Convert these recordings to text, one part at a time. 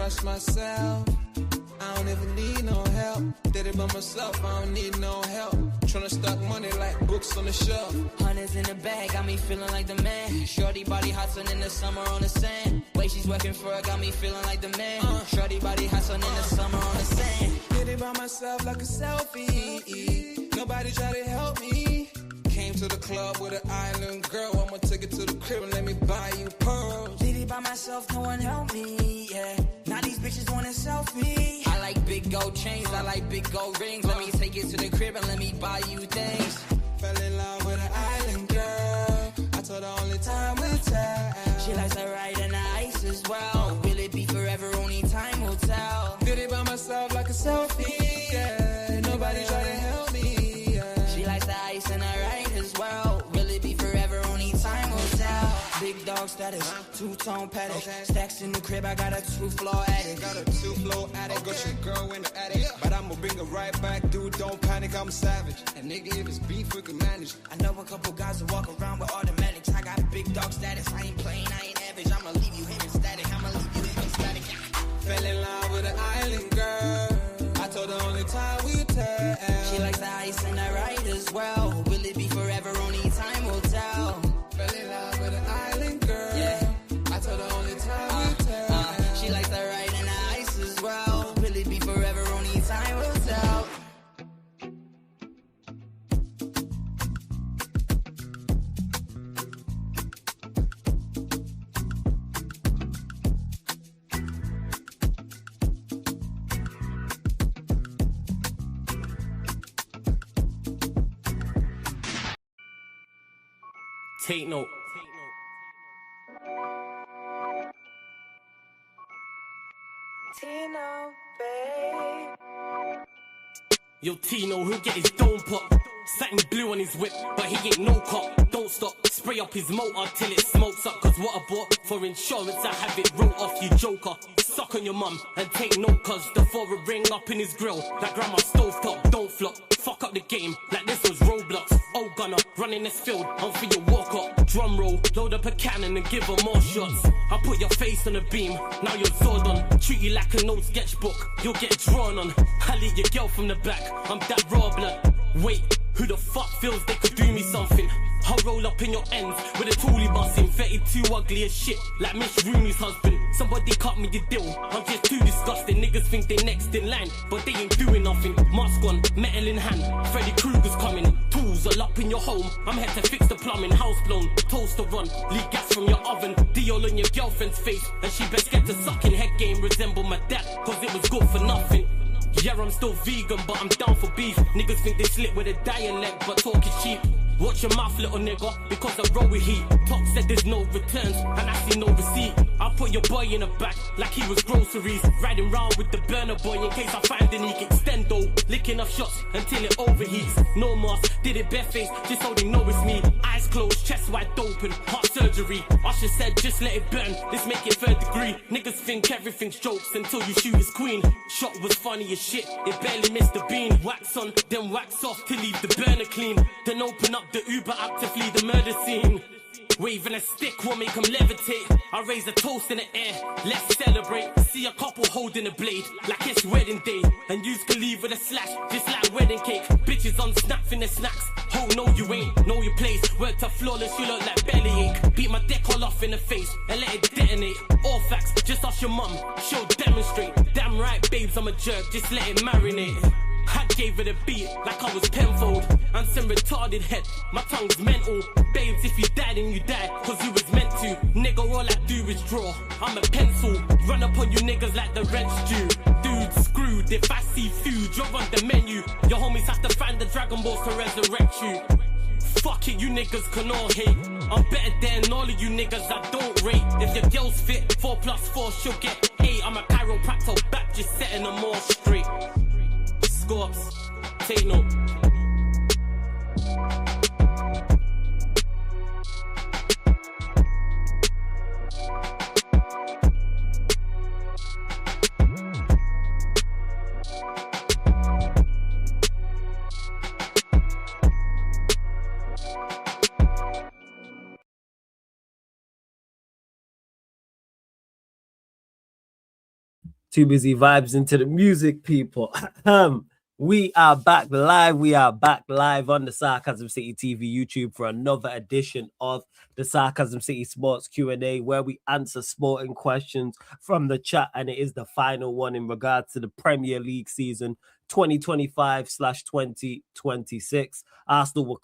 trust myself. I don't ever need no help. Did it by myself, I don't need no help. Tryna stack money like books on the shelf. Hundreds in the bag, got me feeling like the man. Shorty body hustling in the summer on the sand. Way she's working for it, got me feeling like the man. Shorty body hustling in the summer on the sand. Did it by myself like a selfie. Nobody try to help me. Came to the club with an island girl. I'ma take it to the crib and let me buy you pearls. Did it by myself, no one helped me, yeah. Now these bitches want a selfie. I like big gold chains, I like big gold rings. Let me take it to the crib and let me buy you things. Fell in love with an island girl. I told her only time will tell. She likes to ride in the ice as well. Will it be forever? Only time will tell. Did it by myself like a selfie, yeah. Nobody try to help me, yeah. She likes the ice and I ride as well. Will it be forever? Only time will tell. Big dog status, two-tone paddock. Stacks in the crib, I got a two-floor attic. Got a two-floor attic, got your girl in the attic. But I'ma bring her right back, dude, don't panic, I'm savage. And nigga, if it's beef, we can manage. I know a couple guys who walk around with automatics. I got big dog status, I ain't playing, I ain't average. I'ma leave you here in static, I'ma leave you here in static. Fell in love with an island girl. I told her only time will tell. She likes the ice and the ride as well. Will it be forever? Only time will tell. Fell in love with an island girl. Yeah. I told her only time will tell. She likes the ride and the ice as well. Will it be forever? Only time will tell. Take note. Tino, babe. Yo, Tino, he'll get his dome pop. Satin blue on his whip, but he ain't no cop. Don't stop, spray up his motor till it smokes up. Cause what I bought for insurance, I have it wrote off, you joker. Suck on your mum and take note, cause the foreign ring up in his grill. Like grandma stove top, don't flop. Fuck up the game, like this was Roblox. Oh gunner, running this field, I'm for your walk up. Drum roll, load up a cannon and give her more shots. I put your face on a beam, now you're Zordon. Treat you like an old sketchbook, you'll get drawn on. I lead your girl from the back, I'm that raw blood. Wait, who the fuck feels they could do me something? I'll roll up in your ends with a toolie busting. 32 ugly as shit, like Miss Rooney's husband. Somebody cut me the deal, I'm just too disgusting. Niggas think they next in line, but they ain't doing nothing. Mask on, metal in hand, Freddy Krueger's coming. Tools all up in your home, I'm here to fix the plumbing. House blown, toaster run, leak gas from your oven. Dior on your girlfriend's face, and she best get to sucking. Head game resemble my dad, cause it was good for nothing. Yeah, I'm still vegan, but I'm down for beef. Niggas think they slick with a dialect, but talk is cheap. Watch your mouth, little nigga, because I roll with heat. Top said there's no returns, and I see no receipt. I put your boy in the back, like he was groceries. Riding round with the burner boy in case I find a leak. Extendo, licking off shots until it overheats. No mask, did it barefaced, just so they know it's me. Eyes closed, chest wide open, heart surgery. Usher said just let it burn, let's make it third degree. Niggas think everything's jokes until you shoot his queen. Shot was funny as shit, it barely missed the bean. Wax on, then wax off to leave the burner clean. Then open up the Uber app to flee the murder scene. Waving a stick will make them levitate. I raise a toast in the air, let's celebrate. See a couple holding a blade, like it's wedding day. And yous can leave with a slash, just like wedding cake. Bitches on snap in the snacks. Oh no you ain't, know your place. Worked up flawless, you look like bellyache. Beat my dick all off in the face, and let it detonate. All facts, just ask your mum, she'll demonstrate. Damn right babes, I'm a jerk, just let it marinate. I gave it a beat like I was Penfold. I'm some retarded head, my tongue's mental. Babes, if you die then you die, cause you was meant to. Nigga, all I do is draw, I'm a pencil. Run up on you niggas like the rent's due. Dude, screwed, if I see food, you're on the menu. Your homies have to find the Dragon Balls to resurrect you. Fuck it, you niggas can all hate. I'm better than all of you niggas I don't rate. If your girl's fit, 4 plus 4 she'll get 8. I'm a chiropractor back, just setting them all straight. Scorps, take note. Too busy vibes into the music, people. We are back live. We are back live on the Sarcasm City TV YouTube for another edition of the Sarcasm City Sports Q&A, where we answer sporting questions from the chat, and it is the final one in regards to the Premier League season 2025/2026. Arsenal were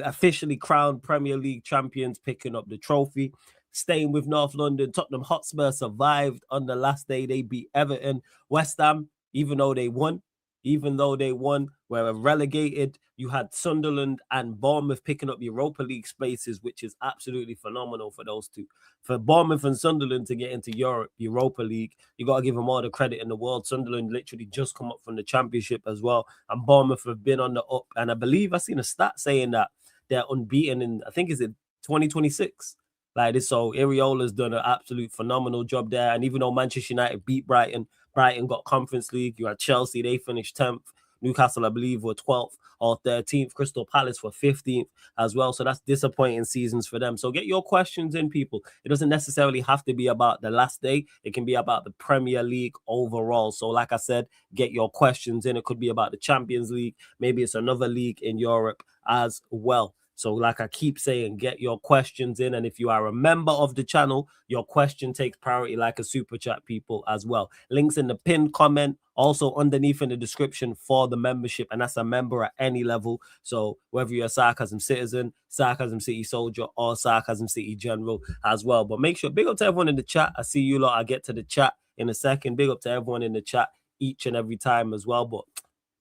officially crowned Premier League champions, picking up the trophy. Staying with North London, Tottenham Hotspur survived on the last day. They beat Everton. West Ham, even though they won, were relegated. You had Sunderland and Bournemouth picking up Europa League spaces, which is absolutely phenomenal for those two. For Bournemouth and Sunderland to get into Europa League, you got to give them all the credit in the world. Sunderland literally just come up from the Championship as well, and Bournemouth have been on the up. And I believe I've seen a stat saying that they're unbeaten in, I think, is it 2026? Like this, so Iriola's done an absolute phenomenal job there. And even though Manchester United beat Brighton got Conference League. You had Chelsea, they finished 10th. Newcastle, I believe, were 12th or 13th. Crystal Palace were 15th as well. So that's disappointing seasons for them. So get your questions in, people. It doesn't necessarily have to be about the last day. It can be about the Premier League overall. So like I said, get your questions in. It could be about the Champions League. Maybe it's another league in Europe as well. So like I keep saying, get your questions in. And if you are a member of the channel, your question takes priority like a super chat, people, as well. Links in the pinned comment, also underneath in the description for the membership. And that's a member at any level. So whether you're a Sarcasm Citizen, Sarcasm City Soldier, or Sarcasm City General as well. But make sure, big up to everyone in the chat. I see you lot. I'll get to the chat in a second. Big up to everyone in the chat each and every time as well. But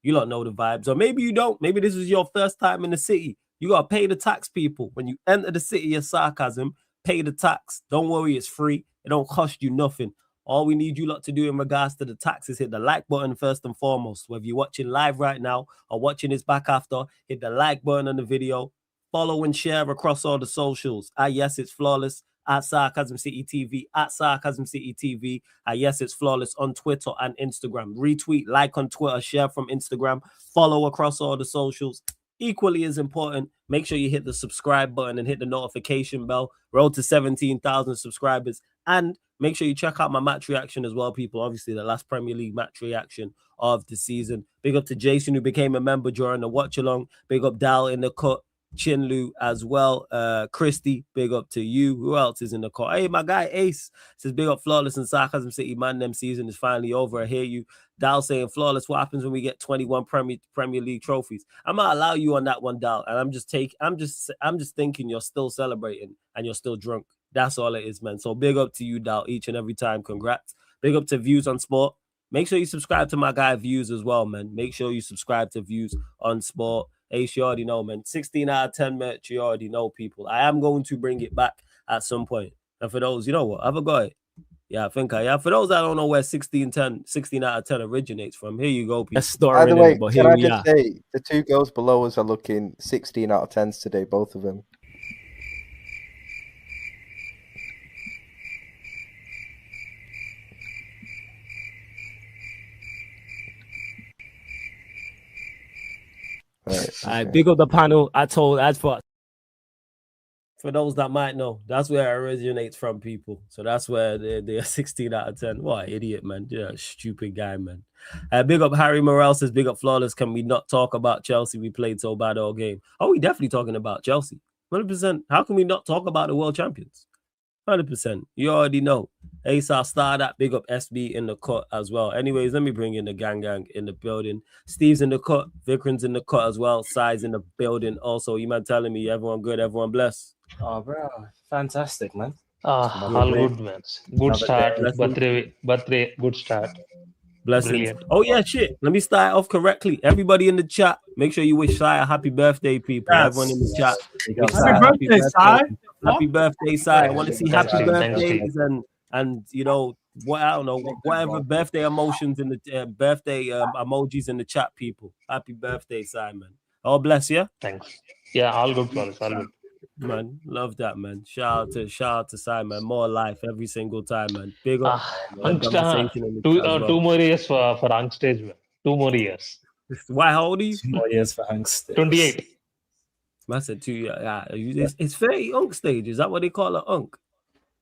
you lot know the vibes. Or maybe you don't. Maybe this is your first time in the city. You got to pay the tax, people. When you enter the city of Sarcasm, pay the tax. Don't worry, it's free. It don't cost you nothing. All we need you lot to do in regards to the tax is hit the like button first and foremost. Whether you're watching live right now or watching this back after, hit the like button on the video. Follow and share across all the socials. Yes, it's flawless at Sarcasm City TV, at Sarcasm City TV. Yes, it's flawless on Twitter and Instagram. Retweet, like on Twitter, share from Instagram. Follow across all the socials. Equally as important, make sure you hit the subscribe button and hit the notification bell. Road to 17,000 subscribers. And make sure you check out my match reaction as well, people. Obviously, the last Premier League match reaction of the season. Big up to Jason, who became a member during the watch-along. Big up Dal in the cut. Chinlu as well. Christy, big up to you. Who else is in the cut? Hey, my guy Ace says, big up Flawless and Sarcasm City. Man, them season is finally over. I hear you. Dal saying, Flawless, what happens when we get 21 Premier League trophies? I'm gonna allow you on that one, Dal. And I'm just thinking you're still celebrating and you're still drunk. That's all it is, man. So big up to you, Dal, each and every time. Congrats. Big up to Views on Sport. Make sure you subscribe to my guy Views as well, man. Make sure you subscribe to Views on Sport. Ace, you already know, man. 16 out of 10 merch, you already know, people. I am going to bring it back at some point. And for those, you know what? Have a go. Yeah, I think I have. For those that don't know where 16 out of 10 originates from, here you go, people. By the way, can I just say, the two girls below us are looking 16 out of 10s today, both of them. Right, big up the panel. For those that might know, that's where it originates from, people. So that's where they're 16 out of 10. What an idiot, man. Yeah, stupid guy, man. Big up Harry Morel says, big up Flawless. Can we not talk about Chelsea? We played so bad all game. Oh, we definitely talking about Chelsea. 100%. How can we not talk about the world champions? 100%. You already know. ASAP Star, that big up SB in the cut as well. Anyways, let me bring in the gang in the building. Steve's in the cut. Vikram's in the cut as well. Sai's in the building also. You man telling me everyone good, everyone blessed? Oh, bro. Fantastic, man. All good, man. Good start. Birthday, good start. Blessings. Brilliant. Oh, yeah, shit. Let me start off correctly. Everybody in the chat, make sure you wish Sai a happy birthday, people. Yes. Everyone in the chat. Happy birthday, Sai. Happy birthday, Sai. I want to see Thanks, happy Steve. Thanks, birthdays and you know, what I don't know, whatever birthday emotions in the birthday emojis in the chat, people. Happy birthday, Simon. Oh, bless you. Thanks. Yeah, all good, Flawless. All good. Man, love that, man. Shout out to Simon. More life every single time, man. Big up. Conversation in the chat as well. 2 more years for Hunk Stage, man. 2 more years. Why, how old are you? 2 more years for Hunk Stage. 28. I said 2 years. Yeah, it's 30 Unk stage. Is that what they call it, Unk?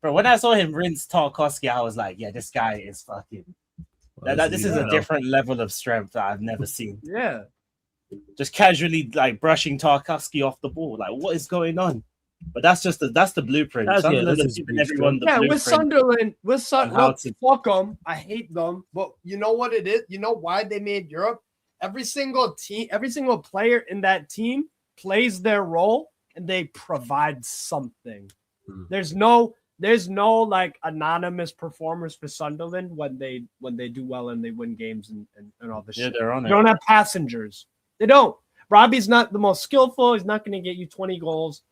Bro, when I saw him rinse Tarkowski, I was like, yeah, this guy is fucking. This is a different level of strength that I've never seen. Yeah. Just casually like brushing Tarkowski off the ball. Like, what is going on? But that's the blueprint. Sunderland is giving everyone the blueprint. With Sunderland, fuck them. I hate them. But you know what it is? You know why they made Europe? Every single player in that team plays their role and they provide something. There's no like anonymous performers for Sunderland when they do well and they win games and all this shit. They're on it. They don't have passengers. They don't. Robbie's not the most skillful. He's not going to get you 20 goals.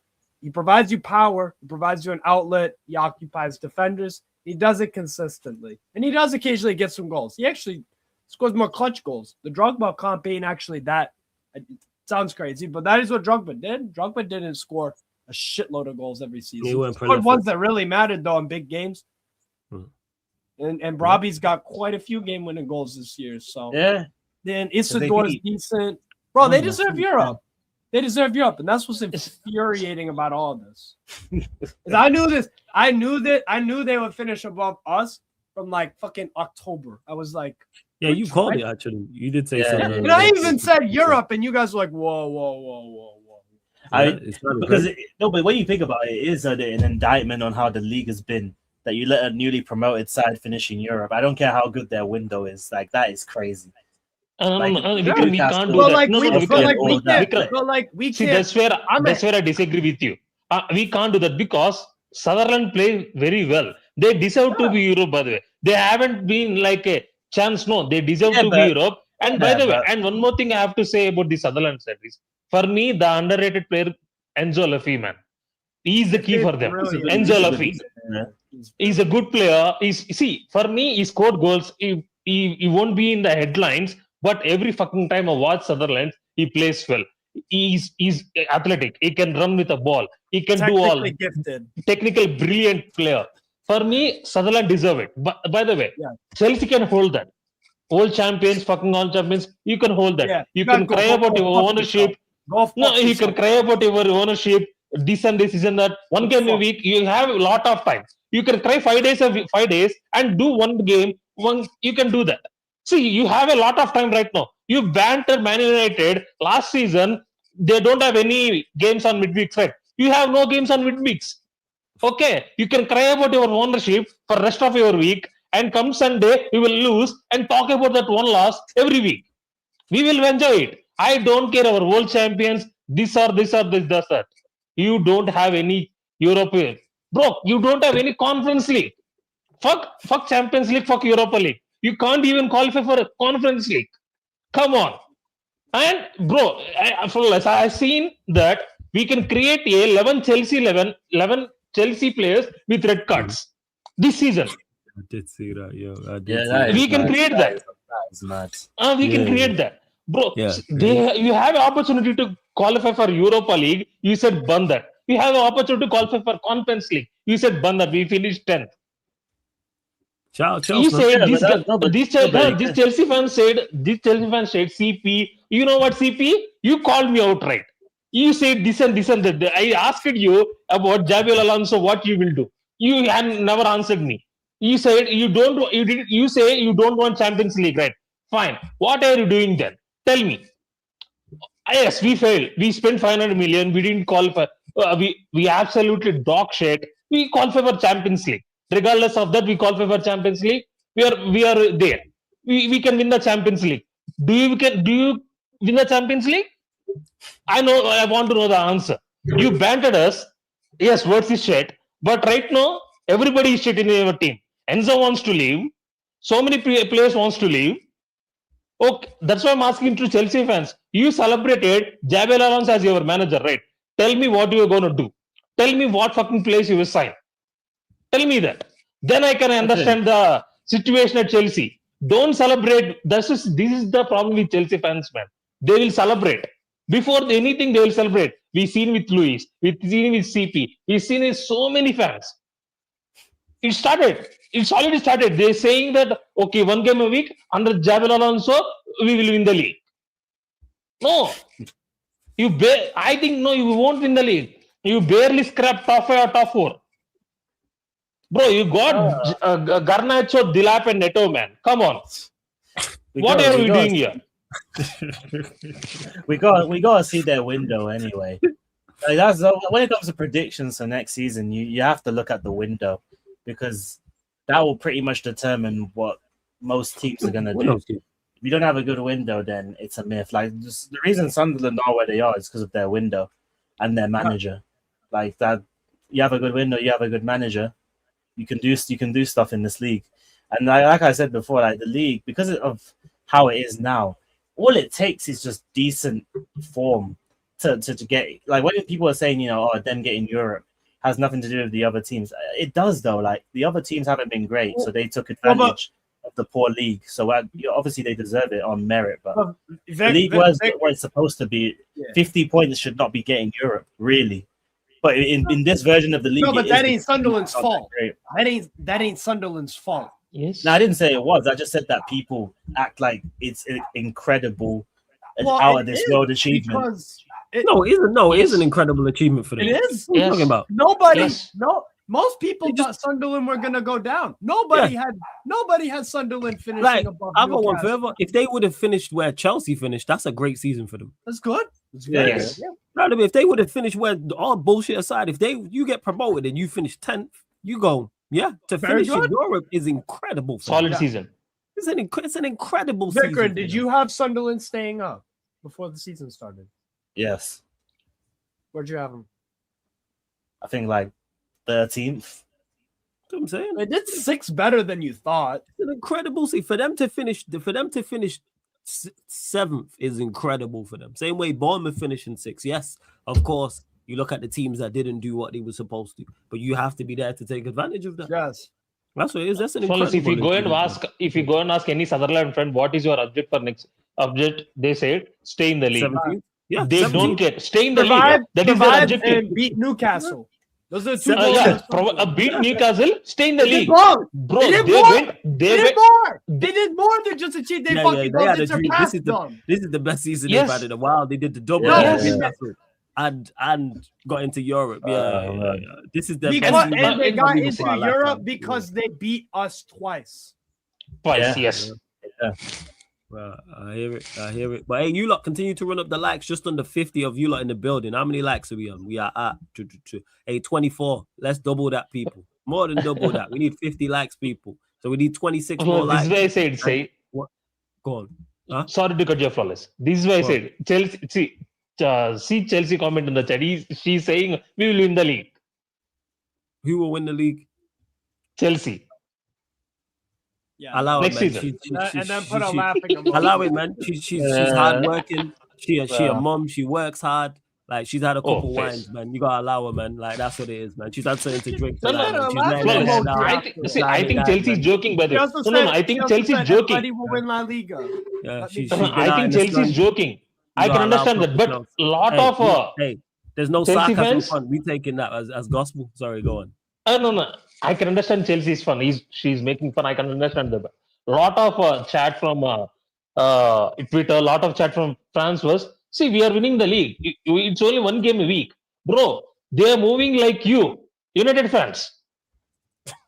He provides you power. He provides you an outlet. He occupies defenders. He does it consistently. And he does occasionally get some goals. He actually scores more clutch goals. The Drogba comp ain't actually that. It sounds crazy, but that is what Drogba did. Drogba didn't score a shitload of goals every season. He scored ones that really mattered, though, in big games. And Robbie's got quite a few game-winning goals this year. So then Isidor's decent. Bro, they deserve Europe. They deserve Europe, and that's what's infuriating about all of this. I knew this. I knew they would finish above us from like fucking October. I was like, yeah, you called it actually. You did say something. And I even said Europe, and you guys were like, whoa. But when you think about it, it is an indictment on how the league has been. That you let a newly promoted side finish in Europe. I don't care how good their window is. Like, that is crazy. We can't do that. See, that's where I disagree with you. We can't do that because Sunderland play very well. They deserve to be Europe, by the way. They haven't been like a chance. No, they deserve to be Europe. And by the way, and one more thing I have to say about the Sunderland side is, for me, the underrated player, Enzo Laffy, man. He's the key for them. Enzo Laffy. He's a good player. For me, he scored goals. He won't be in the headlines, but every fucking time I watch Sunderland, he plays well. He's athletic. He can run with a ball. He can do all. Technical, brilliant player. For me, Sunderland deserve it. But by the way, Chelsea can hold that. All champions, fucking all champions, you can hold that. You can cry about your ownership. You can cry about your ownership. Decent decision that one game a week, you have a lot of time. You can cry 5 days and do one game. You can do that. See, you have a lot of time right now. You banter Man United last season. They don't have any games on midweeks, right? You have no games on midweeks. Okay, you can cry about your ownership for rest of your week, and come Sunday you will lose and talk about that one loss every week. We will enjoy it. I don't care our world champions. This. You don't have any European. Bro, you don't have any Conference League. Fuck Champions League, fuck Europa League. You can't even qualify for a Conference League. Come on. And bro, I've seen that we can create 11 Chelsea players with red cards this season. I did see that, we can create that. We can create that. Bro, you have an opportunity to qualify for Europa League. You said ban that. We have an opportunity to qualify for Conference League. You said ban that. We finished 10th. You said this Chelsea fan said CP. You know what, CP? You called me out, right? You said this and that. I asked you about Javier Alonso, what you will do. You had never answered me. You said you say you don't want Champions League, right? Fine. What are you doing then? Tell me. Yes, we failed. We spent 500 million. We didn't qualify. We absolutely dog shit. We qualify for Champions League. Regardless of that, we qualify for Champions League. We are there. We can win the Champions League. Do you win the Champions League? I want to know the answer. You bantered us. Yes, words is shit. But right now, everybody is shit in your team. Enzo wants to leave. So many players wants to leave. Okay, that's why I'm asking to Chelsea fans. You celebrated Javier Alonso as your manager, right? Tell me what you are going to do. Tell me what fucking place you will sign. Tell me that. Then I can understand the situation at Chelsea. Don't celebrate. This is the problem with Chelsea fans, man. They will celebrate. Before anything, they will celebrate. We've seen with Luis. We've seen with CP. We've seen with so many fans. It's already started. They're saying that, okay, one game a week, under Javier Alonso, we will win the league. No. I think, no, you won't win the league. You barely scrap top 5 or top 4. Bro, you got Garnacho, Dilap, and Neto, man. Come on. What are we doing here? we got to see their window anyway. Like that's when it comes to predictions for next season, you have to look at the window because that will pretty much determine what most teams are gonna do. If you don't have a good window, then it's a myth. Like just, the reason Sunderland are where they are is because of their window and their manager. Like that, you have a good window, you have a good manager, you can do stuff in this league. And like I said before, like the league, because of how it is now, all it takes is just decent form to get. Like when people are saying, them getting Europe has nothing to do with the other teams. It does though. Like the other teams haven't been great, so they took advantage of the poor league. So obviously they deserve it on merit. But the league was what it's supposed to be. 50 points should not be getting Europe, really. But in this version of the league, no, but that ain't Sunderland's fault. That ain't Sunderland's fault. Yes. No, I didn't say it was. I just said that people act like it's an incredible, out of this world achievement. It is an incredible achievement for them. It is. What are you talking about? Most people thought Sunderland were gonna go down. Nobody had Sunderland finishing above. I've got one further. If they would have finished where Chelsea finished, that's a great season for them. That's good. Yes. If they would have finished where all bullshit aside, you get promoted and you finish 10th, you go. Yeah, to finish in Europe is incredible. Solid season. It's an incredible season. Vicar, did you have Sunderland staying up before the season started? Yes. Where'd you have them? I think like 13th. That's what I'm saying. They did 6 better than you thought. It's an incredible season. For them to finish 7th is incredible for them. Same way Bournemouth finishing 6th. Yes, of course. You look at the teams that didn't do what they were supposed to, but you have to be there to take advantage of that. Yes, that's what it is. That's an incredible. If you go and ask any Sunderland friend, what is your object for next object? They say stay in the league. 17th? Yeah, they 17th. Don't care. Stay in the league. That is their objective. And beat Newcastle. Those are the 2 goals. Beat Newcastle. Stay in the league, bro. They did more than just achieve. They fucking surpassed them. This is the best season they've had in a while. They did the double. And got into Europe. This is the best. And they got into Europe because they beat us twice. Yes. Yeah. Well, I hear it. But hey, you lot continue to run up the likes. Just under 50 of you lot in the building. How many likes are we on? We are at 24. Let's double that, people. More than double that. We need 50 likes, people. So we need 26 more likes. This is why I said, what? Go on. Huh? Sorry to cut you off, Flawless. This is why I said, Chelsea. See Chelsea comment in the chat. She's saying we will win the league. Who will win the league? Chelsea. Yeah, allow next it, man. season. And then put a laughing emoji. Allow it, man. She's hardworking. She a mom. She works hard. Like she's had a couple wines, man. You gotta allow her, man. Like that's what it is, man. She's had something to drink. I think Chelsea's joking, by the way. No. I think Chelsea's joking. Will win La Liga. Yeah, I think Chelsea's joking. I can understand that, but a lot of there's no sarcasm fun. We taking that as gospel. Sorry, go on. No. I can understand Chelsea's fun. She's making fun. I can understand that. A lot of chat from Twitter, a lot of chat from France was, see, we are winning the league. It's only 1 game a week. Bro, they are moving like you. United fans.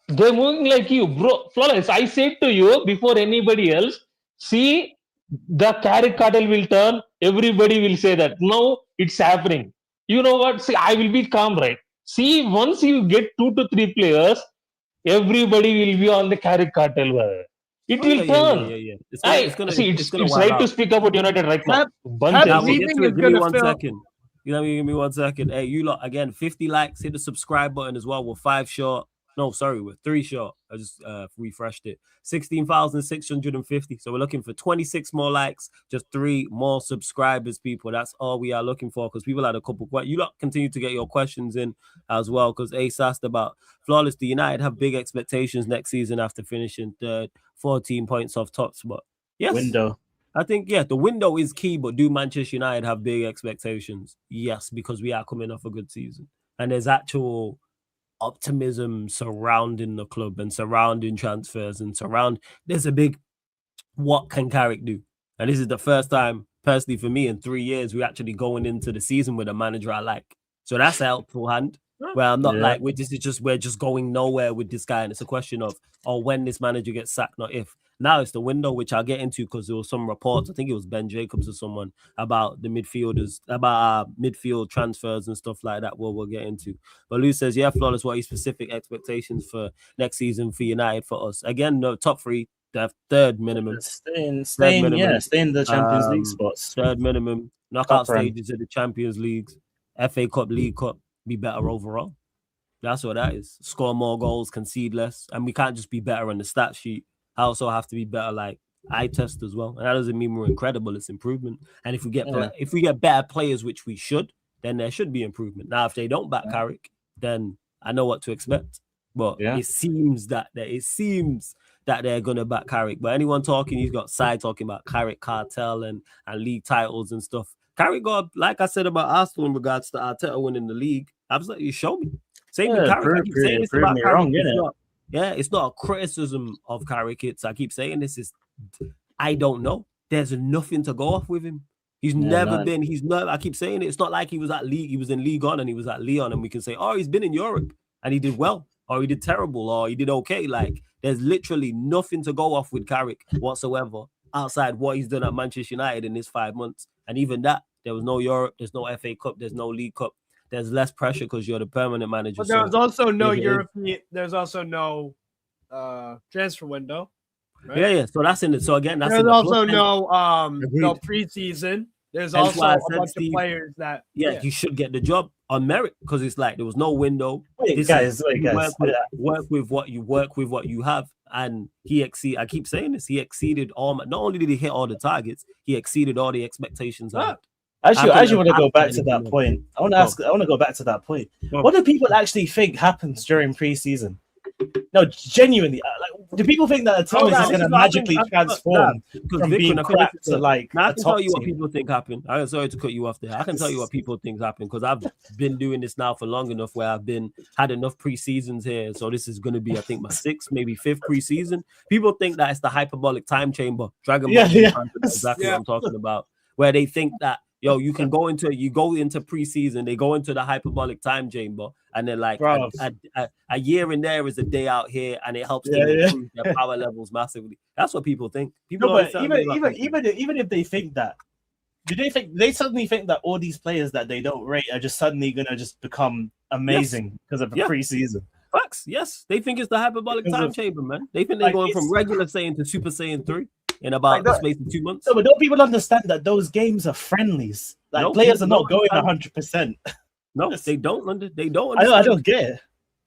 They're moving like you. Bro, Flawless, I said to you before anybody else, see, the carrot cartel will turn. Everybody will say that. No, it's happening. You know what? See, I will be calm, right? See, once you get 2 to 3 players, everybody will be on the carrot cartel. It will turn. Yeah. It's right to speak about United right now. Give me 1 second. Hey, you lot, again, 50 likes. Hit the subscribe button as well. We're 5 short. No, sorry, we're 3 short. I just refreshed it. 16,650. So we're looking for 26 more likes, just 3 more subscribers, people. That's all we are looking for, because people had a couple questions. You lot continue to get your questions in as well, because Ace asked about Flawless. Do United have big expectations next season after finishing third, 14 points off top spot? Yes. Window. I think, the window is key, but do Manchester United have big expectations? Yes, because we are coming off a good season. And there's actual optimism surrounding the club and surrounding transfers and there's a big what can Carrick do? And this is the first time, personally for me, in 3 years, we're actually going into the season with a manager I like. So that's a helpful hand. where I'm not like we're just going nowhere with this guy, and it's a question of when this manager gets sacked, not if. Now it's the window, which I'll get into because there was some reports. I think it was Ben Jacobs or someone about the midfielders, about midfield transfers and stuff like that. We'll get into. But Lou says, yeah, Flawless. What are your specific expectations for next season for United for us? Again, no top 3. They have third minimum. Stay in the Champions League spots. Third minimum. Knockout stages of the Champions Leagues, FA Cup, League Cup. Be better overall. That's what that is. Score more goals, concede less, and we can't just be better on the stat sheet. I also have to be better, like eye test as well. And that doesn't mean we're incredible. It's improvement. And if we get better players, which we should, then there should be improvement. Now, if they don't back Carrick, then I know what to expect. But it seems that they're gonna back Carrick. But anyone talking, he's got side talking about Carrick cartel and league titles and stuff. Carrick got, like I said about Arsenal in regards to Arteta winning the league. I was like, you show me. Same with Carrick. I keep saying this about Carrick. It's not a criticism of Carrick. I keep saying this I don't know. There's nothing to go off with him. He's never been. I keep saying it. It's not like he was at League. He was in League On and he was at Lyon, and we can say, oh, he's been in Europe and he did well, or he did terrible, or he did okay. Like there's literally nothing to go off with Carrick whatsoever outside what he's done at Manchester United in his 5 months, and even that. There was no Europe, there's no FA Cup, there's no League Cup. There's less pressure because you're the permanent manager. But there's also no European. There's also no transfer window. Right? Yeah. So that's in it. So again, that's there's also no preseason. There's also a bunch of players that you should get the job on merit because it's like there was no window. Wait, guys. Work with what you have, and I keep saying this. He exceeded all. Not only did he hit all the targets, he exceeded all the expectations. I actually want to go back to that point. I want to go back to that point. What do people actually think happens during preseason? No, genuinely, do people think that Thomas is going to magically transform from being crap to like? I can tell you what people think happened. I'm sorry to cut you off there. I can tell you what people think happened because I've been doing this now for long enough where I've had enough preseasons here. So this is going to be, I think, my 6th, maybe 5th preseason. People think that it's the hyperbolic time chamber. Dragon Ball exactly what I'm talking about. Where they think that you go into preseason, they go into the hyperbolic time chamber, and they're like a year in there is a day out here, and it helps them improve their power levels massively. That's what people think. Even if they think that, do they suddenly think that all these players that they don't rate are just suddenly gonna just become amazing because of the preseason? Facts, yes. They think it's the hyperbolic time chamber, man. They think they're going from regular Saiyan to Super Saiyan 3 in about the space of 2 months. No, but don't people understand that those games are friendlies? Like players are not going 100%. No, they don't. They don't. I don't get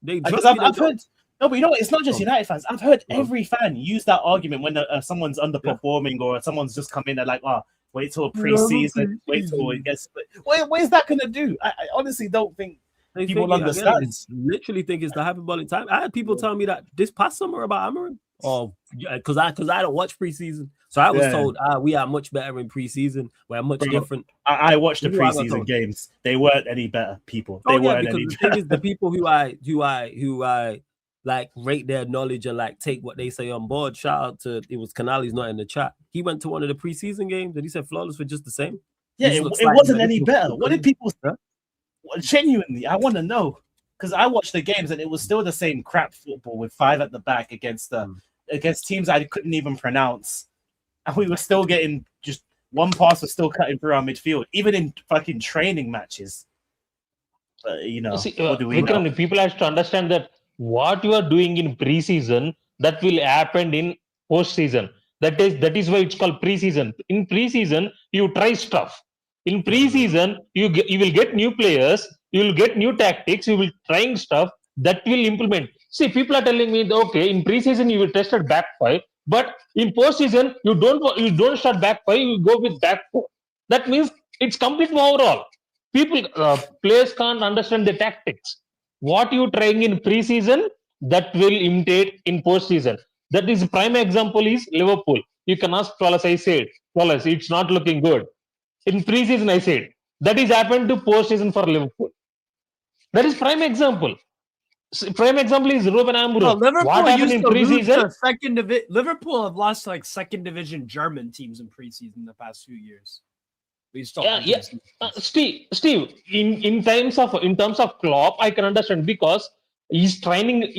it. I've heard. No, but you know what? It's not just United fans. I've heard every fan use that argument when someone's underperforming or someone's just come in and like, wait till preseason, wait till it gets. What is that gonna do? I honestly don't think. People understand. Literally think it's the hyperbolic time. I had people tell me that this past summer about Amarin. Because I don't watch preseason, so I was told we are much better in preseason. We're much different. I watched the preseason games. They weren't any better. People. They weren't any better. The people who I like rate their knowledge and like take what they say on board. Shout out to Canali's not in the chat. He went to one of the preseason games and he said Flawless were just the same. Yeah, it wasn't any better. What did people say? Genuinely, I want to know because I watched the games and it was still the same crap football with 5 at the back against teams I couldn't even pronounce, and we were still getting just one pass was still cutting through our midfield, even in fucking training matches. But, what do we know? People have to understand that what you are doing in preseason that will happen in postseason. That is why it's called preseason. In preseason, you try stuff. In preseason, you will get new players, you will get new tactics, you will trying stuff that will implement. See, people are telling me, okay, in preseason you will test at back 5, but in postseason you don't start back 5, you go with back 4. That means it's complete overall. Players can't understand the tactics. What you trying in preseason that will imitate in postseason. That is prime example is Liverpool. You can ask Flawless. I said, Flawless, it's not looking good. In preseason, I said that is happened to postseason for Liverpool. That is prime example. Prime example is Ruben Amorim. What happened in preseason? Liverpool have lost like second division German teams in preseason the past few years. Steve. In terms of Klopp, I can understand because his training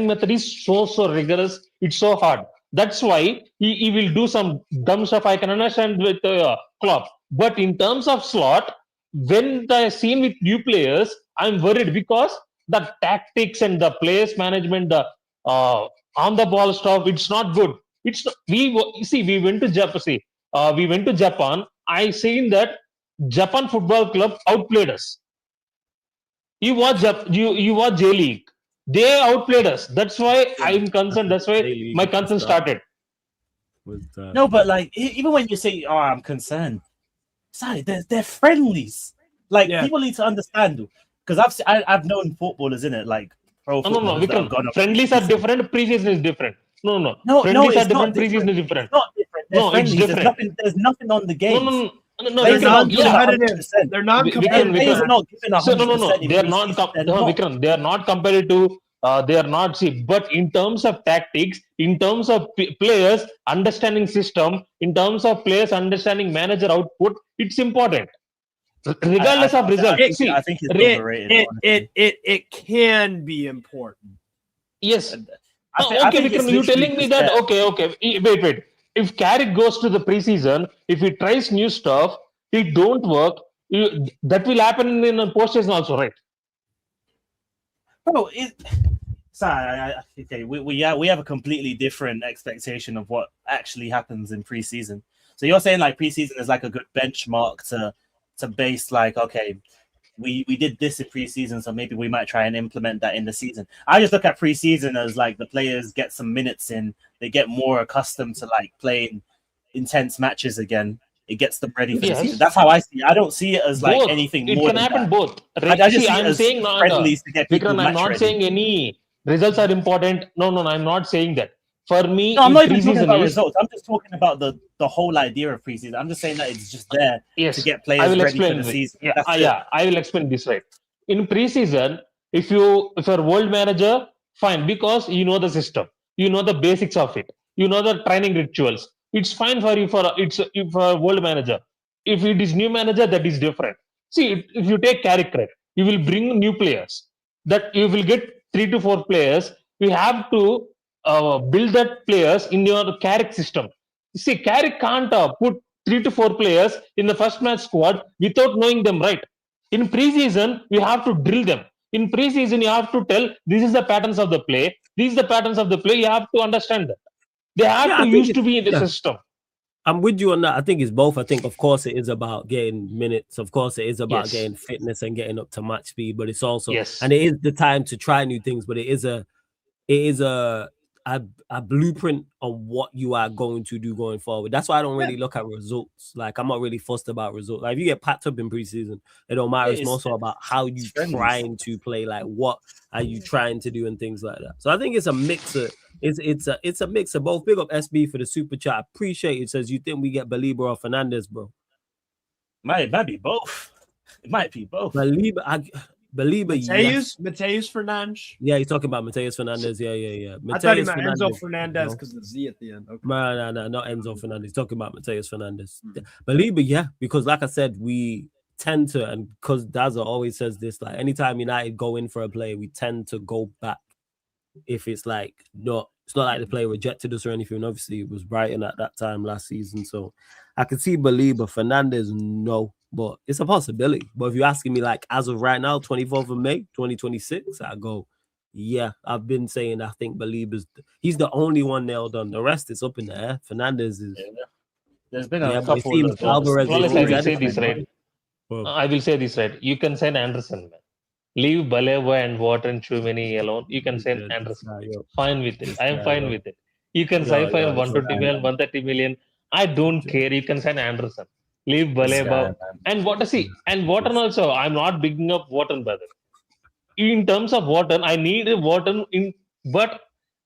method is so rigorous. It's so hard. That's why he will do some dumb stuff. I can understand with Klopp. But in terms of Slot, when the scene with new players, I'm worried because the tactics and the players management, the on the ball stuff, it's not good. It's not, we went to Japan. We went to Japan. I seen that Japan Football Club outplayed us. You watch J League. They outplayed us. That's why I'm concerned. That's why my concern started. No, but like even when you say, "Oh, I'm concerned," sorry, they're friendlies. Like people need to understand because I've known footballers in it, like pro footballers. No, friendlies are different. Preseason is different. No. Friendlies are different. Preseason is different. It's not different. No, it's different. There's nothing on the game. No. They're non-competitive. They're non-competitive. They're not. Vikram, they are not competitive. They are not. See, but in terms of tactics, in terms of players understanding system, in terms of players understanding manager output, it's important. Regardless of results. I think it's overrated. It can be important. Yes. Okay, Vikram, you telling me that? Okay. Wait. If Carrick goes to the preseason, if he tries new stuff, it don't work. That will happen in a postseason also, right? Bro, we have a completely different expectation of what actually happens in preseason. So you're saying like preseason is like a good benchmark to base like, okay, we did this in preseason, so maybe we might try and implement that in the season. I just look at preseason as like the players get some minutes in, they get more accustomed to like playing intense matches again. It gets them ready for the season. That's how I see it. I don't see it as like anything more. It can happen both. I'm saying friendlies to get people Vikram, I'm not saying any results are important. No, I'm not saying that. For me, I'm not even talking about results. I'm just talking about the whole idea of preseason. I'm just saying that it's just there to get players ready for the season. I will explain this right. In preseason, if you're a world manager, fine, because you know the system, you know the basics of it, you know the training rituals. It's fine for you for a world manager. If it is new manager, that is different. See, if you take Carrick, you will bring new players. That you will get 3 to 4 players. You have to build that players in your Carrick system. See, Carrick can't put 3 to 4 players in the first match squad without knowing them right. In preseason, you have to drill them. In preseason, you have to tell this is the patterns of the play. These are the patterns of the play. You have to understand that. They have to used to be in the system. I'm with you on that. I think it's both. I think, of course, it is about getting minutes. Of course, it is about getting fitness and getting up to match speed. But it's also, and it is the time to try new things. But it is a blueprint on what you are going to do going forward. That's why I don't really look at results. Like, I'm not really fussed about results. Like, if you get packed up in preseason, it don't matter. It's more so about how you trying to play. Like, what are you trying to do and things like that. So I think it's a mix of it's a mix of both. Big up SB for the super chat. I appreciate it. Says, you think we get Belieber or Fernandez, bro? Might be both. It might be both. Belieber, Mateus Fernandes. Yeah, he's talking about Mateus Fernandez. Yeah. I thought he meant Enzo Fernandez because of the Z at the end. Okay. No, not Enzo Fernandez. He's talking about Mateus Fernandez. Belieber, yeah, because like I said, we tend to, and because Daza always says this, like anytime United go in for a play, we tend to go back. If it's like it's not like the player rejected us or anything. And obviously, it was Brighton at that time last season, so I could see Belieber. Fernandez, no. But it's a possibility. But if you're asking me, like, as of right now, 24th of May, 2026, I go, yeah, I've been saying I think Belieber's he's the only one nailed on. The rest is up in the air. Fernandez is. Yeah. There's been a couple of Alvarez. I will say this right. I will say this right. You can sign Anderson, man. Leave Baleva and Water and Chumeni alone. You can sign Anderson. Fine with it. I am fine with it. You can sign for 120 million, 130 million. I don't care. You can sign Anderson. Leave Baleba and Water. And Water also. I'm not bigging up Water, brother. In terms of Water, I need Water but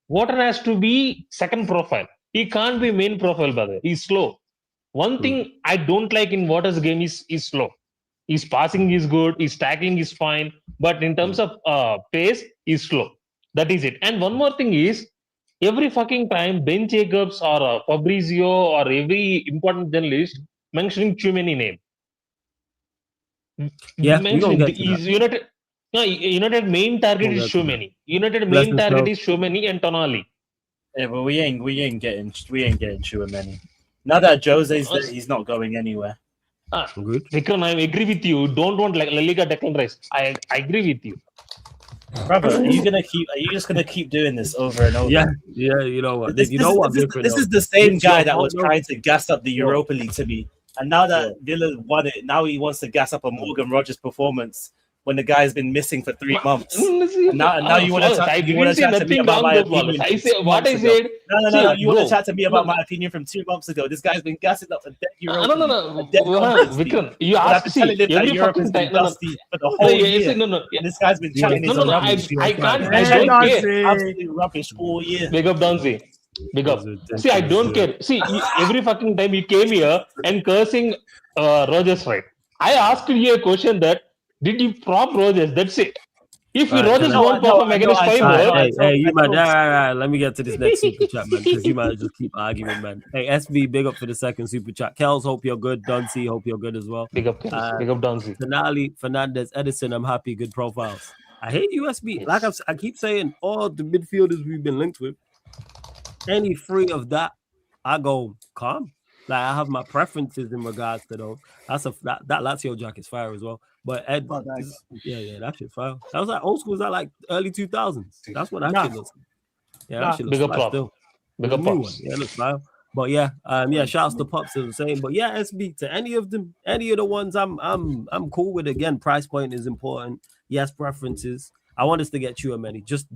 Water has to be second profile. He can't be main profile, brother. He's slow. One thing I don't like in Water's game is slow. His passing is good. His tackling is fine. But in terms of pace, he's slow. That is it. And one more thing is, every fucking time Ben Jacobs or Fabrizio or every important journalist mentioning Chumeni name. Yeah, we gonna get to United. No, United main target is Tchouaméni. United main target is Tchouaméni and Tonali. Yeah, but we ain't getting Tchouaméni. Now that Jose's there, he's not going anywhere. Good. Vikram, I agree with you. Don't want like La Liga Declan Rice. I agree with you. Brother, are you just gonna keep doing this over and over? Yeah, you know what? This is the same guy that was trying to gas up the Europa League to me. And now that Villa won it, now he wants to gas up a Morgan Rogers performance when the guy's been missing for 3 months. And now you want to chat to me about my opinion. I say what I said. No. You want to chat to me about my opinion from 2 months ago. This guy's been gassing up a dead Europa. No. Vikram, you ask me. Europe has been dusty for the whole year. And this guy's been chatting his rubbish. I can't. I don't care. Absolutely rubbish all year. Big up, Donzi. Big up. See, I don't care. See, every fucking time you came here and cursing Rogers, right? I asked you a question that did you prop Rogers? That's it. If Rogers won't perform against 5 words, hey, you might. Let me get to this next super chat, man, because you might just keep arguing, man. Hey, SB, big up for the second super chat. Kels, hope you're good. Duncy, hope you're good as well. Big up, Kels. Big up, Duncy. Finale, Fernandez, Edison, I'm happy. Good profiles. I hate USB. Like I keep saying, all the midfielders we've been linked with, any free of that, I go calm. Like I have my preferences in regards to those. That Lazio jack is fire as well. But Ed, yeah, that shit fire. That was like old school. Was that like early 2000s? That's what that shit looks like. Yeah, that shit looks like still. Big up Pops. Yeah, it looks fire. But yeah, shouts to Pops is the same. But yeah, SB to any of them, any of the ones I'm cool with. Again, price point is important. Yes, preferences. I want us to get Tchouaméni. Just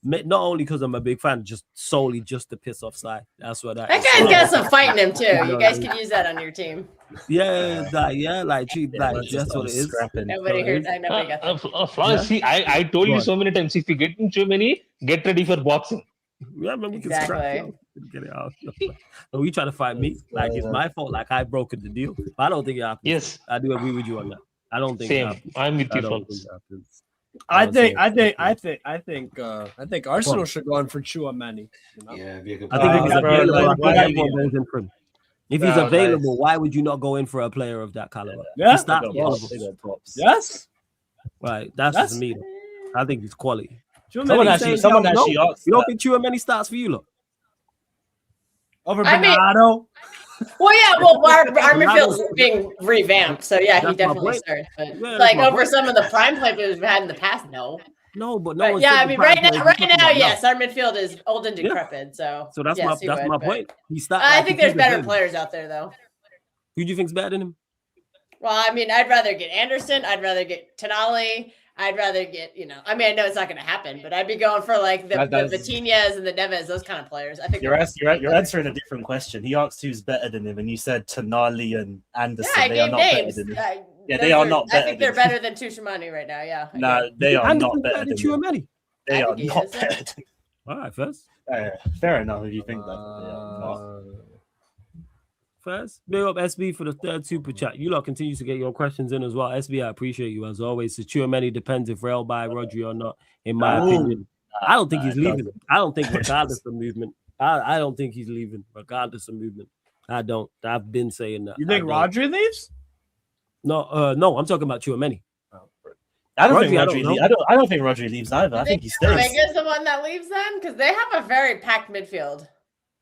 not only because I'm a big fan, just solely just to piss off Sai. That's what that guy's got some fight in him too. You guys can use that on your team. Yeah, like cheap, like that's what it is. Nobody heard that. Nobody got that. See, I told you so many times. If you get in Tchouaméni, get ready for boxing. Yeah, man, we can scrap. Get it out. So we try to fight me. Like it's my fault. Like I brokered the deal. But I don't think it happens. Yes, I do agree with you on that. I don't think same. I'm with you, folks. I think Arsenal should go in for Tchouaméni. You know? Yeah, I think if he's available, if he's available, why would you not go in for a player of that caliber? Yeah, yes. Right, that's just me. I think he's quality. Someone actually asked. You don't think Tchouaméni starts for you, look? Over Bernardo? Our midfield's being revamped, so yeah, he definitely starts. But over some of the prime players we've had in the past, no. But yeah, I mean, right now, yes, our midfield is old and decrepit. So that's my point. I think there's better players out there, though. Who do you think's better than him? Well, I mean, I'd rather get Anderson. I'd rather get Tonali. I'd rather get, I mean, I know it's not going to happen, but I'd be going for like the Vitinhas and the Neves, those kind of players. I think you're answering a different question. He asked who's better than him, and you said Tonali and Anderson. Yeah, they are not names. Better than him. They are not better. I think they're better than Tchouaméni right now. Yeah. No, they are not better than Tchouaméni. They are not better. All right, first. Fair enough if you think that. First, big up SB for the third super chat. You lot continue to get your questions in as well. SB, I appreciate you as always. Tchouaméni depends if Real buy Rodri or not. In my opinion, I don't think he's leaving. I don't think regardless of movement. I don't think he's leaving regardless of movement. I don't. I've been saying that. You think Rodri leaves? No, I'm talking about Tchouaméni. I don't think Rodri leaves either. I think he stays. Vegas the one that leaves then because they have a very packed midfield.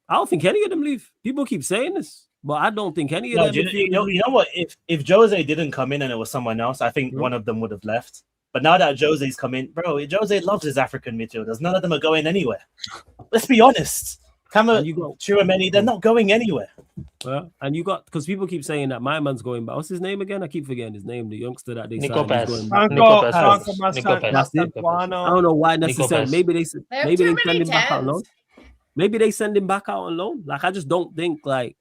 I don't think any of them leave. People keep saying this. But I don't think any of them. You know what? If Jose didn't come in and it was someone else, I think one of them would have left. But now that Jose's come in, bro, Jose loves his African midfielders. None of them are going anywhere. Let's be honest. Tchouaméni, they're not going anywhere. Well, and you got because people keep saying that my man's going back. What's his name again? I keep forgetting his name. The youngster that they signed. I don't know why necessarily. Maybe they send him back out on loan. Maybe they send him back out on loan. Like I just don't think I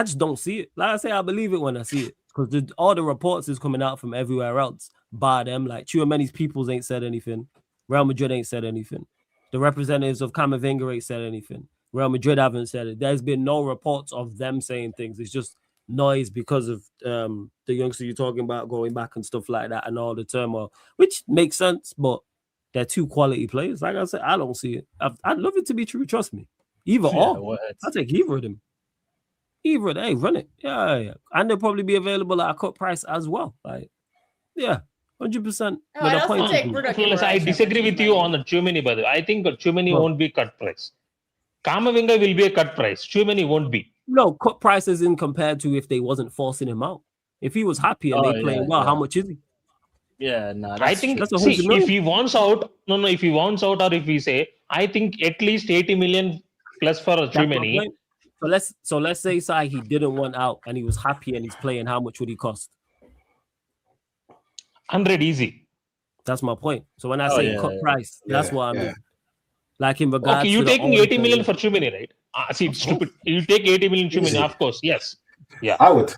just don't see it. Like I say, I believe it when I see it because all the reports is coming out from everywhere else. Bar them, like Tchouaméni's peoples ain't said anything. Real Madrid ain't said anything. The representatives of Camavinga ain't said anything. Real Madrid haven't said it. There's been no reports of them saying things. It's just noise because of the youngster you're talking about going back and stuff like that and all the turmoil, which makes sense. But they're two quality players. Like I said, I don't see it. I'd love it to be true. Trust me. Either or. I'll take either of them. Either they run it. Yeah. And they'll probably be available at a cut price as well. Like, yeah, 100%. I disagree with you on the Tchouaméni, by the way. I think Tchouaméni won't be cut price. Camavinga will be a cut price. Tchouaméni won't be. No, cut price isn't compared to if they wasn't forcing him out. If he was happy and they playing well, how much is he? Yeah, no. I think if he wants out, if he wants out, or if we say, I think at least 80 million plus for Tchouaméni. So let's say he didn't want out and he was happy and he's playing. How much would he cost? 100 easy. That's my point. So when I say cut price, that's what I mean. Like in regards you're taking 80 million for Tchouaméni, right? See, it's stupid. You take 80 million Tchouaméni, of course. Yes. Yeah. I would.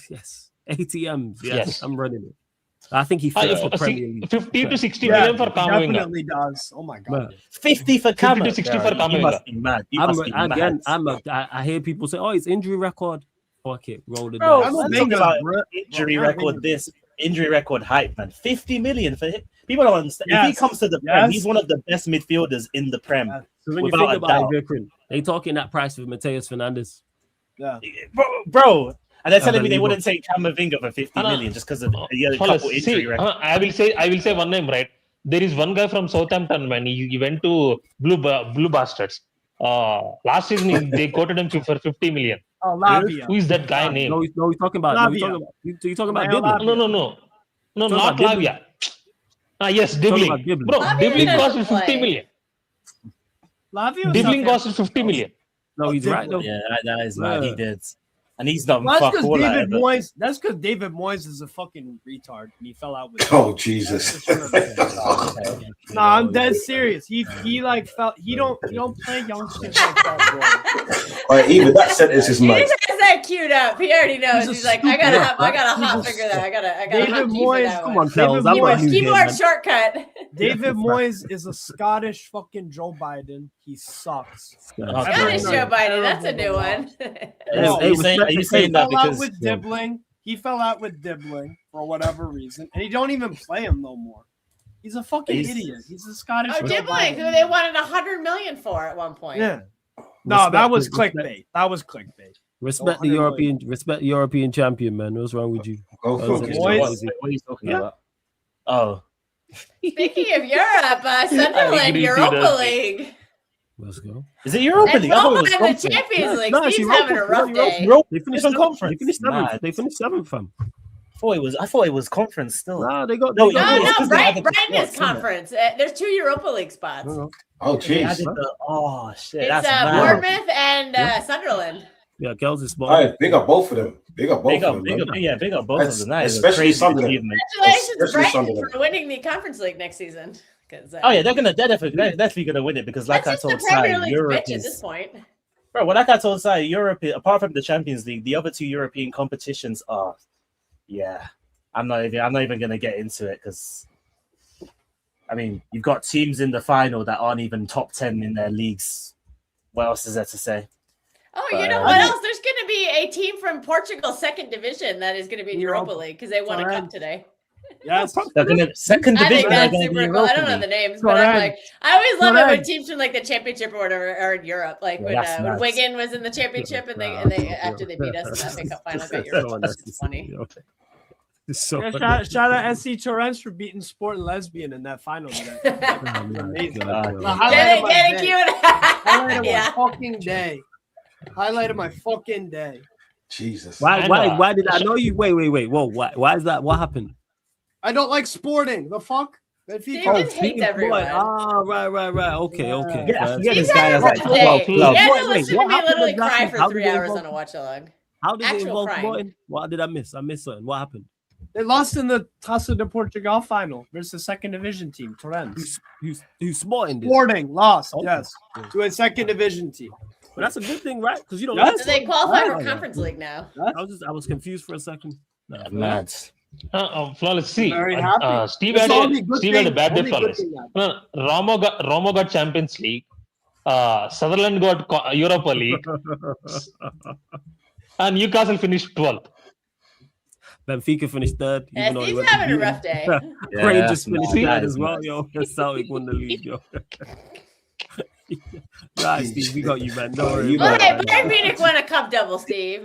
Yes. ATMs. Yes. I'm running it. I think he fits the Premier League. 50 to 60 million for Camavinga. Definitely does. Oh my God. 50 for Camavinga. 50 to 60 for Camavinga. You must be mad. You must be mad. I hear people say, "Oh, it's injury record." Fuck it, roll the dice. I'm talking about injury record. Injury record hype, man. 50 million for him. People don't understand. If he comes to the Prem, he's one of the best midfielders in the Prem. So when you think about it, they talking that price for Mateus Fernandes. Yeah, bro. And they're telling me they wouldn't take Camavinga for 50 million just because of a couple injury records. I will say one name, right? There is one guy from Southampton, man. He went to Blue Bastards. Last season they quoted him for 50 million. Oh, Lavia. Who is that guy name? No, he's talking about. You're talking about Dibbling. No, not Lavia. Yes, Dibbling. Bro, Dibbling costed 50 million. Dibbling costed 50 million. No, he's right though. Yeah, that is right. He did. And he's done fuck all that. That's because David Moyes is a fucking retard and he fell out with. Oh Jesus! No, I'm dead serious. He don't play youngsters like that, bro. Even that sentence is mad. He has that queued up. He already knows. He's like, I gotta hot figure that. I gotta David Moyes. Come on, Kels. Keyboard shortcut. David Moyes is a Scottish fucking Joe Biden. He sucks. Scottish Joe Biden. That's a new one. Are you saying that because he fell out with Dibbling for whatever reason, and he don't even play him no more. He's a fucking idiot. He's a Scottish. Oh, Dibbling, who they wanted 100 million for at one point. Yeah. No, that was clickbait. Respect the European champion, man. What's wrong with you? What are you talking about? Oh. Speaking of Europe, Sunderland Europa League. Let's go. Is it Europa League? I thought it was the Champions League. Steve's having a rough day. They finished conference. They finished seventh, fam. I thought it was conference still. Nah, they got. No, Brighton is conference. There's 2 Europa League spots. Oh, jeez. Shit. It's Bournemouth and Sunderland. Yeah, Kels is spot. All right, big up both of them. Big up both of them. Big up both of them. Especially Sunderland. Congratulations, Brighton, for winning the Conference League next season. They're definitely gonna win it because, like I told Sai, Europe at this point. Bro, like I told Sai, Europe, apart from the Champions League, the other 2 European competitions are, I'm not even gonna get into it because, I mean, you've got teams in the final that aren't even top 10 in their leagues. What else is there to say? Oh, you know what else? There's going to be a team from Portugal, 2nd division, that is going to be in Europa League because they won a cup today. Yes, they're going to second division. I think that's super cool. I don't know the names, but I'm like, I always love it when teams from like the championship or whatever are in Europe. Like when Wigan was in the championship and they after they beat us in that big cup final, got Europe. That's funny. Shout out SC Torrens for beating Sport and Lesbian in that final. Amazing. Get it cute. Highlight of my fucking day. Highlight of my fucking day. Jesus. Why did I know you? Wait. Whoa. Why is that? What happened? I don't like sporting. The fuck? He just hates everyone. Right. Okay. Yeah, this guy has like 12 clubs. He had to listen to me literally cry for 3 hours on a watch along. How did it involve sporting? What did I miss? I missed something. What happened? They lost in the Taça de Portugal final versus the 2nd division team, Torrens. Who's Sporting? Sporting lost, yes, to a 2nd division team. But that's a good thing, right? Because you don't. So they qualify for Conference League now. I was confused for a second. Mad. Flawless. See, Steve had a bad day, Flawless. Ramo got Champions League. Sutherland got Europa League. And Newcastle finished 12th. Benfica finished 3rd. He's having a rough day. Rangers finished 3rd as well, yo. Celtic won the league, yo. Right, Steve, we got you, man. Don't worry. Well, hey, Bayern Munich won a cup double, Steve.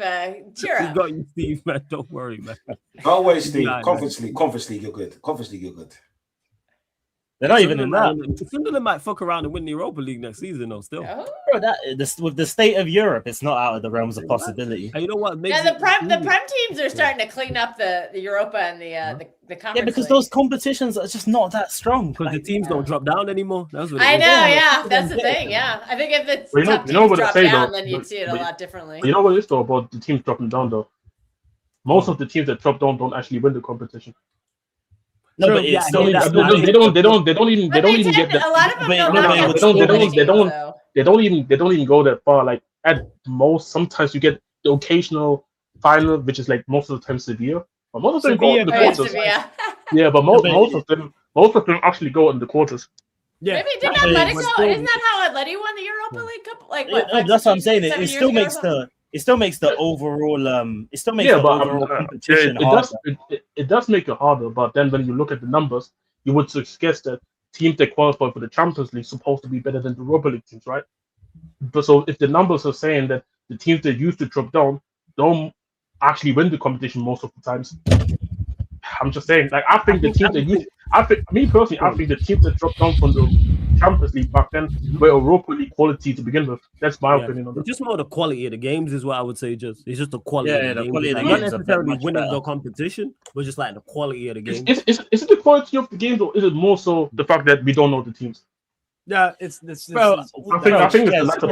Cheer up. We got you, Steve, man. Don't worry, man. Don't worry, Steve. Right, Conference League, you're good. Conference League, you're good. They're not even in that. Sunderland might fuck around and win the Europa League next season, though. Still, bro, with the state of Europe, it's not out of the realms of possibility. And you know what? Yeah, the prem teams are starting to clean up the Europa and the conference. Yeah, because league. Those competitions are just not that strong. Because the teams don't drop down anymore. That's what I know. Yeah, that's the thing. Yeah, I think if the top teams drop down, then you'd see it a lot differently. You know what it is though about the teams dropping down though? Most of the teams that drop down don't actually win the competition. No, but it's still, they don't even get that. A lot of them they don't even go that far. Like at most, sometimes you get the occasional final, which is like most of the time severe. But most of them go in the quarters. Yeah, but most of them actually go in the quarters. Yeah, maybe didn't Atletico? Isn't that how Atleti won the Europa League Cup? Like what? That's what I'm saying. It still makes the overall competition harder. It does make it harder, but then when you look at the numbers, you would suggest that teams that qualify for the Champions League supposed to be better than the Europa League teams, right? But so if the numbers are saying that the teams that used to drop down don't actually win the competition most of the times, I'm just saying, like I think the teams that used, I think the teams that dropped down from the Champions League back then were Europa League quality to begin with. That's my opinion on that. Just more the quality of the games is what I would say. It's just the quality. Yeah, the quality of the games. Not necessarily winning the competition, but just like the quality of the game. Is it the quality of the games, or is it more so the fact that we don't know the teams? Yeah, it's bro. I think it's the latter.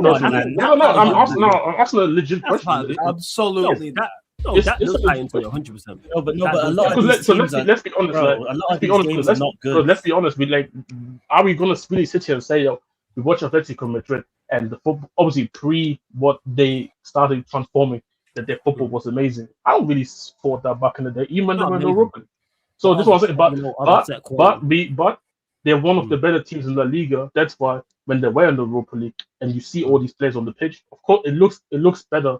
I'm asking a legit question. Absolutely. That does tie into it 100%. No, but a lot of these teams let's be honest. A lot of these games are not good. Let's be honest. Are we gonna really sit here and say, we watch Atletico Madrid and the football, obviously pre what they started transforming, that their football was amazing? I don't really thought that back in the day, even when they were in Europa. So this was it. But they're one of the better teams in La Liga. That's why when they were in the Europa League and you see all these players on the pitch, of course it looks better,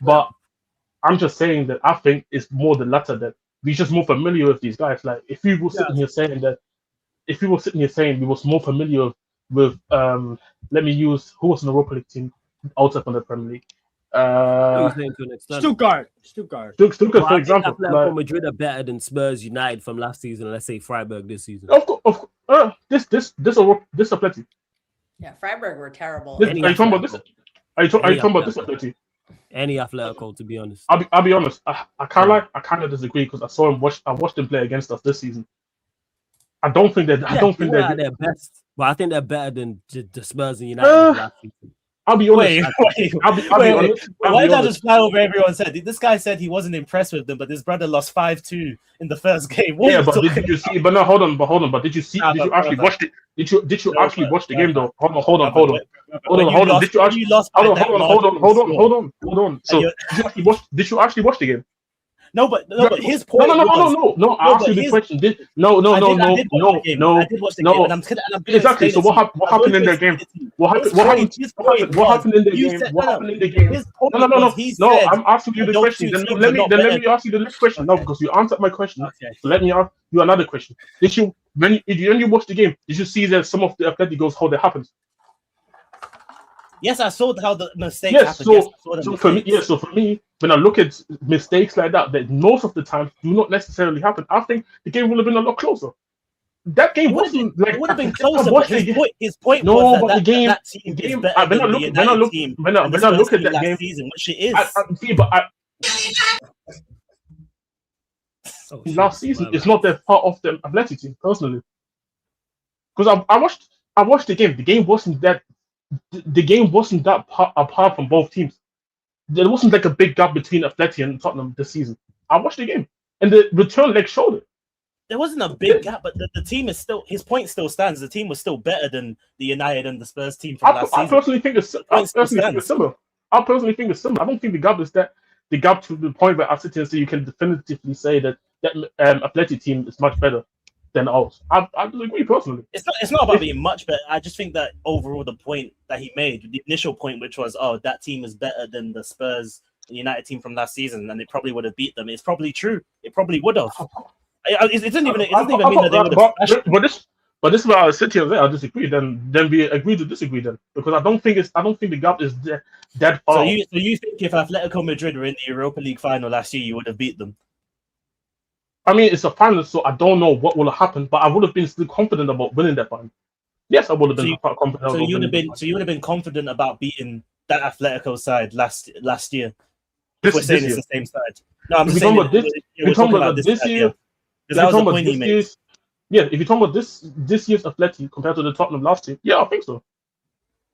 but I'm just saying that I think it's more the latter, that we're just more familiar with these guys. Like if we were sitting here saying we was more familiar with let me use who was in the Europa League team outside from the Premier League. Stuttgart, for example. Like, Madrid are better than Spurs, United from last season, and let's say Freiburg this season. Of course, this are plenty. Yeah, Freiburg were terrible. Are you talking about this? Are you talking about this ability? Any Atletico, to be honest. I'll be honest. I kind of disagree because I watched them play against us this season. I don't think they're their best, but I think they're better than the Spurs and United last season. I'll be honest. Wait. Why did I just fly over everyone's head? This guy said he wasn't impressed with them, but his brother lost 5-2 in the first game. But did you see? But no, hold on. But did you see? Did you actually watch it? Did you actually watch the game though? Hold on. Did you actually? Hold on. So did you actually watch the game? No, but his point. No. I asked you the question. No. Exactly. So what happened in their game? What happened in the game? No. I'm asking you the question. Then let me ask you the next question. No, because you answered my question. So let me ask you another question. When you watch the game, did you see that some of the Atleti goals how that happens? Yes, I saw how the mistakes happened. So for me, when I look at mistakes like that most of the time do not necessarily happen, I think the game would have been a lot closer. That game wasn't like it would have been closer. But his point was that that team is better than the United team. When I look at that game, season, which it is. Last season, it's not that part of the Athletic team personally. Because I watched the game. The game wasn't that apart from both teams. There wasn't like a big gap between Atleti and Tottenham this season. I watched the game, and the return leg showed it. There wasn't a big gap, but the team is still. His point still stands. The team was still better than the United and the Spurs team from last season. I personally think it's similar. I don't think the gap is that the gap to the point where I sit here and say you can definitively say that Atleti team is much better than ours. I disagree personally. It's not about being much better. I just think that overall the point that he made, the initial point, which was, that team is better than the Spurs and United team from last season, and it probably would have beat them. It's probably true. It probably would have. It doesn't even mean that they would have. But this is where I sit here and say I disagree. Then we agree to disagree then, because I don't think the gap is that far. So you think if Atletico Madrid were in the Europa League final last year, you would have beat them? I mean, it's a final, so I don't know what will have happened, but I would have been still confident about winning that final. Yes, I would have been confident. So you would have been confident about beating that Atletico side last year. If we're saying it's the same side. No, I'm just saying we're talking about this year. Because that was the point he made. Yeah, if you're talking about this year's Atleti compared to the Tottenham last year, yeah, I think so.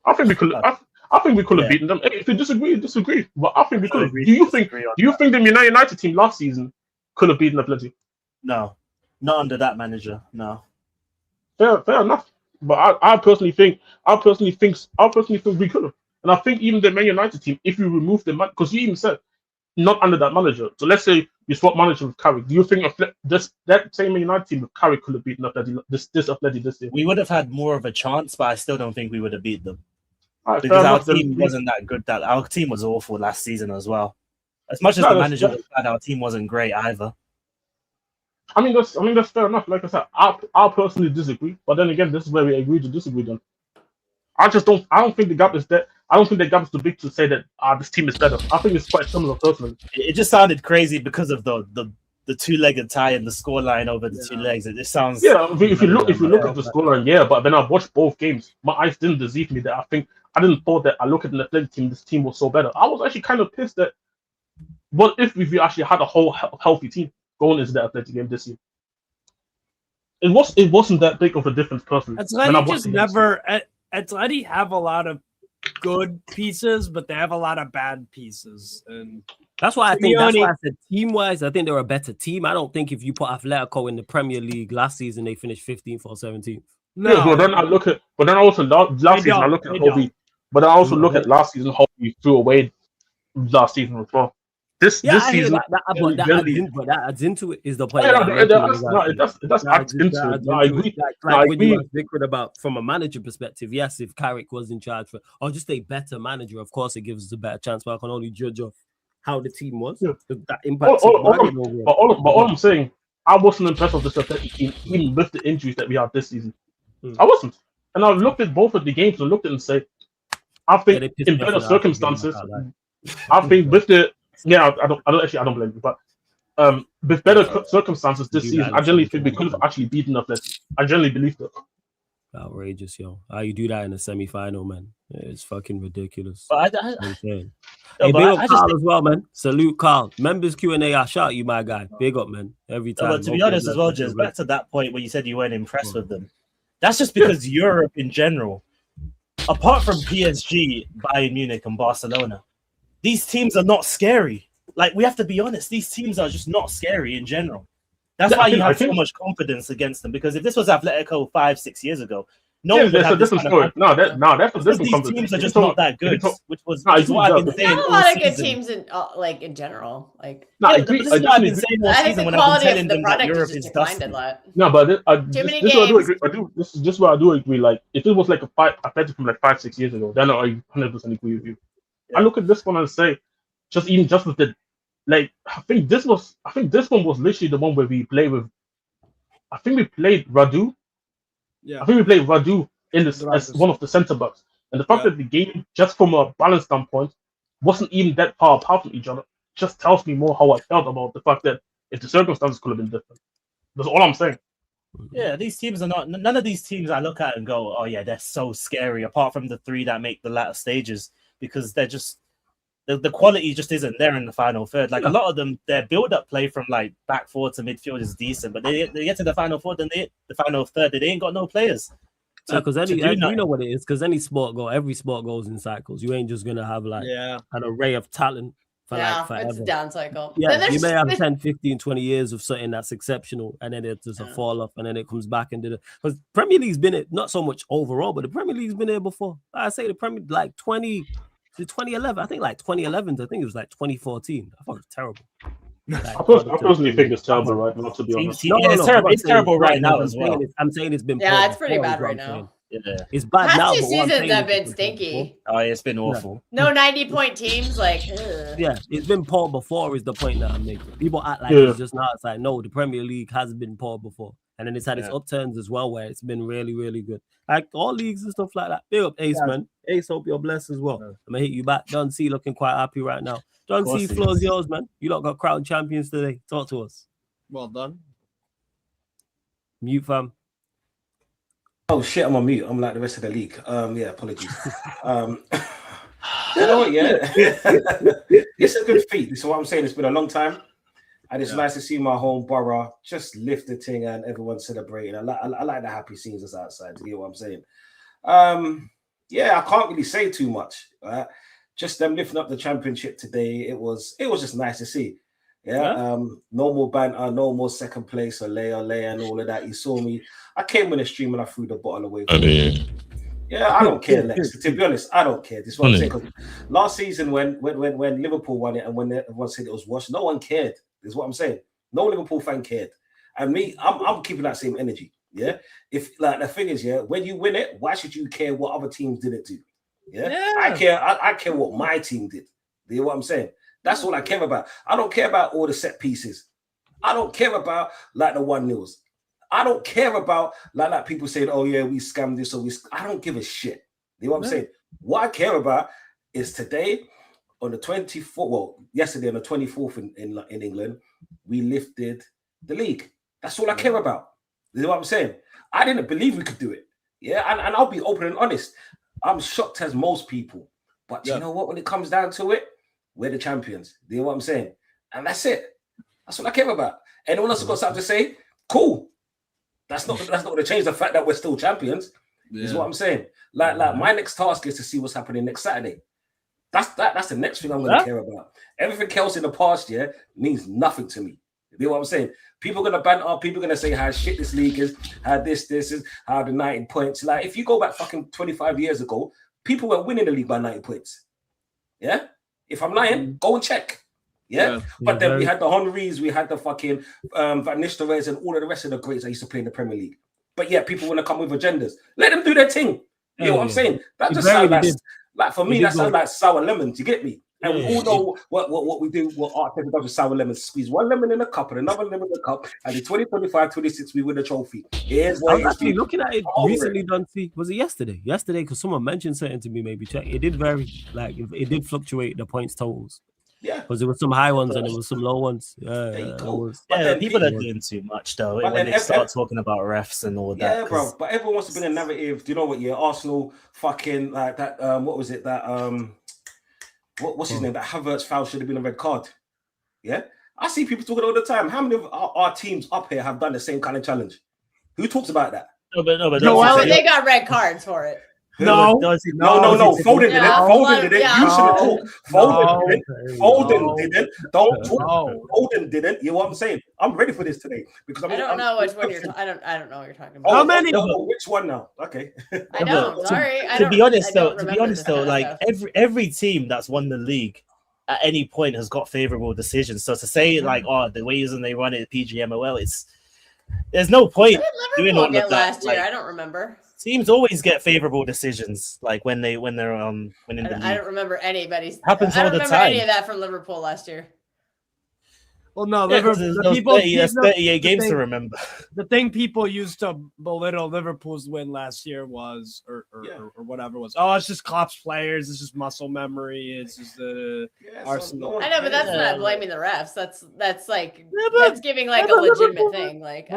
I think we could. I think we could have beaten them. Hey, if you disagree. But I think we could have. Do you think the United team last season could have beaten Atleti? No, not under that manager. No. Fair enough. But I personally think we could have. And I think even the Man United team, if you remove the man, because you even said not under that manager. So let's say you swap manager with Carrick. Do you think that same Man United team with Carrick could have beaten Atleti this year? We would have had more of a chance, but I still don't think we would have beat them. Because our team wasn't that good. Our team was awful last season as well. As much as the manager was bad, our team wasn't great either. I mean that's fair enough. Like I said, I personally disagree. But then again, this is where we agree to disagree. Then I don't think the gap is that. I don't think the gap is too big to say that this team is better. I think it's quite similar personally. It just sounded crazy because of the two-legged tie and the scoreline over the two legs. It just sounds if you look at the scoreline, but then I watched both games. My eyes didn't deceive me that I didn't thought that I look at the Athletic team, this team was so better. I was actually kind of pissed that what if we actually had a whole healthy team going into the Athletic game this year? It wasn't that big of a difference personally. Atleti have a lot of good pieces, but they have a lot of bad pieces, and that's why I said team-wise, I think they're a better team. I don't think if you put Atletico in the Premier League last season, they finished 15th or 17th. No, yeah, but then I look at last season how we threw away last season as well. This season, that adds into it. Is the point? It does add into it. I agree. When you were thinking about from a manager perspective, yes, if Carrick was in charge or just a better manager, of course, it gives us a better chance. But I can only judge of how the team was. Yeah. That impacts. All I'm saying, I wasn't impressed with this Athletic team, even with the injuries that we had this season. I wasn't, and I looked at both of the games and looked at it and said, I think in better circumstances, I think with the I don't blame you, but with better circumstances this season, I generally think we could have actually beaten Athletic. I generally believe that. Outrageous, yo! How you do that in a semi-final, man? It's fucking ridiculous. But hey, big up Carl as well, man. Salute, Carl. Members Q&A, I shout you, my guy. Big up, man. Every time. But to be honest, as well, just back to that point where you said you weren't impressed with them. That's just because Europe in general, apart from PSG, Bayern Munich, and Barcelona, these teams are not scary. Like, we have to be honest, these teams are just not scary in general. That's why you have so much confidence against them. Because if this was Atletico 5-6 years ago, no one would have this kind of that's a different these teams are just not that good, which is what I've been saying. There are a lot of good teams in general. Like, this is what I've been saying all season when I've been telling them that Europe is dusty. No, but this is just where I do agree. Like, if it was like a Atletico from like 5-6 years ago, then I 100% agree with you. I look at this one and say, just with the, like, I think this one was literally the one where we played with. I think we played Radu. Yeah. I think we played Radu as one of the centre backs, and the fact that the game, just from a balance standpoint, wasn't even that far apart from each other, just tells me more how I felt about the fact that if the circumstances could have been different. That's all I'm saying. Yeah, these teams are not. None of these teams I look at and go, "Oh yeah, they're so scary." Apart from the three that make the latter stages, because they're just the quality just isn't there in the final third. Like a lot of them, their build-up play from like back four to midfield is decent, but they get to the final fourth and the final third, they ain't got no players. Because you know what it is. Because every sport goes in cycles. You ain't just gonna have like an array of talent for like forever. It's a down cycle. Yeah, you may have 10, 15, 20 years of something that's exceptional, and then it's just a fall off, and then it comes back into because Premier League's been it not so much overall, but the Premier League's been there before. I say the Premier like 2011. I think like 2011. I think it was like 2014. I thought it was terrible. Like, I personally think it's terrible right now, to be honest. It's terrible right now as well. I'm saying it's been it's pretty bad right now. Yeah, it's bad now. Past 2 seasons have been stinky. Oh, it's been awful. No 90-point teams, like. Ugh. Yeah, it's been poor before. Is the point that I'm making. People act like it's just now. It's like no, the Premier League has been poor before. And then it's had its upturns as well, where it's been really, really good. Like all leagues and stuff like that. Big up Ace, man. Ace, hope you're blessed as well. I'm gonna hit you back. Don C looking quite happy right now. Don C, floor's yours, man. You lot got crowned champions today. Talk to us. Well done. Mute, fam. Oh shit, I'm on mute. I'm like the rest of the league. Yeah, apologies. You know what? Yeah, it's a good feat. This is what I'm saying. It's been a long time, and it's nice to see my home borough just lift the thing and everyone celebrating. I like the happy scenes that's outside. You hear what I'm saying? Yeah, I can't really say too much. Right? Just them lifting up the championship today. It was just nice to see. Yeah. Normal banter, normal second place, Olay, and all of that. You saw me. I came in the stream and I threw the bottle away. Yeah, I don't care, Lex. To be honest, I don't care. This is what I'm saying. Because last season, when Liverpool won it and when everyone said it was washed, no one cared. This is what I'm saying. No Liverpool fan cared. And me, I'm keeping that same energy. Yeah. If like the thing is, yeah, when you win it, why should you care what other teams didn't do? Yeah. I care what my team did. You know what I'm saying? That's all I care about. I don't care about all the set pieces. I don't care about like the 1-0s. I don't care about like people saying, oh yeah, we scammed this or I don't give a shit. You know what I'm saying? What I care about is today on the 24th, well, yesterday on the 24th in England, we lifted the league. That's all I care about. You know what I'm saying? I didn't believe we could do it. Yeah, and I'll be open and honest. I'm shocked as most people. But you know what? When it comes down to it, we're the champions. You know what I'm saying? And that's it. That's what I care about. Anyone else got something to say? Cool. That's not going to change the fact that we're still champions. Is what I'm saying. Like my next task is to see what's happening next Saturday. That's the next thing I'm going to care about. Everything else in the past year means nothing to me. You know what I'm saying? People are going to banter. People are going to say how shit this league is, how this is, how the 90 points. Like if you go back fucking 25 years ago, people were winning the league by 90 points. Yeah. If I'm lying, go and check. Yeah. But then we had the Henrys, we had the fucking Van Nistelrooys and all of the rest of the greats that used to play in the Premier League. But yeah, people want to come with agendas. Let them do their thing. You know what I'm saying? That just sounds like for me, that sounds like sour lemons. You get me? And we all know what we do, what Arteta does with sour lemons. Squeeze one lemon in a cup and another lemon in a cup. And in 2025-26, we win the trophy. Here's what I was actually looking at it recently, Dunphy. Was it yesterday? Yesterday, because someone mentioned something to me, maybe check. It did vary. Like, it did fluctuate the points totals. Yeah. Because there were some high ones and there was some low ones. Yeah, people are doing too much, though, when they start talking about refs and all that. Yeah, bro. But everyone wants to bring a narrative. Do you know what? Yeah, Arsenal fucking, like that, what was it? That, what's his name? That Havertz foul should have been a red card. Yeah, I see people talking all the time. How many of our teams up here have done the same kind of challenge? Who talks about that? No, they got red cards for it. No. Foden didn't. Foden didn't. You shouldn't talk. Foden didn't. Foden didn't. Don't talk. Foden didn't. You know what I'm saying? I'm ready for this today because I don't know which one you're. I don't know what you're talking about. How many? Which one now? Okay. I don't. Sorry. To be honest, though, like every team that's won the league at any point has got favorable decisions. So to say like, oh, the reason they run it PGMOL, there's no point doing all of that. Last year, I don't remember. Teams always get favorable decisions, like when they're winning the league. I don't remember anybody's. Happens all the time. I don't remember any of that from Liverpool last year. Well, no, Liverpool. There's 38 games to remember. The thing people used to belittle Liverpool's win last year was, or whatever was, oh, it's just Klopp's players, it's just muscle memory, it's just Arsenal. I know, but that's not blaming the refs. That's like that's giving like a legitimate thing. Like,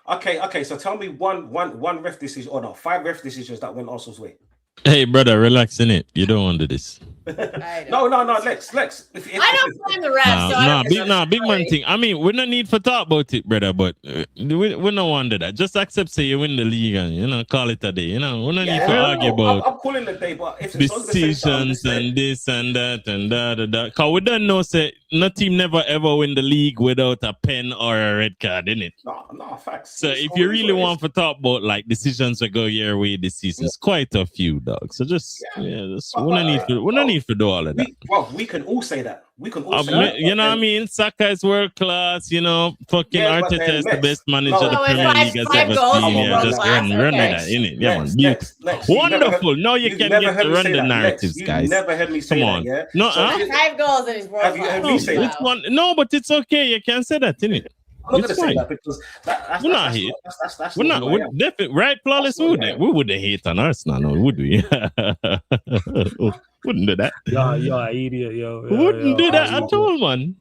okay. So tell me one ref decision, or no, 5 ref decisions that went Arsenal's way. Hey, brother, relax in it. You don't want to do this. No, Lex. I don't blame the refs. Big man thing. I mean, we don't need to talk about it, brother, but we don't want to do that. Just accept, say you win the league and, call it a day. We don't need to argue about I'm calling the day, but if decisions and this and that and that. Because we don't know, say, no team never ever win the league without a pen or a red card, innit? No, facts. So if you really want to talk about like decisions that go your way this season, it's quite a few, dog. So we don't need to do all of that. We can all say that. We can all say that. You know what I mean? Saka is world class. Fucking Arteta is the best manager the Premier League has ever seen. Yeah, just run with that, innit? Yeah, man. Wonderful. Now you can get to run the narratives, guys. You never heard me say that, yeah? 5 goals and he's world class. Have you heard me say that? No, but it's okay. You can say that, innit? I'm not going to say that because that's we're not here. We're not. We're definitely right. Flawless. We wouldn't hate on Arsenal, no, would we? Wouldn't do that. You're an idiot, yo. Wouldn't do that at all, man.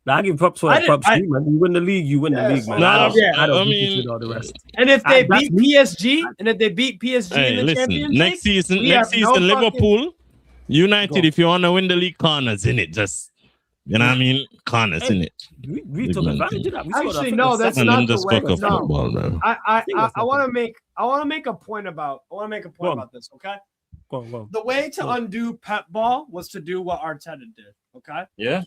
Now, I give props for props to you, man. You win the league, you win the league, man. I mean, all the rest. And if they beat PSG, in the Champions League, next season, Liverpool, United, if you want to win the league, corners in it, just you know what I mean, corners in it. We took advantage of that. Actually, no, that's not the way. Football, man. I want to make a point about this. Okay. Go on. The way to undo Pep ball was to do what Arteta did. Okay. Yeah.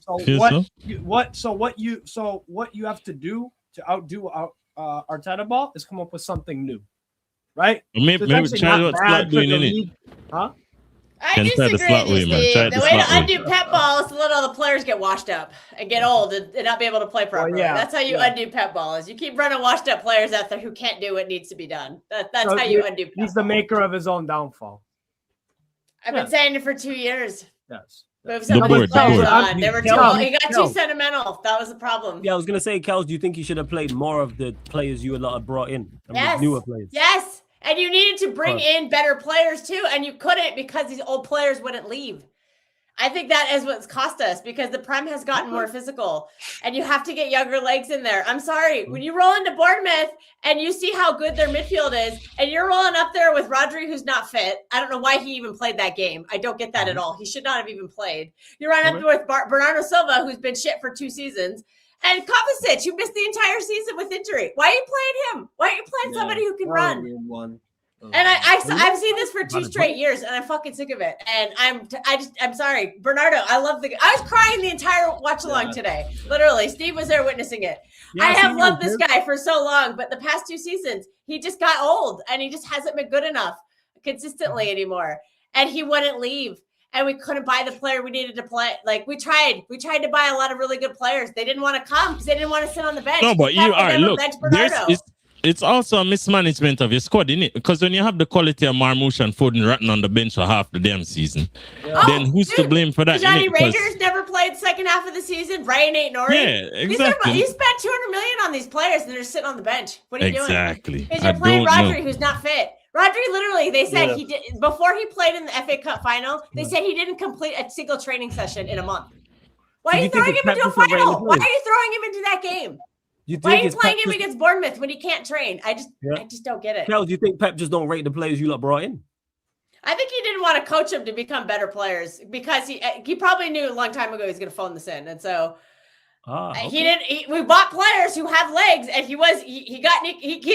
So what you have to do to outdo Arteta ball is come up with something new, right? Maybe try what Slot doing in it. Huh? I disagree, Steve. The way to undo Pep ball is to let all the players get washed up and get old and not be able to play properly. That's how you undo Pep ball. Is you keep running washed up players out there who can't do what needs to be done. That's how you undo Pep He's the maker of his own downfall. I've been saying it for 2 years. Yes. Move some players on. They were he got too sentimental. That was the problem. Yeah, I was gonna say, Kels, do you think you should have played more of the players you a lot have brought in? Yes. Newer players. Yes. And you needed to bring in better players too, and you couldn't because these old players wouldn't leave. I think that is what's cost us because the Prem has gotten more physical, and you have to get younger legs in there. I'm sorry, when you roll into Bournemouth and you see how good their midfield is, and you're rolling up there with Rodri, who's not fit. I don't know why he even played that game. I don't get that at all. He should not have even played. You're running up there with Bernardo Silva, who's been shit for 2 seasons. And Kovacic, you missed the entire season with injury. Why are you playing him? Why are you playing somebody who can run? And I've seen this for 2 straight years, and I'm fucking sick of it. And I'm sorry, Bernardo. I love I was crying the entire watch along today. Literally, Steve was there witnessing it. I have loved this guy for so long, but the past 2 seasons, he just got old, and he just hasn't been good enough consistently anymore. And he wouldn't leave. And we couldn't buy the player we needed to play. Like we tried to buy a lot of really good players. They didn't want to come because they didn't want to sit on the bench. No, but it's also a mismanagement of your squad, isn't it? Because when you have the quality of Marmoush and Foden rotting on the bench for half the damn season, then who's to blame for that? Johnny Rangers never played second half of the season. Ryan ain't Nori. Yeah, exactly. You spent $200 million on these players and they're sitting on the bench. What are you doing? Exactly. Because you're playing Rodri, who's not fit. Rodri, literally, they said he did before he played in the FA Cup final. They said he didn't complete a single training session in a month. Why are you throwing him into a final? Why are you throwing him into that game? Why are you playing him against Bournemouth when he can't train? I just don't get it. Kel, do you think Pep just don't rate the players you lot brought in? I think he didn't want to coach them to become better players because he probably knew a long time ago he was going to phone this in, and so. He didn't. We bought players who have legs, and he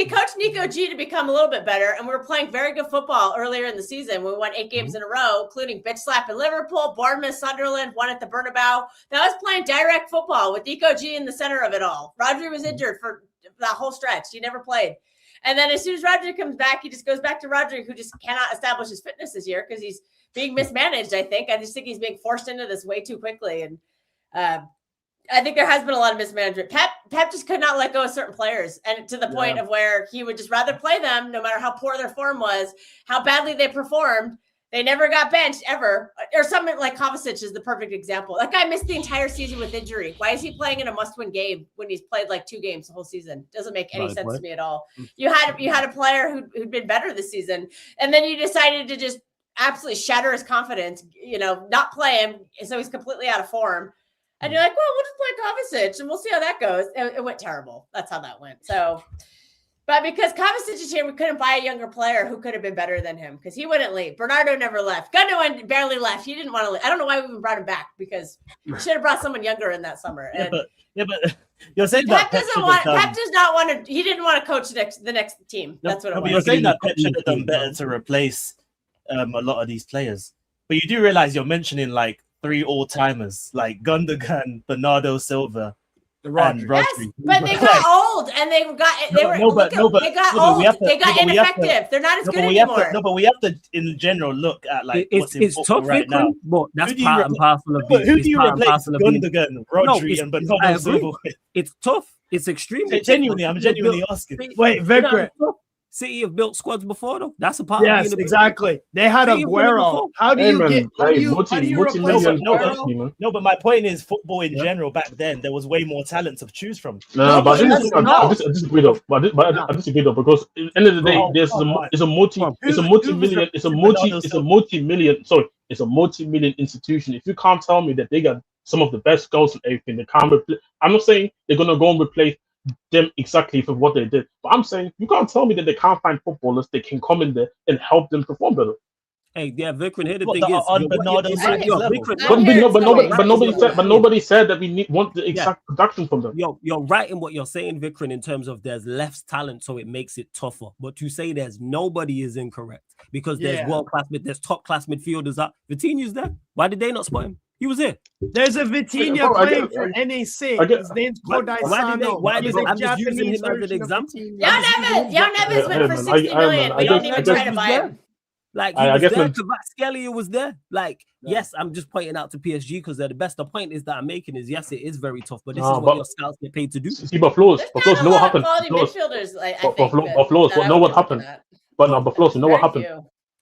coached Nico G to become a little bit better. And we were playing very good football earlier in the season. We won 8 games in a row, including bitch slap in Liverpool, Bournemouth, Sunderland, one at the Bernabeu. That was playing direct football with Nico G in the center of it all. Rodri was injured for that whole stretch. He never played. And then as soon as Rodri comes back, he just goes back to Rodri, who just cannot establish his fitness this year because he's being mismanaged. I just think he's being forced into this way too quickly, and. I think there has been a lot of mismanagement. Pep just could not let go of certain players, and to the point of where he would just rather play them, no matter how poor their form was, how badly they performed. They never got benched ever. Or something like Kovacic is the perfect example. That guy missed the entire season with injury. Why is he playing in a must-win game when he's played like 2 games the whole season? Doesn't make any sense to me at all. You had a player who'd been better this season, and then you decided to just absolutely shatter his confidence. Not play him, so he's completely out of form. And you're like, well, we'll just play Kovacic and we'll see how that goes. It went terrible. That's how that went. So, but because Kovacic is here, we couldn't buy a younger player who could have been better than him because he wouldn't leave. Bernardo never left. Gundogan barely left. He didn't want to leave. I don't know why we even brought him back because we should have brought someone younger in that summer. But you're saying Pep does not want to. He didn't want to coach the next team. That's what it was. You're saying that Pep should have done better to replace a lot of these players. But you do realize you're mentioning like 3 all-timers like Gundogan, Bernardo Silva, and Rodri. Yes, but they got old and they got old. They got ineffective. They're not as good anymore. But we have to, in general, look at like what's in football right now. But that's part and parcel of it. Who do you replace Gundogan, Rodri, and Bernardo Silva with? It's tough. It's extremely genuinely. I'm genuinely asking. Wait, Victor. City have built squads before, though. That's a part. Yes, exactly. They had Aguero. How do you get? How do you replace Aguero? No, but my point is, football in general back then there was way more talent to choose from. No, but I disagree though. But I disagree though, because at the end of the day, it's a multi-million institution. If you can't tell me that they got some of the best scouts and everything, they can't replace. I'm not saying they're gonna go and replace them exactly for what they did, but I'm saying you can't tell me that they can't find footballers that can come in there and help them perform better. Hey, yeah, Vikram, here the What, thing is, on Bernardo's but nobody said that we want the exact production from them. You're right in what you're saying, Vikram, in terms of there's less talent, so it makes it tougher. But to say there's nobody is incorrect, because there's there's top class midfielders out. Vitinha's there. Why did they not spot him? He was here. There's a Vitinha playing for NAC. His name's Kodaisano. Why did I'm just using him as an example? Jan Neves went for 60 million. We don't even try to buy him. Like, he was there. Kvaratskhelia was there. Like, yes, I'm just pointing out to PSG because they're the best. The point is that I'm making is, yes, it is very tough, but this is what your scouts get paid to do. See, but Flows, know what happened? Know what happened? But Flows, you know what happened?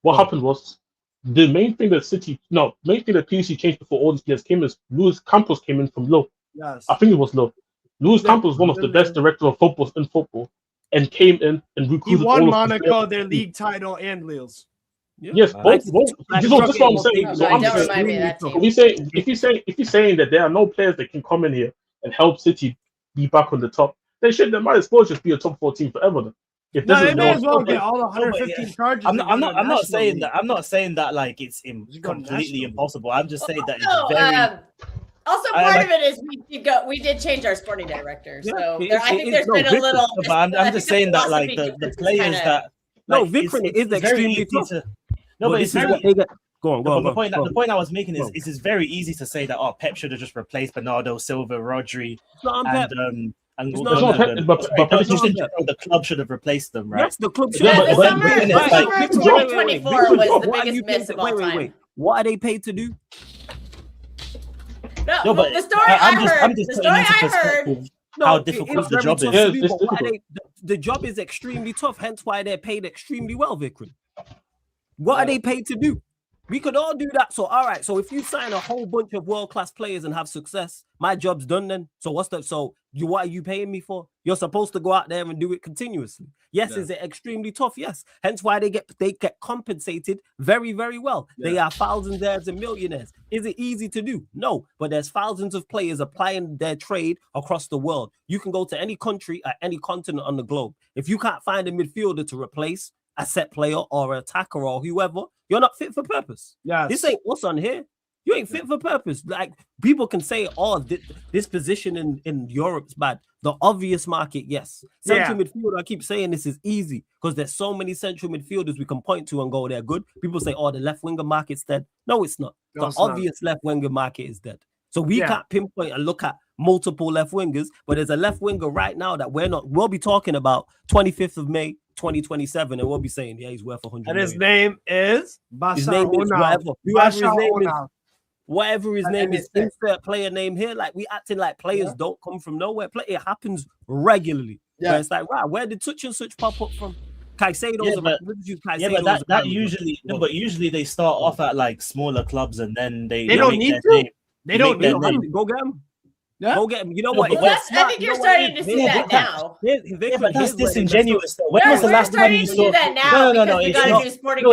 What happened was the main thing that PSG changed before all these players came is Luis Campos came in from low. Yes. I think it was low. Luis Campos was one of the best directors of football in football, and came in and recruited. He won Monaco their league title and Lille's. Yeah. Yes, both. That's what I'm saying. So I'm saying, if you're saying that there are no players that can come in here and help City be back on the top, then they might as well just be a top 14 forever. Then. If no, they may as well get all 115 charges. I'm not saying that. I'm not saying that like it's completely impossible. I'm just saying that it's very. Also, part of it is we did change our sporting director, so I think there's been a little. But I'm just saying that like the players that. No, Vikram is extremely tough. No, but it's very. Go on. The point I was making is it's very easy to say that Pep should have just replaced Bernardo Silva, Rodri, and the club should have replaced them, right? Yes, the club should. The summer of 2024 was the biggest miss of all time. Wait. What are they paid to do? No, but the story I heard. How difficult the job is. The job is extremely tough, hence why they're paid extremely well, Vikram. What are they paid to do? We could all do that. So, all right. So, if you sign a whole bunch of world-class players and have success, my job's done then. So, what are you paying me for? You're supposed to go out there and do it continuously. Yes, is it extremely tough? Yes. Hence why they get compensated very, very well. Yeah. They are thousandaires and millionaires. Is it easy to do? No. But there's thousands of players applying their trade across the world. You can go to any country at any continent on the globe. If you can't find a midfielder to replace a set player or an attacker or whoever, you're not fit for purpose. Yeah, this ain't what's on here. You ain't fit for purpose. Like, people can say, this position in Europe's bad. The obvious market, yes. Central midfielder, I keep saying this is easy because there's so many central midfielders we can point to and go, they're good. People say, the left winger market's dead. No, it's not. The obvious left winger market is dead. So we can't pinpoint and look at multiple left wingers, but there's a left winger right now that we'll be talking about 25th of May, 2027, and we'll be saying, he's worth 100 and his name is whatever his name is, insert player name here. Like, we acting like players don't come from nowhere. It happens regularly. Yeah, it's like, right, where did such and such pop up from? Caicedo's but usually they start off at like smaller clubs and then they don't need to. They don't need to go get them. Yeah. Go get him. You know what? I think you're starting to see that now. But that's disingenuous. When was the last time you saw that now? No. It's not.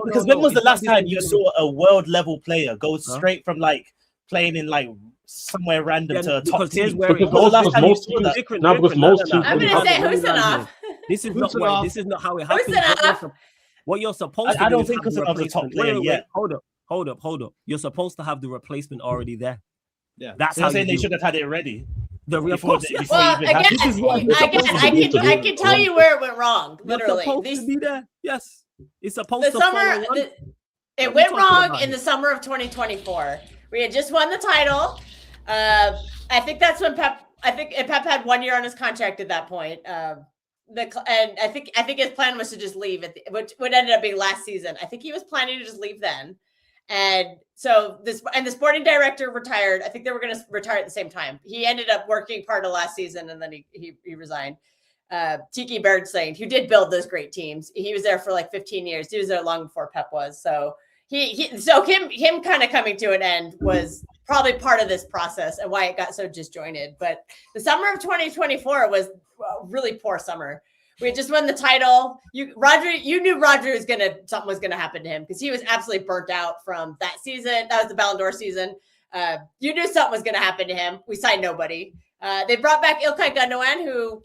Because when was the last time you saw a world level player go straight from like playing in like somewhere random to a top team? Because most teams. I'm gonna say Husanov. This is not how it happens. What you're supposed to do. I don't think Husanov's a top player yet. Hold up. You're supposed to have the replacement already there. Yeah, that's how they should have had it ready. Well, again, I can tell you where it went wrong. Literally, to be there. Yes, it's supposed to. It went wrong in the summer of 2024. We had just won the title. I think that's when Pep had 1 year on his contract at that point. And I think his plan was to just leave which ended up being last season. I think he was planning to just leave then. And so the sporting director retired. I think they were going to retire at the same time. He ended up working part of last season and then he resigned. Tiki Bergstein, who did build those great teams. He was there for like 15 years. He was there long before Pep was. So him kind of coming to an end was probably part of this process and why it got so disjointed. But the summer of 2024 was a really poor summer. We just won the title. You knew something was gonna happen to him because he was absolutely burnt out from that season. That was the Ballon d'Or season. You knew something was gonna happen to him. We signed nobody. They brought back Ilkay Gundogan, who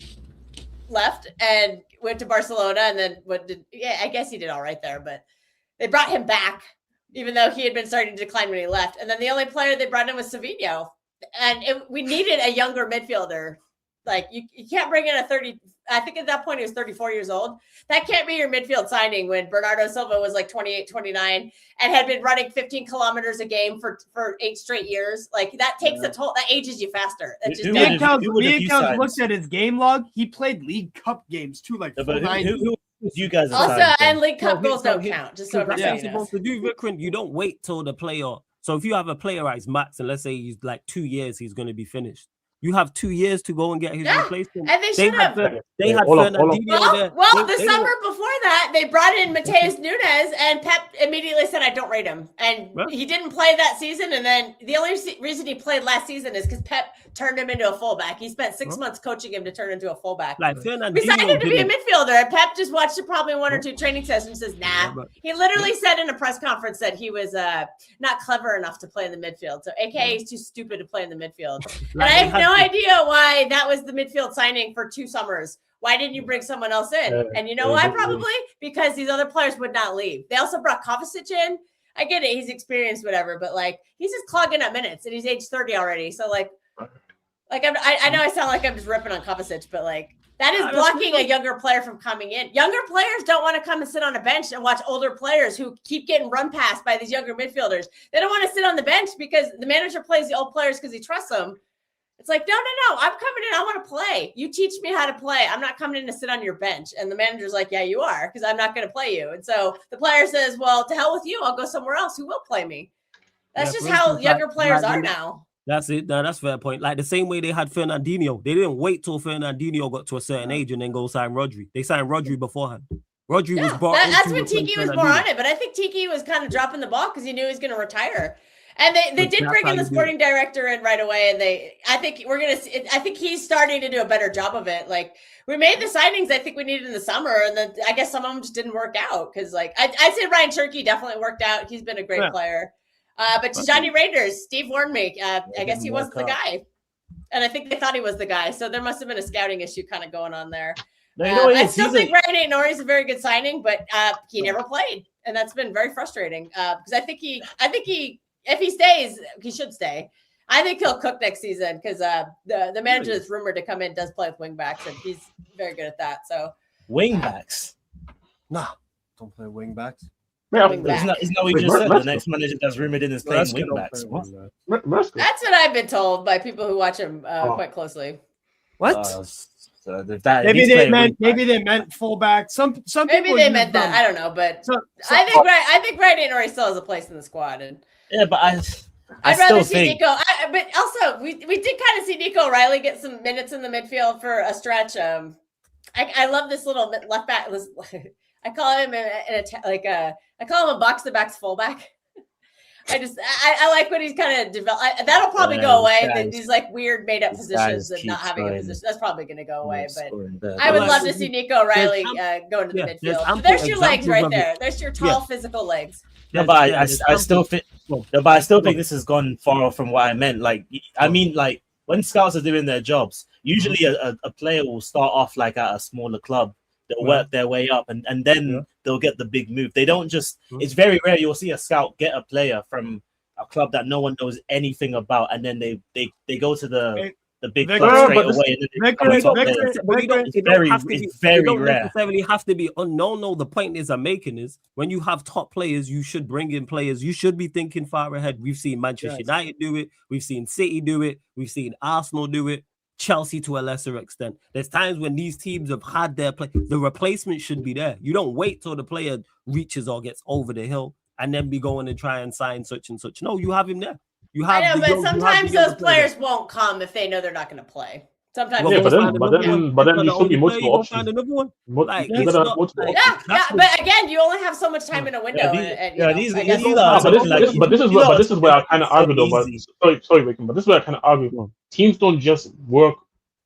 left and went to Barcelona, and then I guess he did all right there, but they brought him back, even though he had been starting to decline when he left. And then the only player they brought in was Savinho. And we needed a younger midfielder. Like, you can't bring in a 30. I think at that point he was 34 years old. That can't be your midfield signing when Bernardo Silva was like 28, 29 and had been running 15 kilometers a game for 8 straight years. Like, that takes a toll. That ages you faster. That just me accounts looked at his game log. He played League Cup games too, like who you guys also, and League Cup goals don't count. Just so everybody knows. To do Recruitment, you don't wait till the player. So if you have a player as max, and let's say he's like 2 years, he's going to be finished. You have 2 years to go and get his replacement. And they should have. They had Fernandinho there. Well, the summer before that, they brought in Mateus Nunes, and Pep immediately said, I don't rate him. And he didn't play that season. And then the only reason he played last season is because Pep turned him into a fullback. He spent 6 months coaching him to turn into a fullback. Like we signed him to be a midfielder. And Pep just watched it probably 1 or 2 training sessions and says, nah. He literally said in a press conference that he was not clever enough to play in the midfield. So, AKA, he's too stupid to play in the midfield. And I have no idea why that was the midfield signing for 2 summers. Why didn't you bring someone else in? And you know why? Probably because these other players would not leave. They also brought Kovacic in. I get it. He's experienced, whatever. But, like, he's just clogging up minutes. And he's age 30 already. So, I know I sound like I'm just ripping on Kovacic. But, like, that is blocking a younger player from coming in. Younger players don't want to come and sit on a bench and watch older players who keep getting run past by these younger midfielders. They don't want to sit on the bench because the manager plays the old players because he trusts them. It's like, no, I'm coming in. I want to play. You teach me how to play. I'm not coming in to sit on your bench. And the manager's like, yeah, you are, because I'm not going to play you. And so the player says, well, to hell with you. I'll go somewhere else who will play me. That's just how younger players are now. That's it. No, that's a fair point. Like the same way they had Fernandinho. They didn't wait till Fernandinho got to a certain age and then go sign Rodri. They signed Rodri beforehand. Rodri was brought in. That's when Tiki was more on it. But I think Tiki was kind of dropping the ball because he knew he was going to retire. And they did bring in the sporting director in right away, and I think he's starting to do a better job of it. Like, we made the signings I think we needed in the summer, and then I guess some of them just didn't work out because, like, I'd say Ryan Cherky definitely worked out. He's been a great player. But Johnny Raiders, Steve warned me. I guess he wasn't the guy, and I think they thought he was the guy. So there must have been a scouting issue kind of going on there. I still think Ryan Norrie's a very good signing, but he never played, and that's been very frustrating because I think he. If he stays, he should stay. I think he'll cook next season because the manager that's rumored to come in does play with wingbacks, and he's very good at that. So wingbacks? Nah, don't play wingbacks. Yeah, isn't that what we just said? The next manager that's rumored in is playing wingbacks. That's what I've been told by people who watch him quite closely. What? Maybe they meant fullback. Some maybe they meant that. I don't know, but I think Ryan Norrie still has a place in the squad, and. Yeah, but I'd rather see Nico. But also, we did kind of see Nico O'Reilly get some minutes in the midfield for a stretch. I love this little left back. I call him I call him a box to backs fullback. I like when he's kind of developed. That'll probably go away. These like weird made up positions and not having a position. That's probably going to go away. But I would love to see Nico O'Reilly go into the midfield. There's your legs right there. There's your tall physical legs. No, but I still think. But I still think this has gone far off from what I meant. Like, I mean, like when scouts are doing their jobs, usually a player will start off like at a smaller club. They'll work their way up, and then they'll get the big move. They don't just. It's very rare you'll see a scout get a player from a club that no one knows anything about, and then they go to the big club straight away. It's very rare. Necessarily have to be. No. The point is I'm making is when you have top players, you should bring in players. You should be thinking far ahead. We've seen Manchester United do it. We've seen City do it. We've seen Arsenal do it. Chelsea to a lesser extent. There's times when these teams have had their play. The replacement should be there. You don't wait till the player reaches or gets over the hill and then be going to try and sign such and such. No, you have him there. I know, but sometimes those players won't come if they know they're not going to play. Sometimes. Yeah, but then you should be multiple options. Find another one. But again, you only have so much time in a window. But this is where I kind of argue though. But sorry, Rick, but this is where I kind of argue. Teams don't just work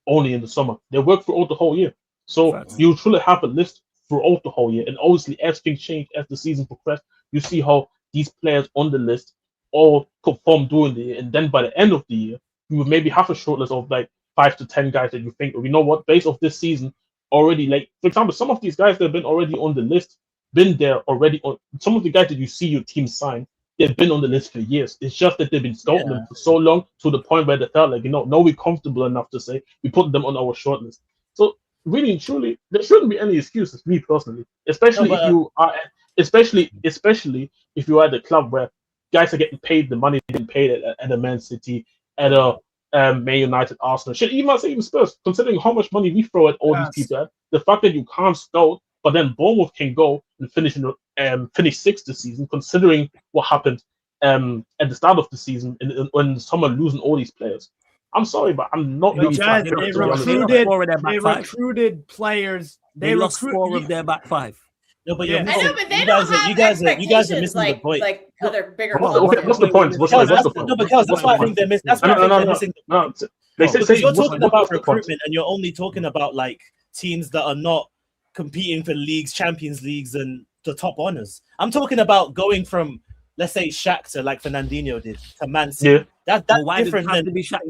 only in the summer; they work throughout the whole year. So you truly have a list throughout the whole year, and obviously as things change as the season progresses, you see how these players on the list all perform during the year, and then by the end of the year, you would maybe have a short list of like 5 to 10 guys that you think, you know what, based off this season already, like for example, some of these guys that have been already on the list, been there already. On some of the guys that you see your team sign, they've been on the list for years. It's just that they've been scouting them for so long to the point where they felt like, now we're comfortable enough to say we put them on our short list. So really and truly, there shouldn't be any excuses, me personally, especially if you are, especially if you are at the club where guys are getting paid the money they're getting paid at a Man City, at a Man United, Arsenal, shit, even Spurs, considering how much money we throw at all these people, the fact that you can't scout, but then Bournemouth can go and finish sixth this season, considering what happened at the start of the season when someone losing all these players. I'm sorry, but I'm not really. They recruited players. They lost 4 of their back 5. No, but I know, but they don't have expectations like other bigger clubs. Okay, what's the point? What's the point? No, because that's why I think they're missing. That's why they're missing. No, because you're talking about recruitment, and you're only talking about like teams that are not competing for leagues, Champions Leagues, and the top honors. I'm talking about going from, let's say, Shakhtar, like Fernandinho did, to Man City. Yeah. That's different than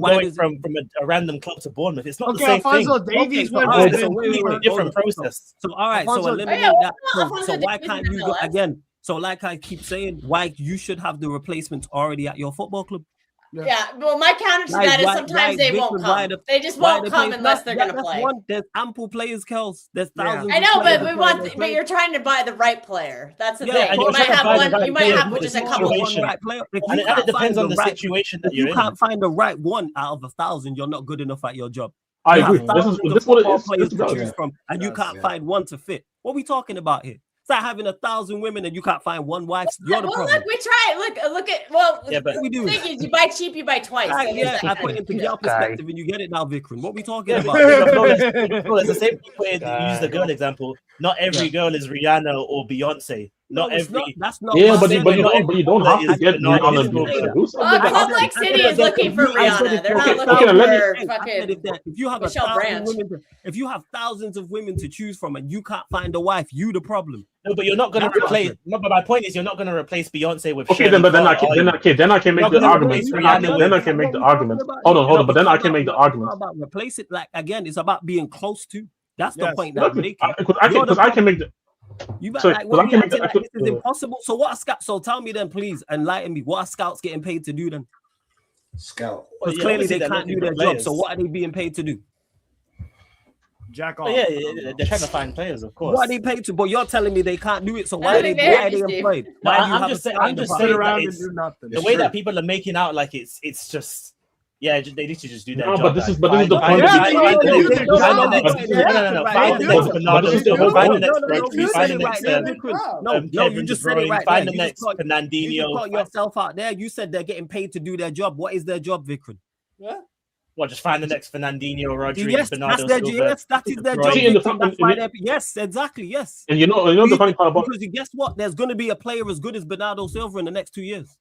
going from a random club to Bournemouth. It's not the same Alfonso thing. Davies went it's a completely different process. So all right, so eliminate that. So why can't you go again? So like I keep saying, why you should have the replacements already at your football club? Yeah, well, my counter to that is sometimes they won't come. They just won't come unless they're going to play. There's ample players, Kels. There's thousands. I know, but you're trying to buy the right player. That's the thing. You might have one. You might have just a couple. And it depends on the situation that you're in. You can't find the right one out of 1,000. You're not good enough at your job. I agree. This is what it is. To choose from, and you can't find one to fit. What are we talking about here? It's like having 1,000 women and you can't find one wife. You're the problem. Look, we try. Look at. Well, what we do. The thing is, you buy cheap, you buy twice. I put it into your perspective, and you get it now, Vikram. What are we talking about? It's the same way you use the girl example. Not every girl is Rihanna or Beyonce. Not every. That's not. Yeah, but you don't have to get Rihanna. Club like City is looking for Rihanna. They're not looking for fucking. If you have 1,000 women, if you have thousands of women to choose from, and you can't find a wife, you the problem. No, but you're not going to replace. No, but my point is, you're not going to replace Beyonce with. Okay, then I can make the argument. Then I can make the argument. Hold on. But then I can make the argument. About replace it, like again, it's about being close to. That's the point that I'm making. Because I can make the. This is impossible. So what are scouts? So tell me then, please enlighten me. What are scouts getting paid to do then? Scout. Because clearly they can't do their job. So what are they being paid to do? Jack off. Yeah, they're trying to find players, of course. What are they paid to? But you're telling me they can't do it. So why are they employed? I'm just saying that the way that people are making out like it's just. Yeah, they need to just do that. No, but this is the point. No, you just said it right. Find the next Fernandinho. You put yourself out there. You said they're getting paid to do their job. What is their job, Vikram? Yeah. Well, just find the next Fernandinho, Rodri, yes, Bernardo that is their job. Yes, exactly. Yes. And you know the funny part about because guess what? There's going to be a player as good as Bernardo Silva in the next 2 years.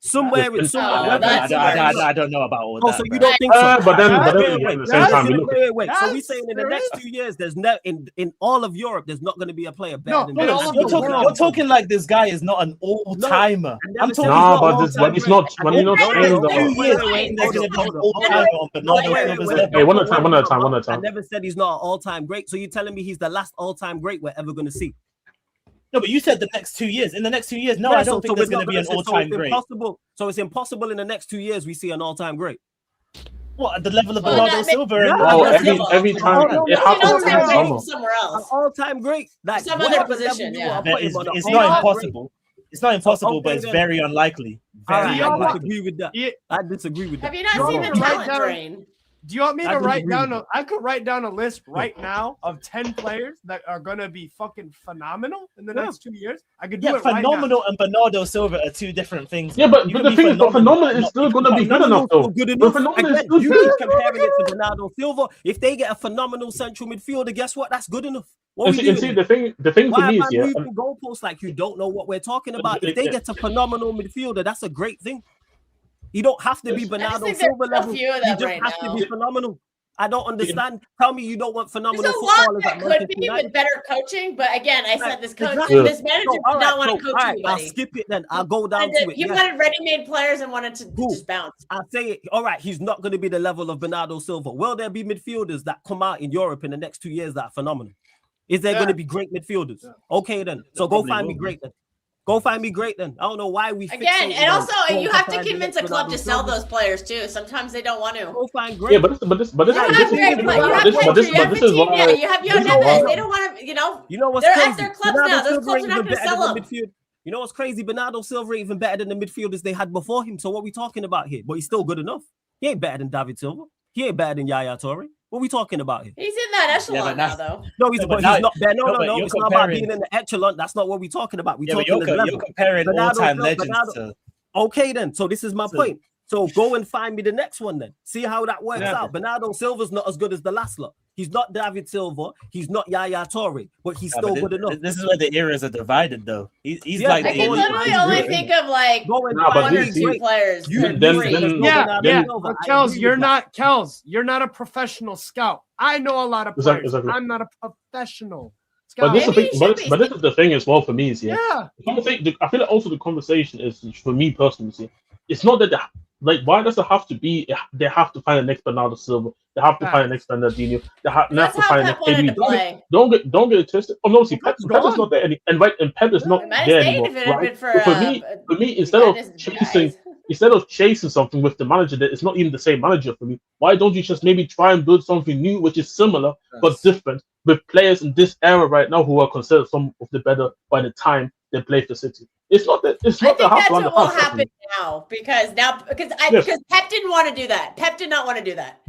Somewhere. I don't know about all that. So you don't think so? But then at the same time, wait. So we saying in the next 2 years, there's no in all of Europe, there's not going to be a player better than you're talking like this guy is not an all timer. I'm talking. No, but it's not. When you're not saying one at a time. I never said he's not an all-time great. So you're telling me he's the last all-time great we're ever going to see? No, but you said the next 2 years. In the next 2 years, I don't think there's going to be an all-time great. So it's impossible in the next 2 years we see an all-time great. What, at the level of Bernardo Silva? Every time it happens somewhere else. An all-time great. Like some other position, It's not impossible. It's not impossible, but it's very unlikely. I disagree with that. I disagree with that. Have you not seen the talent drain? Do you want me to write down I could write down a list right now of 10 players that are gonna be fucking phenomenal in the next 2 years. I could do it phenomenal right now. and Bernardo Silva are two different things. Yeah, but the thing is, phenomenal is still gonna be good enough, though. Good enough. Again, you keep comparing it to Bernardo Silva. If they get a phenomenal central midfielder, guess what? That's good enough. And see, the thing for me is, moving goalposts like you don't know what we're talking about. If they get a phenomenal midfielder, that's a great thing. You don't have to be Bernardo Silva level. You just have to be phenomenal. I don't understand. Tell me you don't want phenomenal There's a lot that could be with better coaching, but again, I said this coach, this manager did not want to coach anybody. I'll skip it then. I'll go down to it. He wanted ready-made players and wanted to just bounce. I'll say it. All right, he's not going to be the level of Bernardo Silva. Will there be midfielders that come out in Europe in the next 2 years that are phenomenal? Is there going to be great midfielders? Okay, then. So go find me great then. Go find me great then. I don't know why we again, and also you have to convince a club to sell those players too. Sometimes they don't want to. Go find great. Yeah, but this is why you have Neves. They don't want to. You know what's they're crazy? At their clubs now. Those clubs are not going to sell them. You know what's crazy? Bernardo Silva even better than the midfielders they had before him. So what are we talking about here? But he's still good enough. He ain't better than David Silva. He ain't better than Yaya Toure. What are we talking about here? He's in that echelon now, though. No, he's not there. No. It's not about being in the echelon. That's not what we're talking about. We're talking level. You're comparing all-time legends to... Okay, then. So this is my point. So go and find me the next one then. See how that works out. Bernardo Silva's not as good as the last lot. He's not David Silva. He's not Yaya Toure, but he's still good enough. This is where the eras are divided, though. He's like... I can literally only think of like one or two players. But Kels, you're not a professional scout. I know a lot of players. Exactly. I'm not a professional scout. But this is the thing as well for me. I feel like also the conversation is, for me personally, it's not that why does it have to be? They have to find the next Bernardo Silva. They have to find the next Bernardinho. They have to find the next KD. Don't get it twisted. Oh no, see, Pep is not there, and Pep is not there anymore. Right? For me, instead of chasing something with the manager that is not even the same manager for me, why don't you just maybe try and build something new, which is similar but different, with players in this era right now who are considered some of the better by the time they play for City. It's not that. It's not that's what will happen now because Pep didn't want to do that. Pep did not want to do that.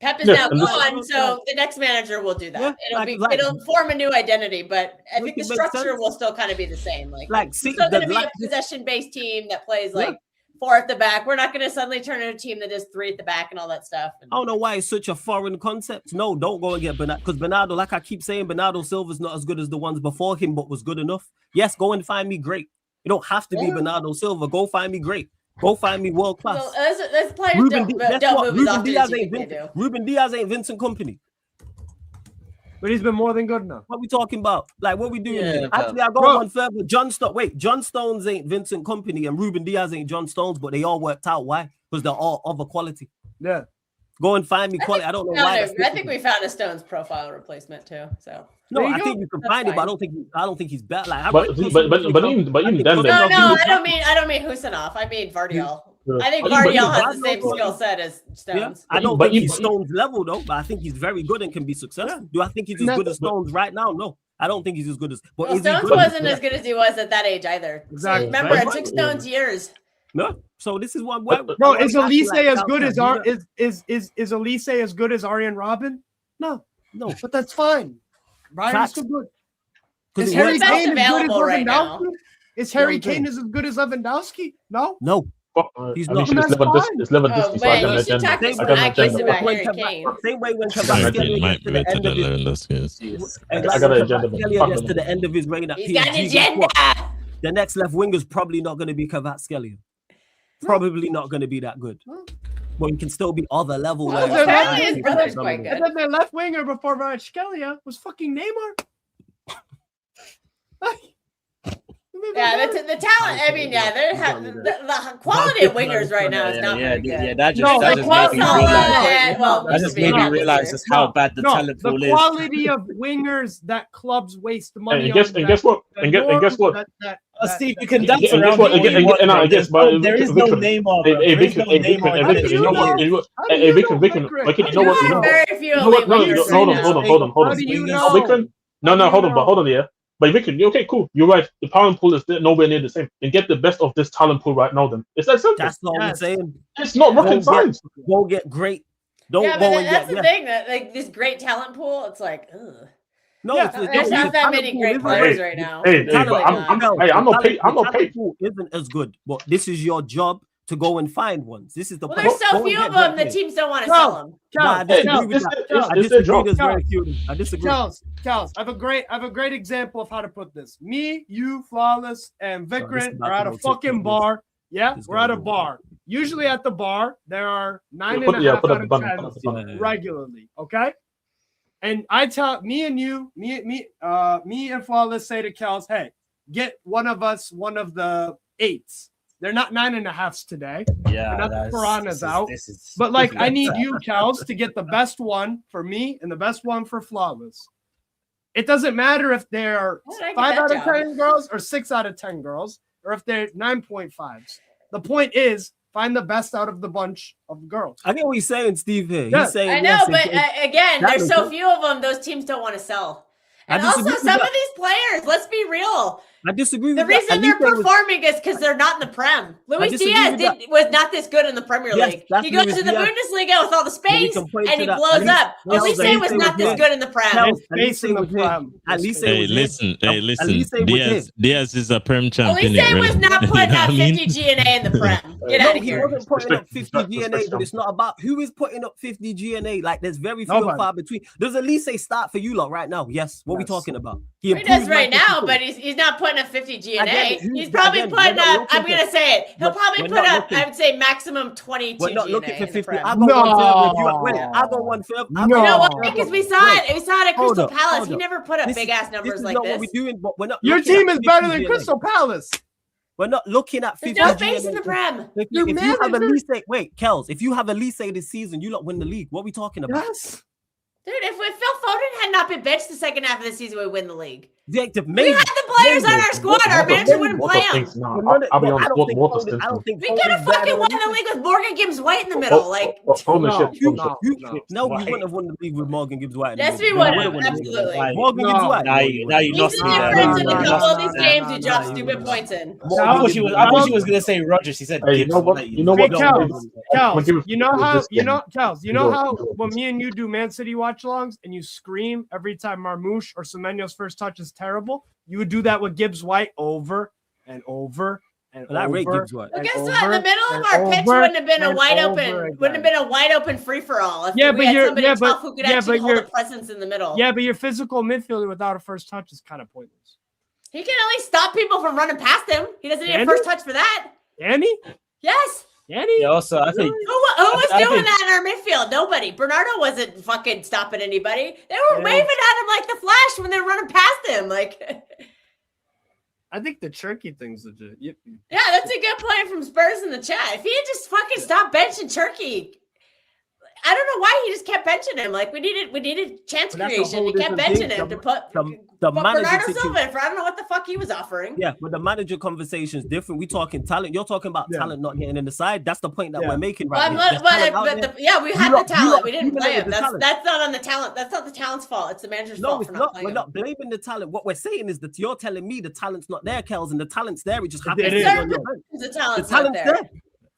Pep is now gone, so the next manager will do that. It'll form a new identity, but I think the structure will still kind of be the same. It's still going to be a possession-based team that plays four at the back. We're not going to suddenly turn into a team that is three at the back and all that stuff. I don't know why it's such a foreign concept. No, don't go and get Bernardo, because Bernardo, like I keep saying, Bernardo Silva's not as good as the ones before him, but was good enough. Yes, go and find me great. You don't have to be Bernardo Silva. Go find me great. Go find me world class. So those players don't move as often as you think they do. Ruben Diaz ain't Vincent Kompany. But he's been more than good enough. What are we talking about? Like, what are we doing here? Actually, I go one further. John Stones ain't Vincent Kompany and Ruben Diaz ain't John Stones, but they all worked out. Why? Because they're all of a quality. Yeah. Go and find me quality. I don't know why. I think we found a Stones profile replacement too. So no, I think you can find it, but I don't think he's bad. Like, but even then, no, I don't mean Husanov. I mean Vardiol. I think Vardiol has the same skill set as Stones. I don't think he's Stones level though, but I think he's very good and can be successful. Do I think he's as good as Stones right now? No, I don't think he's as good as. But Stones wasn't as good as he was at that age either. Exactly. Remember, it took Stones years. No, so this is one. Bro, is Elise as good as is Elise as good as Arjen Robben? No, but that's fine. Ryan's still good. Is Harry Kane as good as Lewandowski? Is Harry Kane as good as Lewandowski? No. He's not. It's Lewandowski. Same way when Kvaratskhelia gets to the end of his reign at PSG. He's got an agenda. The next left winger is probably not going to be Kvaratskhelia. Probably not going to be that good. But he can still be other level. His brother's quite good. And then their left winger before Kvaratskhelia was fucking Neymar. Yeah, the talent. I mean, they have the quality of wingers right now is not very good. Yeah, that just made me realize just how bad the talent pool is. The quality of wingers that clubs waste money on. And guess what? Steve, you can dance around. There is no Neymar. Hold on. Yeah. But Vicky, okay, cool. You're right. The talent pool is nowhere near the same. And get the best of this talent pool right now. Then it's that simple. That's what I'm saying. It's not rocket science. Go get great. Don't yeah, go but and that's get the thing that like this great talent pool. It's like, ugh. No, Yeah, there's not that many great players right now. I'm not paid. Isn't as good, but this is your job to go and find ones. This is the. Well, there's so few of them. The teams don't want to sell them. I disagree with that. I disagree. Kels, I have a great example of how to put this. Me, you, Flawless, and Vikrant are at a fucking bar. Yeah, we're at a bar. Usually at the bar, there are 9.5 out of 10 regularly. Okay. And I tell me and Flawless say to Kels, hey, get one of us one of the 8s. They're not 9.5s today. Yeah, not the Piranhas out. But I need you, Kels, to get the best one for me and the best one for Flawless. It doesn't matter if they're 5 out of 10 girls or 6 out of 10 girls, or if they're 9.5s. The point is, find the best out of the bunch of girls. I get what he's saying, Steve. Here, yeah. he's saying. I know, but again, there's so few of them. Those teams don't want to sell. And also, some of these players, let's be real. I disagree with the reason they're performing is because they're not in the Prem. Luis Diaz was not this good in the Premier League. He goes to the Bundesliga with all the space and he blows up. Elise was not this good in the Prem. Hey, listen. Diaz is a Prem champion. Elise was not putting up 50 GNA in the Prem. Get out of here. He wasn't putting up 50 GNA, but it's not about who is putting up 50 GNA. Like, there's very few and far between. Does Elise start for you lot right now? Yes. What are we talking about? He does right now, but he's not putting up 50 GNA. He's probably putting up, I'm going to say it, he'll probably put up, I would say, maximum 22 We're not GNA looking for 50. I go one further. You know what? Because we saw it. We saw it at Crystal Palace. He never put up big-ass numbers like this. Your team is better than Crystal Palace. We're not looking at 50. There's no space in the Prem. If you have Elise, wait, Kels, if you have Elise this season, you lot win the league. What are we talking about? Yes. Dude, if Phil Foden had not been benched the second half of the season, we win the league. We had the maybe, players on our squad. Our manager wouldn't play them. I'll be honest. We could have fucking won the league with Morgan Gibbs White in the middle. No, we wouldn't have won the league with Morgan Gibbs White. Yes, we would have. Absolutely. Morgan Gibbs White. Now you lost me. He's the difference in a couple of these games. You drop stupid points in. I wish he was going to say Rodgers. He said Gibbs. You know how when me and you do Man City watch-alongs and you scream every time Marmouche or Semenyo's first touch is terrible? You would do that with Gibbs White over and over and over. I rate Gibbs White. Well, guess what? The middle of our pitch wouldn't have been a wide open free for all. If we had somebody tough who could actually hold a presence in the middle. Yeah, but your physical midfielder without a first touch is kind of pointless. He can at least stop people from running past him. He doesn't need a first touch for that. Andy? Yes. Andy? Yeah, also, I think who was doing that in our midfield? Nobody. Bernardo wasn't fucking stopping anybody. They were waving at him like the Flash when they were running past him. Like, I think the Turkey thing's legit. Yeah, that's a good point from Spurs in the chat. If he had just fucking stopped benching Turkey, I don't know why he just kept benching him. Like, we needed chance creation. He kept benching him to put Bernardo Silva in for I don't know what the fuck he was offering. Yeah, but the manager conversation is different. We talking talent. You're talking about talent not getting in the side. That's the point that we're making right now. We had the talent. We didn't play him. That's not on the talent. That's not the talent's fault. It's the manager's fault for not playing him. We're not blaming the talent. What we're saying is that you're telling me the talent's not there, Kels, and the talent's there. It just happens. The talent's not there.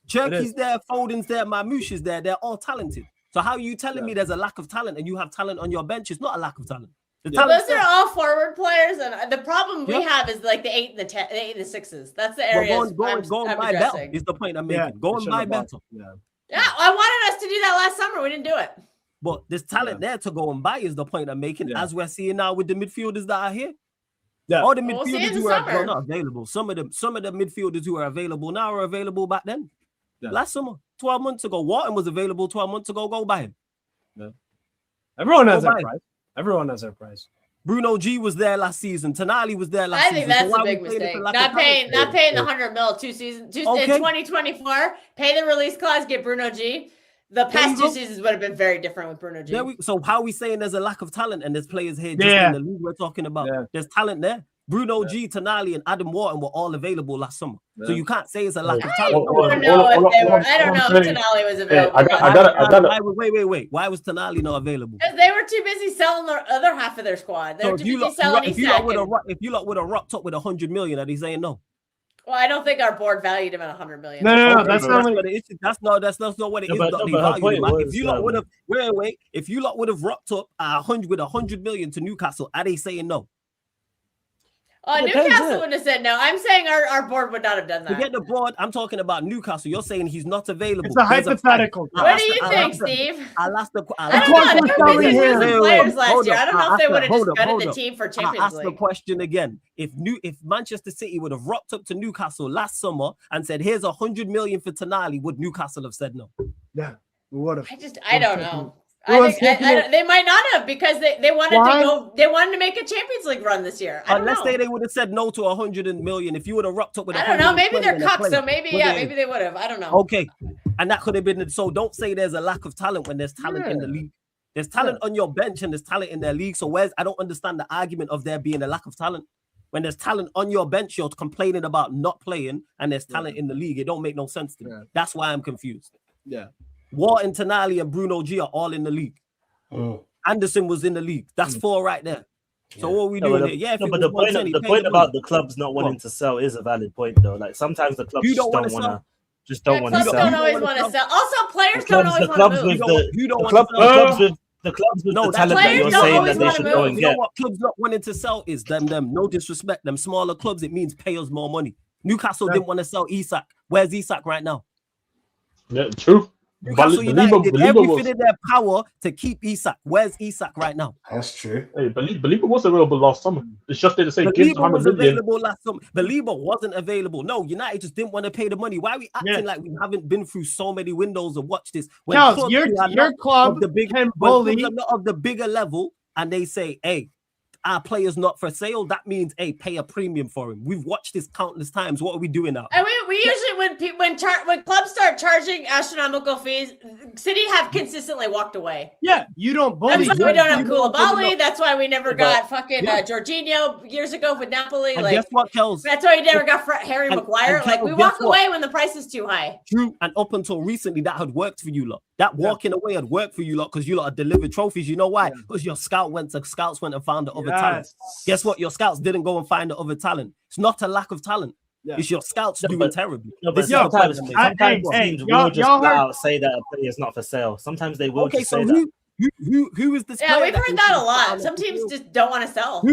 Cherky's there, Foden's there, Marmouche is there. They're all talented. So how are you telling me there's a lack of talent and you have talent on your bench? It's not a lack of talent. Those are all forward players, and the problem we have is like the 8 and the 10, the 8 and the 6s. That's the area. Go and buy better is the point I'm making. Go and buy better. Yeah, I wanted us to do that last summer. We didn't do it. But there's talent there to go and buy is the point I'm making. As we're seeing now with the midfielders that are here. Yeah. All the midfielders who are not available. Some of the midfielders who are available now are available back then. Yeah. Last summer, 12 months ago, Wharton was available 12 months ago. Go buy him. Yeah. Everyone has their price. Everyone has their price. Bruno G was there last season. Tonali was there last season. I think that's a big mistake. Not paying the $100 million 2 seasons. In 2024, pay the release clause, get Bruno G. The past 2 seasons would have been very different with Bruno G. So how are we saying there's a lack of talent and there's players here just in the league we're talking about? Yeah. There's talent there. Bruno G, Tonali, and Adam Wharton were all available last summer. Yeah. So you can't say it's a lack of talent. I don't know if Tonali was available. Wait. Why was Tonali not available? Because they were too busy selling the other half of their squad. They were too busy selling If you lot would have rocked up with 100 million, are they saying no? Well, I don't think our board valued him at 100 million. No, that's not what it is. That's not what it is. If you lot would have if you lot would have rocked up 100 million to Newcastle, are they saying no? Newcastle wouldn't have said no. I'm saying our board would not have done that. Forget the board. I'm talking about Newcastle. You're saying he's not available. It's a hypothetical. What do you think, Steve? I'll ask the I don't know. They were busy losing players last year. I don't know if they would have just gutted the team for Champions League. I'll ask the question again. If Manchester City would have rocked up to Newcastle last summer and said, "Here's 100 million for Tonali," would Newcastle have said no? Yeah, we would have. I don't know. I think they might not have because they wanted to go. They wanted to make a Champions League run this year. Let's say they would have said no to 100 million. If you would have rocked up with, I don't know. Maybe they're cucks, so maybe maybe they would have. I don't know. Okay, and that could have been. So don't say there's a lack of talent when there's talent in the league. There's talent on your bench and there's talent in their league. So I don't understand the argument of there being a lack of talent. When there's talent on your bench, you're complaining about not playing, and there's talent in the league. It don't make no sense to me. That's why I'm confused. Yeah, Wharton, Tonali, and Bruno G are all in the league. Anderson was in the league. That's 4 right there. So what are we doing here? Yeah, but the point about the clubs not wanting to sell is a valid point, though. Like sometimes the clubs don't want to sell. Clubs don't always want to sell. Also, players don't always want to move. The clubs with the talent that you're saying that they should go and get. You know what clubs not wanting to sell is them. No disrespect, them smaller clubs. It means pay us more money. Newcastle didn't want to sell Isak. Where's Isak right now? Yeah, true. Newcastle United did everything in their power to keep Isak. Where's Isak right now? That's true. Hey, Belieber was available last summer. It's just they say Belieber was available last summer. Belieber wasn't available. No, United just didn't want to pay the money. Why are we acting like we haven't been through so many windows and watched this? When Charles, your club can bully of the bigger level, and they say, "Hey, our player's not for sale," that means, hey, pay a premium for him. We've watched this countless times. What are we doing now? And we usually when clubs start charging astronomical fees, City have consistently walked away. Yeah, you don't bully. That's why we don't have Koulibaly. That's why we never got fucking Jorginho years ago with Napoli. And guess what, Kels? That's why we never got Harry Maguire. Like we walk away when the price is too high. True, and up until recently, that had worked for you lot. That walking away had worked for you lot because you lot had delivered trophies. You know why? Because your scouts went and found the other talent. Guess what? Your scouts didn't go and find the other talent. It's not a lack of talent. It's your scouts doing terribly. No, but sometimes teams will just out say that a player is not for sale. Sometimes they will just say that. Who is this? Yeah, we've heard that a lot. Some teams just don't want to sell.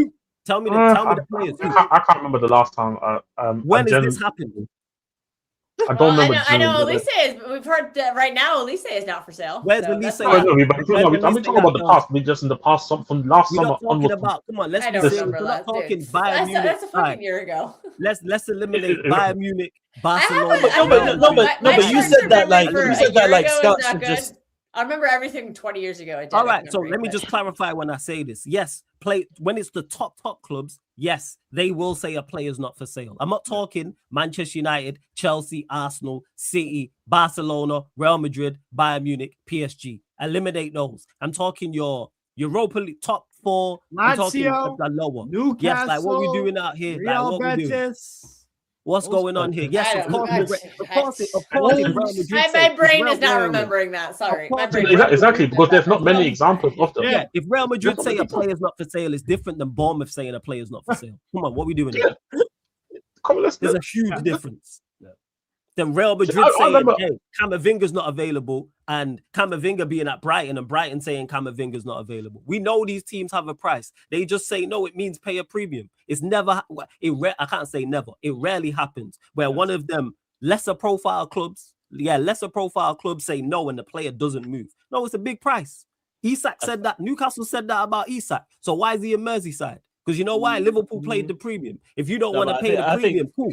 Tell me the players. I can't remember the last time. When is this happening? I don't remember. I know Elise is. We've heard that right now. Elise is not for sale. Where's Elise? I'm talking about the past. We just in the past, from last summer onwards. Come on, let's I don't remember that. Talking Bayern Munich. That's a fucking year ago. Let's eliminate Bayern Munich, Barcelona. But you said that like scouts should just. I remember everything 20 years ago. All right, so let me just clarify when I say this. Yes, when it's the top clubs, yes, they will say a player's not for sale. I'm not talking Manchester United, Chelsea, Arsenal, City, Barcelona, Real Madrid, Bayern Munich, PSG. Eliminate those. I'm talking your Europa League top 4. I'm talking the lower. Newcastle, yes, like what we doing out here? Real Betis. What's going on here? Yes, of course. My brain is not remembering that. Sorry. Exactly, because there's not many examples of them. Yeah, if Real Madrid say a player's not for sale, it's different than Bournemouth saying a player's not for sale. Come on, what are we doing here? There's a huge difference. Then Real Madrid saying, hey, Camavinga's not available, and Camavinga being at Brighton and Brighton saying Camavinga's not available. We know these teams have a price. They just say no, it means pay a premium. It's never, I can't say never. It rarely happens where one of them lesser profile clubs say no and the player doesn't move. No, it's a big price. Isak said that. Newcastle said that about Isak. So why is he in Merseyside? Because you know why? Liverpool played the premium. If you don't want to pay the premium, cool.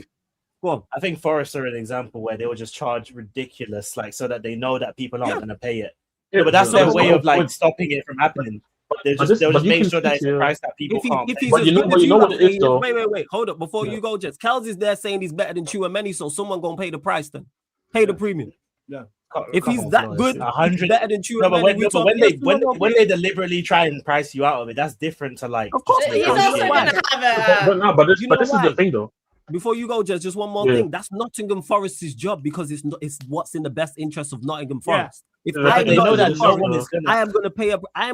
I think Forest are an example where they will just charge ridiculous, like so that they know that people aren't going to pay it. Yeah, but that's their way of like stopping it from happening. They'll just make sure that it's a price that people can't pay. But you know what it is, though. Wait, hold up. Before you go, Jets, Kels is there saying he's better than Chouameni, so someone gonna pay the price then. Pay the premium. Yeah. If he's that good, 100 better than Chouameni. When they deliberately try and price you out of it, that's different to like. Of course, he's also gonna have a. But this is the thing, though. Before you go, just one more thing. That's Nottingham Forest's job because it's what's in the best interest of Nottingham Forest. If I know that no one is I am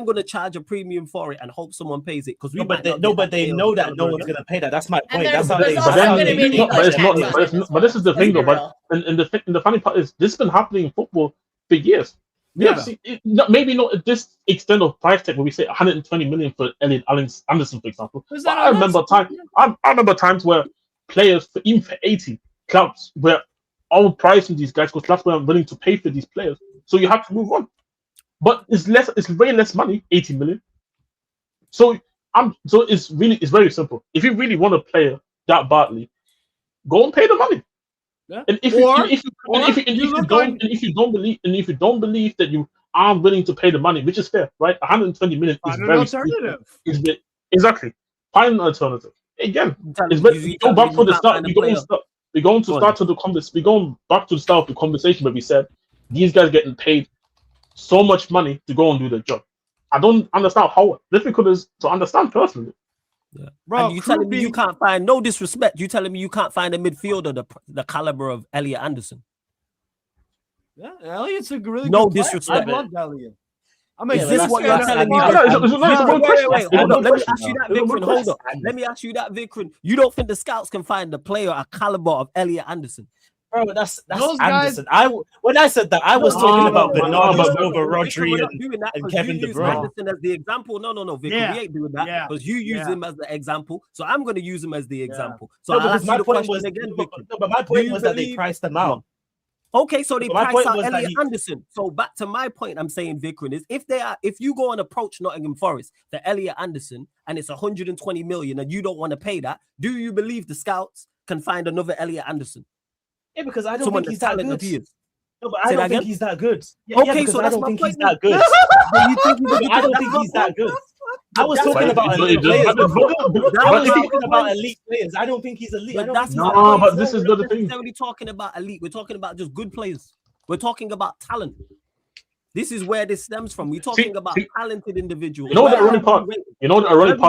going to charge a premium for it and hope someone pays it because they know that no one's going to pay that. That's my point. That's how they. But this is the thing, though. But and the funny part is this has been happening in football for years. Maybe not at this extent of price tag where we say 120 million for Elliot Anderson, for example. But I remember times where players, even for 80 clubs, were overpricing these guys because clubs weren't willing to pay for these players. So you have to move on. But it's way less money, 80 million. So it's very simple. If you really want a player that badly, go and pay the money. Yeah. And if you don't believe that you aren't willing to pay the money, which is fair, right? 120 million is very alternative. Exactly. Find an alternative. Again, we go back to the start. We're going back to the start of the conversation where we said these guys getting paid so much money to go and do their job. I don't understand how. Difficult is to understand personally. Yeah. Bro, and you telling me you can't find, no disrespect, you telling me you can't find a midfielder the caliber of Elliot Anderson? Yeah, Elliot's a really no good disrespect. I love Elliot. I mean, is this what you're telling me? Wait, hold up. Let me ask you that, Vikram. Hold up. Let me ask you that, Vikram. You don't think the scouts can find a player a caliber of Elliot Anderson? Bro, that's Anderson. When I said that, I was talking about Bernardo over Rodri and Kevin De Bruyne. Anderson as the example. No, Vikram, we ain't doing that because you use him as the example. So I'm going to use him as the example. So my point was again, but my point was that they priced them out. Okay, so they priced out Elliot Anderson. So back to my point, I'm saying, Vikram, is if you go and approach Nottingham Forest for Elliot Anderson and it's 120 million and you don't want to pay that, do you believe the scouts can find another Elliot Anderson? Yeah, because I don't think he's that good. No, but I don't think he's that good. Okay, so I don't think he's that good. I don't think he's that good. I was talking about elite players. I was talking about elite players. I don't think he's elite. But this is the thing. We're necessarily talking about elite. We're talking about just good players. We're talking about talent. This is where this stems from. We're talking about talented individuals. You know the ironic part.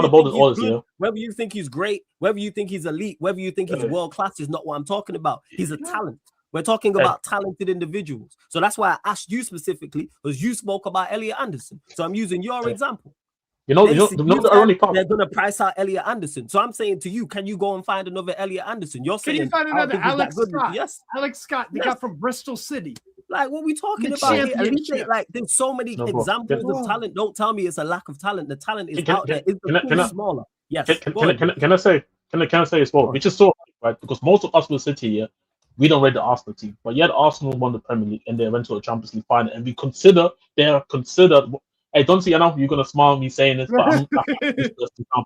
About this all is here. Whether you think he's great, whether you think he's elite, whether you think he's world class is not what I'm talking about. He's a talent. We're talking about talented individuals. So that's why I asked you specifically, because you spoke about Elliot Anderson. So I'm using your example. You know the ironic part. They're gonna price out Elliot Anderson. So I'm saying to you, can you go and find another Elliot Anderson? You're saying, can you find another Alex Scott? Yes, Alex Scott. They got from Bristol City. Like what we talking about here? Like there's so many examples of talent. Don't tell me it's a lack of talent. The talent is out there. Is the pool smaller? Yes. Can I say as well? Which is so right because most of us will sit here. We don't rate the Arsenal team, but yet Arsenal won the Premier League and they went to a Champions League final, and they are considered. Hey, don't see enough. You're gonna smile at me saying this, but I'm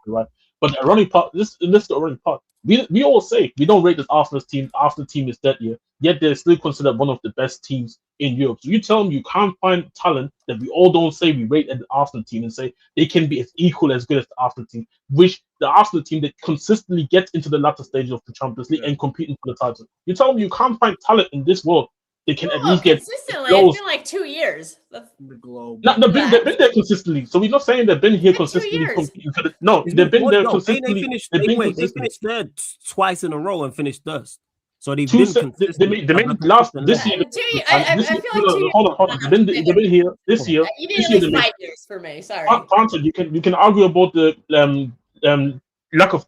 right. But the ironic part, this is the ironic part. We all say we don't rate this Arsenal team. Arsenal team is dead year, yet they're still considered one of the best teams in Europe. So you tell them you can't find talent that we all don't say we rate at the Arsenal team and say they can be as equal as good as the Arsenal team, which the Arsenal team that consistently gets into the latter stages of the Champions League and competing for the title. You tell them you can't find talent in this world. They can at least get consistently. It's been like 2 years. That's the globe. They've been there consistently. So we're not saying they've been here consistently. They've been there consistently. They finished third twice in a row and finished third. So they've been consistent. They made last this year. I feel like hold on. They've been here this year. You need at least 5 years for me. Sorry. You can argue about the lack of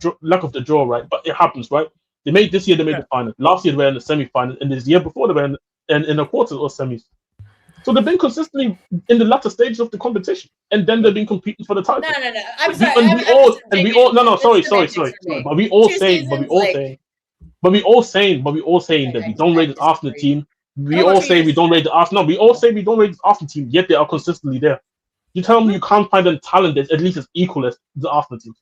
the draw, right? But it happens, right? They made the final. Last year they were in the semi-final, and this year before they were in the quarters or semis. So they've been consistently in the latter stages of the competition, and then they've been competing for the title. No. I'm sorry. Sorry. But we all saying that we don't rate the Arsenal team. We all say we don't rate the Arsenal. We all say we don't rate the Arsenal team, yet they are consistently there. You tell me you can't find a talent that's at least as equal as the Arsenal team.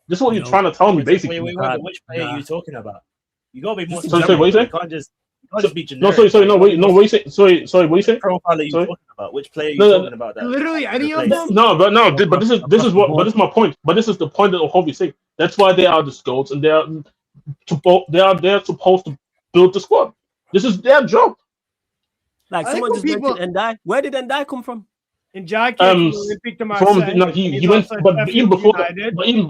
This is what you're trying to tell me, basically. Wait, which player are you talking about? You gotta be more. Sorry, what you say? You can't just be generic. What you say? Sorry, what you say? Profile are you talking about? Which player are you talking about? That literally any of them. But this is my point. But this is the point of what we say. That's why they are the scouts, and they are supposed to build the squad. This is their job. Like someone just mentioned Ndai. Where did Ndai come from? And Jack Olympique de Marseille. He went, but even before that, but you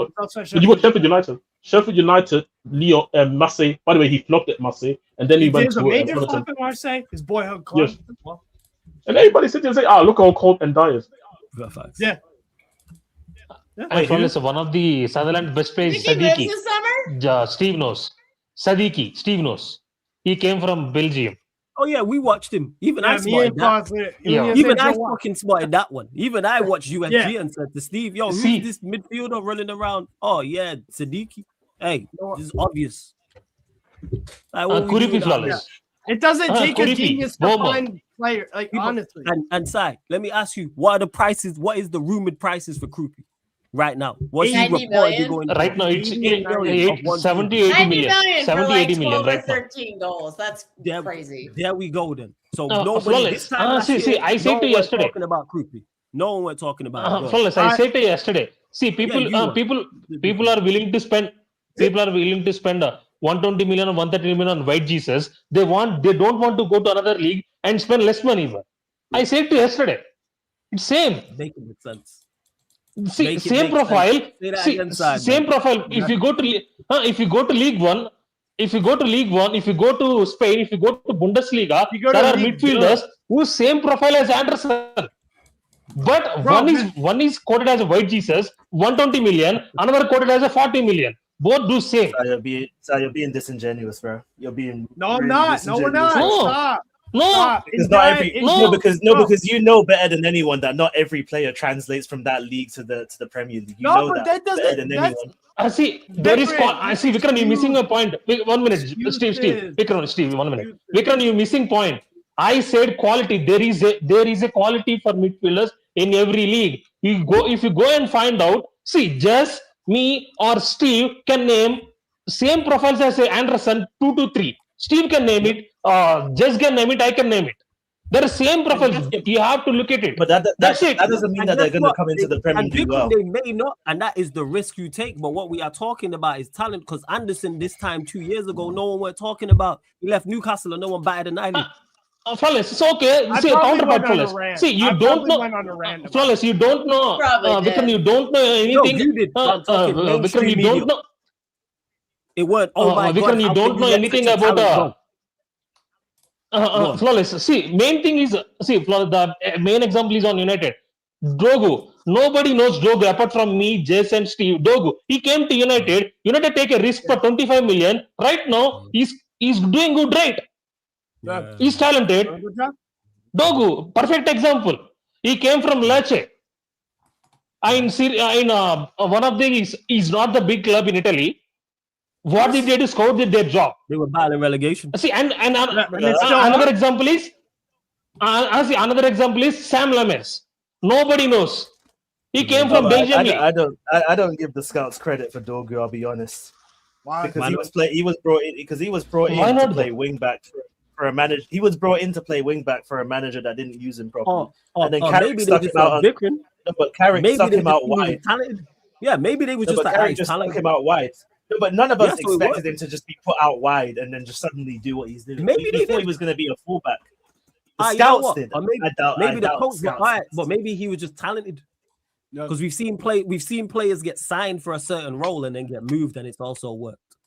were Sheffield United. Sheffield United, Lyon, Marseille. By the way, he flopped at Marseille, and then he went to a major flop at Marseille. His boyhood club. Yes. And everybody sit there and say, look how cold and dire is. Yeah. And one of the Sunderland best players, Sadiki. Steve knows. Sadiki, Steve knows. He came from Belgium. Oh yeah, we watched him. Even I spotted that. Even I fucking spotted that one. Even I watched UFG and said to Steve, "Yo, who's this midfielder running around?" Oh yeah, Sadiki. Hey, this is obvious. It doesn't take a genius to find player. Like honestly. And Sai, let me ask you, what are the prices? What is the rumored prices for Krupi right now? What's he reported going? Right now, it's 70, 80 million. 70, 80 million right now. 13 goals. That's crazy. There we go then. So nobody. This time I said to yesterday. Talking about Krupi. No one was talking about. Flawless. I said to yesterday. See, people are willing to spend. People are willing to spend 120 million or 130 million on White Jesus. They don't want to go to another league and spend less money. I said to yesterday. It's same. Making sense. See, same profile. Same profile. If you go to League One, if you go to Spain, if you go to Bundesliga, there are midfielders whose same profile as Anderson. But one is quoted as a White Jesus, 120 million. Another quoted as a 40 million. Both do same. You're being disingenuous, bro. You're being. No, I'm not. No, we're not. Stop. Because you know better than anyone that not every player translates from that league to the Premier League. You know that better than anyone. I see. There is. I see. Vikram, you're missing a point. 1 minute, Steve. Vikram, 1 minute. Vikram, you're missing point. I said quality. There is a quality for midfielders in every league. If you go and find out. See, just me or Steve can name same profiles as Anderson 2 to 3. Steve can name it. Just can name it. I can name it. They're the same profiles. You have to look at it. But that doesn't mean that they're going to come into the Premier League well. They may not, and that is the risk you take. But what we are talking about is talent. Because Anderson, this time 2 years ago, no one were talking about. He left Newcastle and no one batted an eyelid. Flawless, it's okay. See, counterpart, Flawless. See, you don't know. Flawless, you don't know. Vikram, you don't know anything. No, you did. Vikram, you don't know. It weren't. Oh my God. Vikram, you don't know anything about. Flawless. See, main thing is. See, the main example is on United. Dogu. Nobody knows Dogu apart from me, Jess, and Steve. Dogu. He came to United. United take a risk for 25 million. Right now, he's doing good, right? Yeah. He's talented. Dogu, perfect example. He came from Lecce. One of the is not the big club in Italy. What did they do? Scout did their job. They were battling relegation. See, another example is Sam Lamers. Nobody knows. He came from Belgium. I don't give the scouts credit for Dogu. I'll be honest. Why? Because he was brought in to play wing back for a manager. He was brought in to play wing back for a manager that didn't use him properly. And then Carrick stuck him out. But Carrick stuck him out wide. Yeah, maybe they were just like Carrick just stuck him out wide. No, but none of us expected him to just be put out wide and then just suddenly do what he's doing. Maybe we thought he was going to be a fullback. The scouts did. Maybe the coach was quiet, but maybe he was just talented. Because we've seen players get signed for a certain role and then get moved, and it's also worked.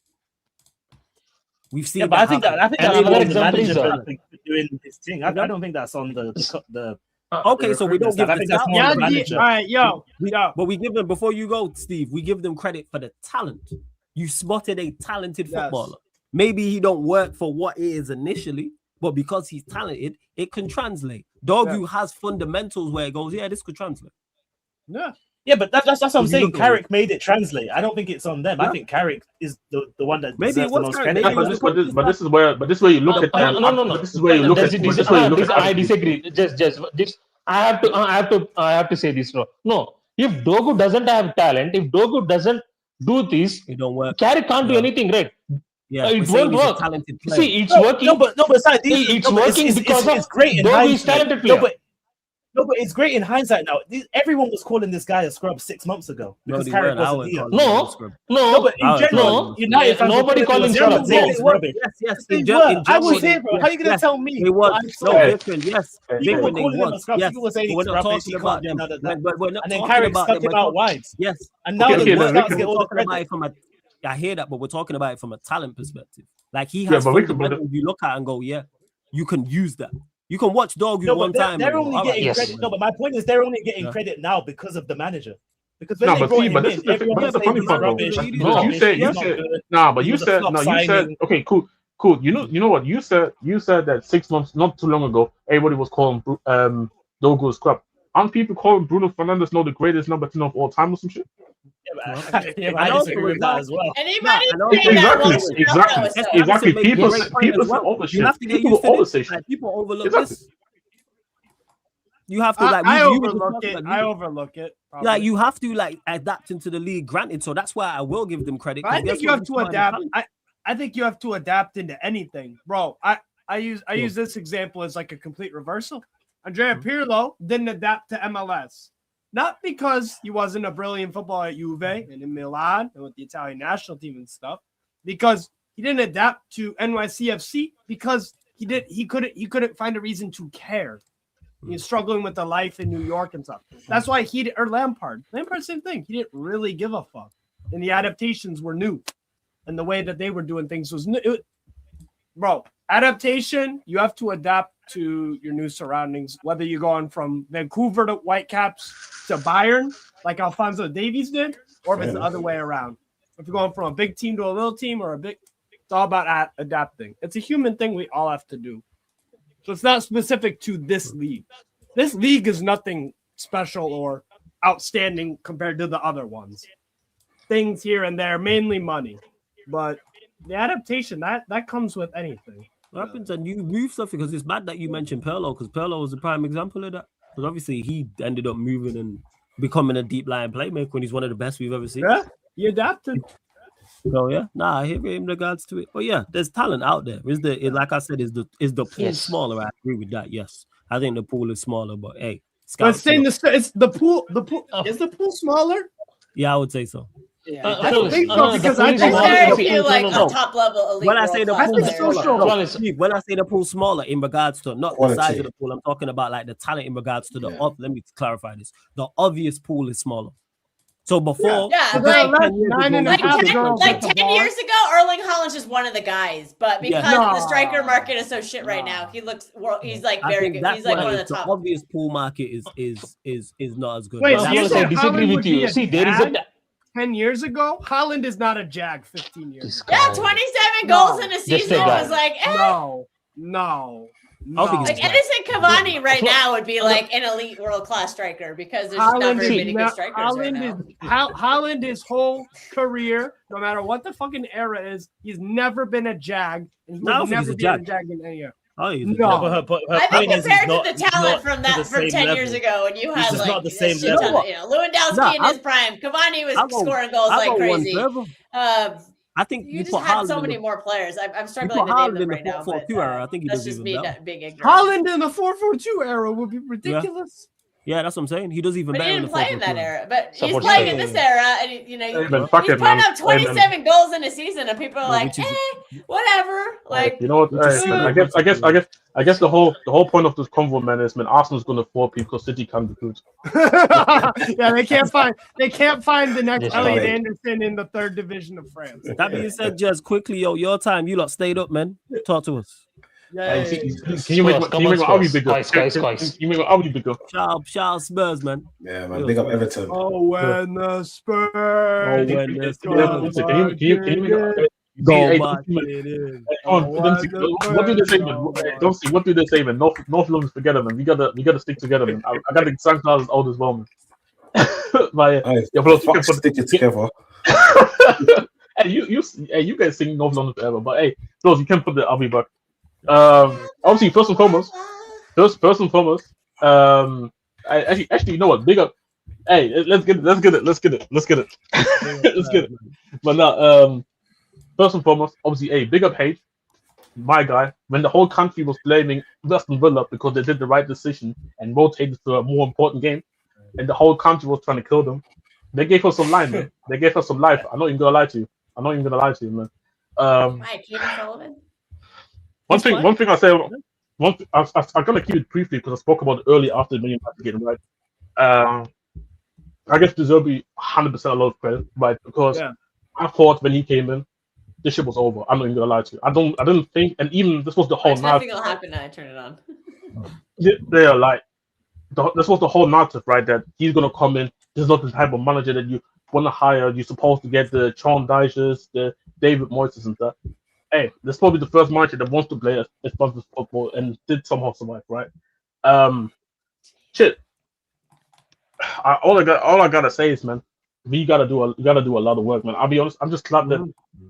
We've seen. Yeah, but I think that's the manager doing his thing. I don't think that's on the. Okay, so we don't give. I think that's more on the manager. All right, but we give them, before you go, Steve. We give them credit for the talent. You spotted a talented footballer. Maybe he don't work for what it is initially, but because he's talented, it can translate. Dogu has fundamentals where it goes, yeah, this could translate. Yeah, but that's what I'm saying. Carrick made it translate. I don't think it's on them. I think Carrick is the one that deserves the most credit. But this is where you look at no. This is where you look at. I disagree. Just I have to say this. No. If Dogu doesn't have talent, if Dogu doesn't do this, it don't work. Carrick can't do anything, right? Yeah, it won't work. See, it's working. It's working because it's great in Dogu is talented player. No, but it's great in hindsight now. Everyone was calling this guy a scrub 6 months ago because Carrick wasn't here. No, but in general, United fans nobody calling him scrub. Yes. I was here, bro. How are you going to tell me? It was different. Yes, people were calling him a scrub. People were saying he's rubbish. He can't do none of that. And then Carrick stuck him out wide. Yes. And now the scouts get all the credit. I hear that, but we're talking about it from a talent perspective. Like he has fundamentals you look at and go, yeah, you can use that. You can watch Dogu one time. They're only getting credit. No, but my point is they're only getting credit now because of the manager. Because when they brought him in, everyone was saying he's rubbish. You said okay, cool. You know what? You said that 6 months, not too long ago, everybody was calling Dogu's crap. Aren't people calling Bruno Fernandes the greatest number 10 of all time or some shit? Yeah, but I disagree with that as well. Anybody Exactly. People say all the shit. You have to get used to this. People overlook this. You have to I overlook it. Probably. Like you have to adapt into the league. Granted, so that's why I will give them credit. I think you have to adapt. I think you have to adapt into anything, bro. I use this example as like a complete reversal. Andrea Pirlo didn't adapt to MLS, not because he wasn't a brilliant footballer at Juve and in Milan and with the Italian national team and stuff, because he didn't adapt to NYCFC because he couldn't find a reason to care. He's struggling with the life in New York and stuff. That's why Lampard, same thing. He didn't really give a fuck, and the adaptations were new, and the way that they were doing things was new. Bro, adaptation. You have to adapt to your new surroundings. Whether you're going from Vancouver to Whitecaps to Bayern, like Alphonso Davies did, or if it's the other way around. If you're going from a big team to a little team, it's all about adapting. It's a human thing we all have to do. So it's not specific to this league. This league is nothing special or outstanding compared to the other ones. Things here and there, mainly money. But the adaptation, that comes with anything. What happens and you move stuff because it's bad that you mentioned Pirlo because Pirlo was a prime example of that. Because obviously he ended up moving and becoming a deep line playmaker when he's one of the best we've ever seen. Yeah, he adapted. So yeah, I hear in regards to it. But yeah, there's talent out there. Like I said, is the pool smaller? I agree with that. Yes, I think the pool is smaller, but hey, it's the pool. The pool is the pool smaller? Yeah, I would say so. Yeah, I don't think so because I think very few top level elite. When I say the pool smaller in regards to not the size of the pool, I'm talking about like the talent in regards to let me clarify this. The obvious pool is smaller. So before, 10 years ago, Erling Haaland's just one of the guys, but because the striker market is so shit right now, he's like very good. He's like one of the top. The obvious pool market is not as good. Wait, so I disagree with you. See, there is 10 years ago, Haaland is not a jag 15 years ago. Yeah, 27 goals in a season was like, No. Like Edison Cavani right now would be like an elite world-class striker because there's not very many good strikers right now. Haaland, his whole career, no matter what the fucking era is, he's never been a jag. And he will never be a jag in any year. Oh, no. I think compared to the talent from 10 years ago, and you had like not the same level. Lewandowski in his prime, Cavani was scoring goals like crazy. I think you just had so many more players. I'm struggling to name them right now. I think that's just me being ignorant. Haaland in the 4-4-2 era would be ridiculous. Yeah, that's what I'm saying. He doesn't even. But he didn't play in that era. But he's playing in this era, and he's putting up 27 goals in a season, and people are like, whatever. Like, you know what? I guess the whole point of this convo, man, is Arsenal's going to fall because City can't recruit. Yeah, they can't find the next Elliot Anderson in the 3rd division of France. That being said, just quickly, your time, you lot stayed up, man. Talk to us. Yeah. Can you make my Audi bigger? Guys. You make my Audi bigger. Shout out Spurs, man. Yeah, man. Big up Everton. Oh, when the Spurs. Can you make it? What do they say, man? Don't see. What do they say, man? North London's together, man. We gotta stick together, man. I got the St. Cloud's old as well, man. Stick it together. Hey, you guys sing North London forever, but hey, those you can put the Audi back. Obviously, first and foremost, actually, you know what? Big up. Hey, let's get it. But now, first and foremost, obviously, hey, big up Hayes, my guy. When the whole country was blaming Aston Villa because they did the right decision and rotated to a more important game, and the whole country was trying to kill them, they gave us some life, man. They gave us some life. I'm not even gonna lie to you, man. One thing I say, I'm gonna keep it briefly because I spoke about it earlier after the United getting right. I guess De Zerbi 100% a lot of credit, right? Because I thought when he came in, this shit was over. I'm not even gonna lie to you. I didn't think, and even this was the whole. Nothing will happen now. I turn it on. they are like, this was the whole narrative, right? That he's gonna come in. This is not the type of manager that you want to hire. You're supposed to get the Sean Dyches, the David Moyes and stuff. Hey, this is probably the first manager that wants to play as positive football and did somehow survive, right? Shit. All I gotta say is, man, we gotta do a lot of work, man. I'll be honest. I'm just glad that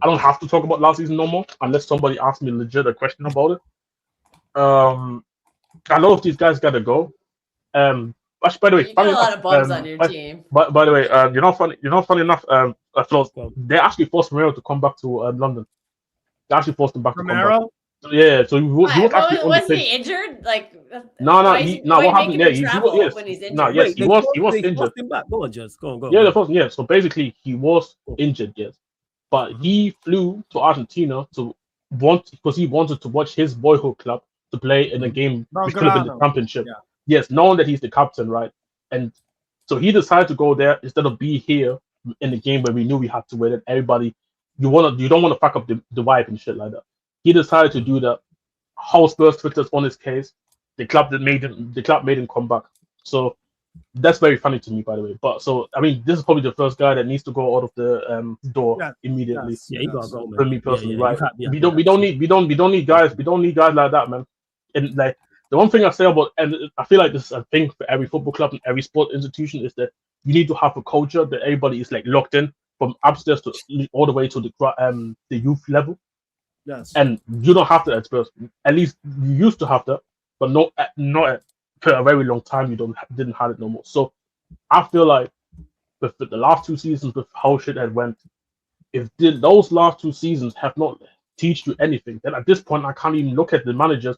I don't have to talk about last season no more, unless somebody asks me legit a question about it. I know if these guys gotta go. Actually, by the way, you got a lot of bums on your team. By the way, funny enough, they actually forced Romero to come back to London. They actually forced him back to come back. Yeah, so he was actually was he injured? Like no. What happened? Yeah, he was injured. Go on, Jess. Go. Yeah. So basically, he was injured, yes, but he flew to Argentina because he wanted to watch his boyhood club to play in a game which could have been the championship. Yeah. Yes, knowing that he's the captain, right? And so he decided to go there instead of be here in the game where we knew we had to win. And everybody, you don't want to fuck up the vibe and shit like that. He decided to do that. Whole Spurs Twitter's on his case. The club made him come back. So that's very funny to me, by the way. But so I mean, this is probably the first guy that needs to go out of the door immediately. Yes. Yeah, he got to go, man. For me personally, right? We don't need guys like that, man. And like the one thing I say about, and I feel like this is a thing for every football club and every sport institution, is that you need to have a culture that everybody is like locked in from upstairs to all the way to the youth level. Yes. And you don't have that at Spurs. At least you used to have that, but not for a very long time. You didn't have it no more. So I feel like with the last 2 seasons, with how shit had went, if those last 2 seasons have not teach you anything, then at this point I can't even look at the managers,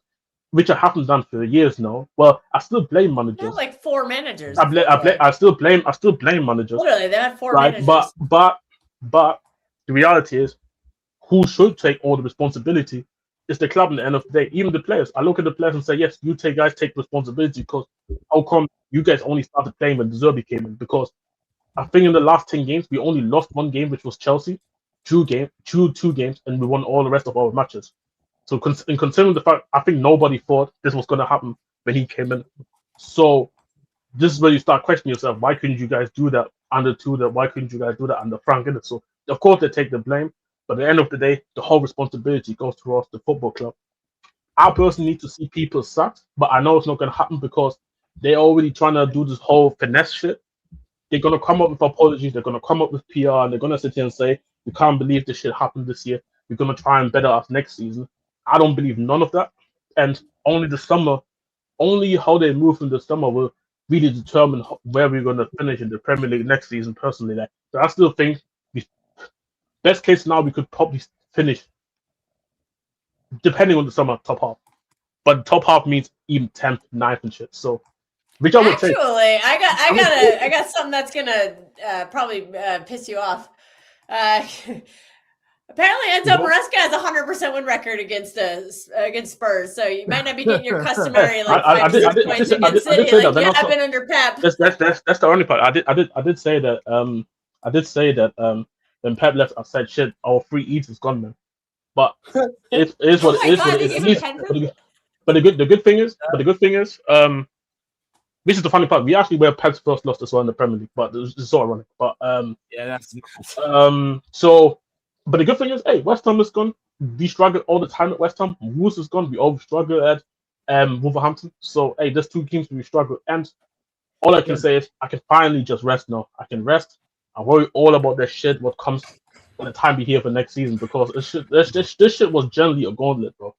which I haven't done for years now. Well, I still blame managers. They had like 4 managers. I still blame managers. Literally, they had 4 managers. But the reality is, who should take all the responsibility is the club. At the end of the day, even the players. I look at the players and say, yes, you guys take responsibility, because how come you guys only started playing when Zerbi came in? Because I think in the last 10 games, we only lost 1 game, which was Chelsea, 2 games, and we won all the rest of our matches. So considering the fact, I think nobody thought this was going to happen when he came in. So this is where you start questioning yourself. Why couldn't you guys do that under Tudor? Why couldn't you guys do that under Frank? So of course they take the blame, but at the end of the day, the whole responsibility goes towards the football club. I personally need to see people sacked, but I know it's not going to happen because they're already trying to do this whole finesse shit. They're going to come up with apologies. They're going to come up with PR, and they're going to sit here and say, "We can't believe this shit happened this year. We're going to try and better us next season." I don't believe none of that. And only how they move in the summer will really determine where we're going to finish in the Premier League next season, personally. So I still think, best case now, we could probably finish, depending on the summer, top half. But top half means even 10th, 9th and shit. So, which I would take. Actually, I got something that's going to probably piss you off. Apparently, Enzo Maresca has a 100% win record against Spurs, so you might not be getting your customary I did say that. I've been under Pep. That's the only part. I did say that. When Pep left, I said, "Shit, our free eats is gone, man." But it is what it is. What it is. But the good thing is, this is the funny part. We actually were Pep's first loss as well in the Premier League, but it's so ironic. But that's so. But the good thing is, hey, West Ham is gone. We struggle all the time at West Ham. Wolves is gone. We always struggle at Wolverhampton. So, hey, there's 2 teams we struggle. And all I can say is I can finally just rest now. I can rest. I worry all about that shit, what comes when the time be here for next season, because this shit was generally a gauntlet, bro.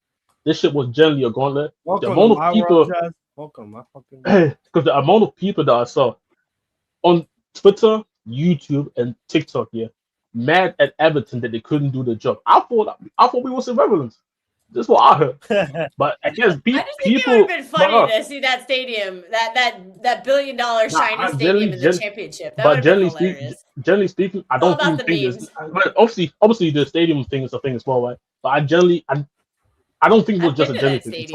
This shit was generally a gauntlet. Welcome, the amount of people, because the amount of people that I saw on Twitter, YouTube, and TikTok, mad at Everton that they couldn't do the job. I thought we was irrelevant. This is what I heard. But I guess people. It would have been funny to see that stadium, that $1 billion shiny stadium in the championship. That but generally speaking, I don't even think it's. But obviously, the stadium thing is a thing as well, right? But I don't think it was just a general thing.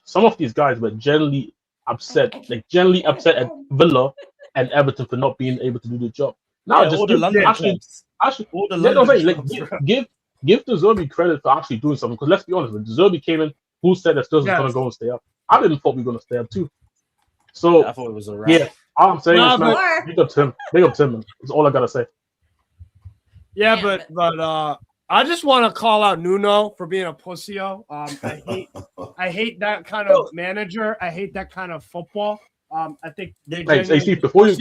Some of these guys were generally upset, at Villa and Everton for not being able to do the job. Now, give De Zerbi credit for actually doing something. Because let's be honest, when De Zerbi came in, who said that Spurs was going to go and stay up? I didn't thought we were gonna stay up too. So I thought it was a wrap. Yeah, all I'm saying is, man, but- big up Tim. Big up Tim, man. That's all I gotta say. Yeah, but I just want to call out Nuno for being a pussy-o. I hate that kind of manager. I hate that kind of football. I think Hey, Steve, before you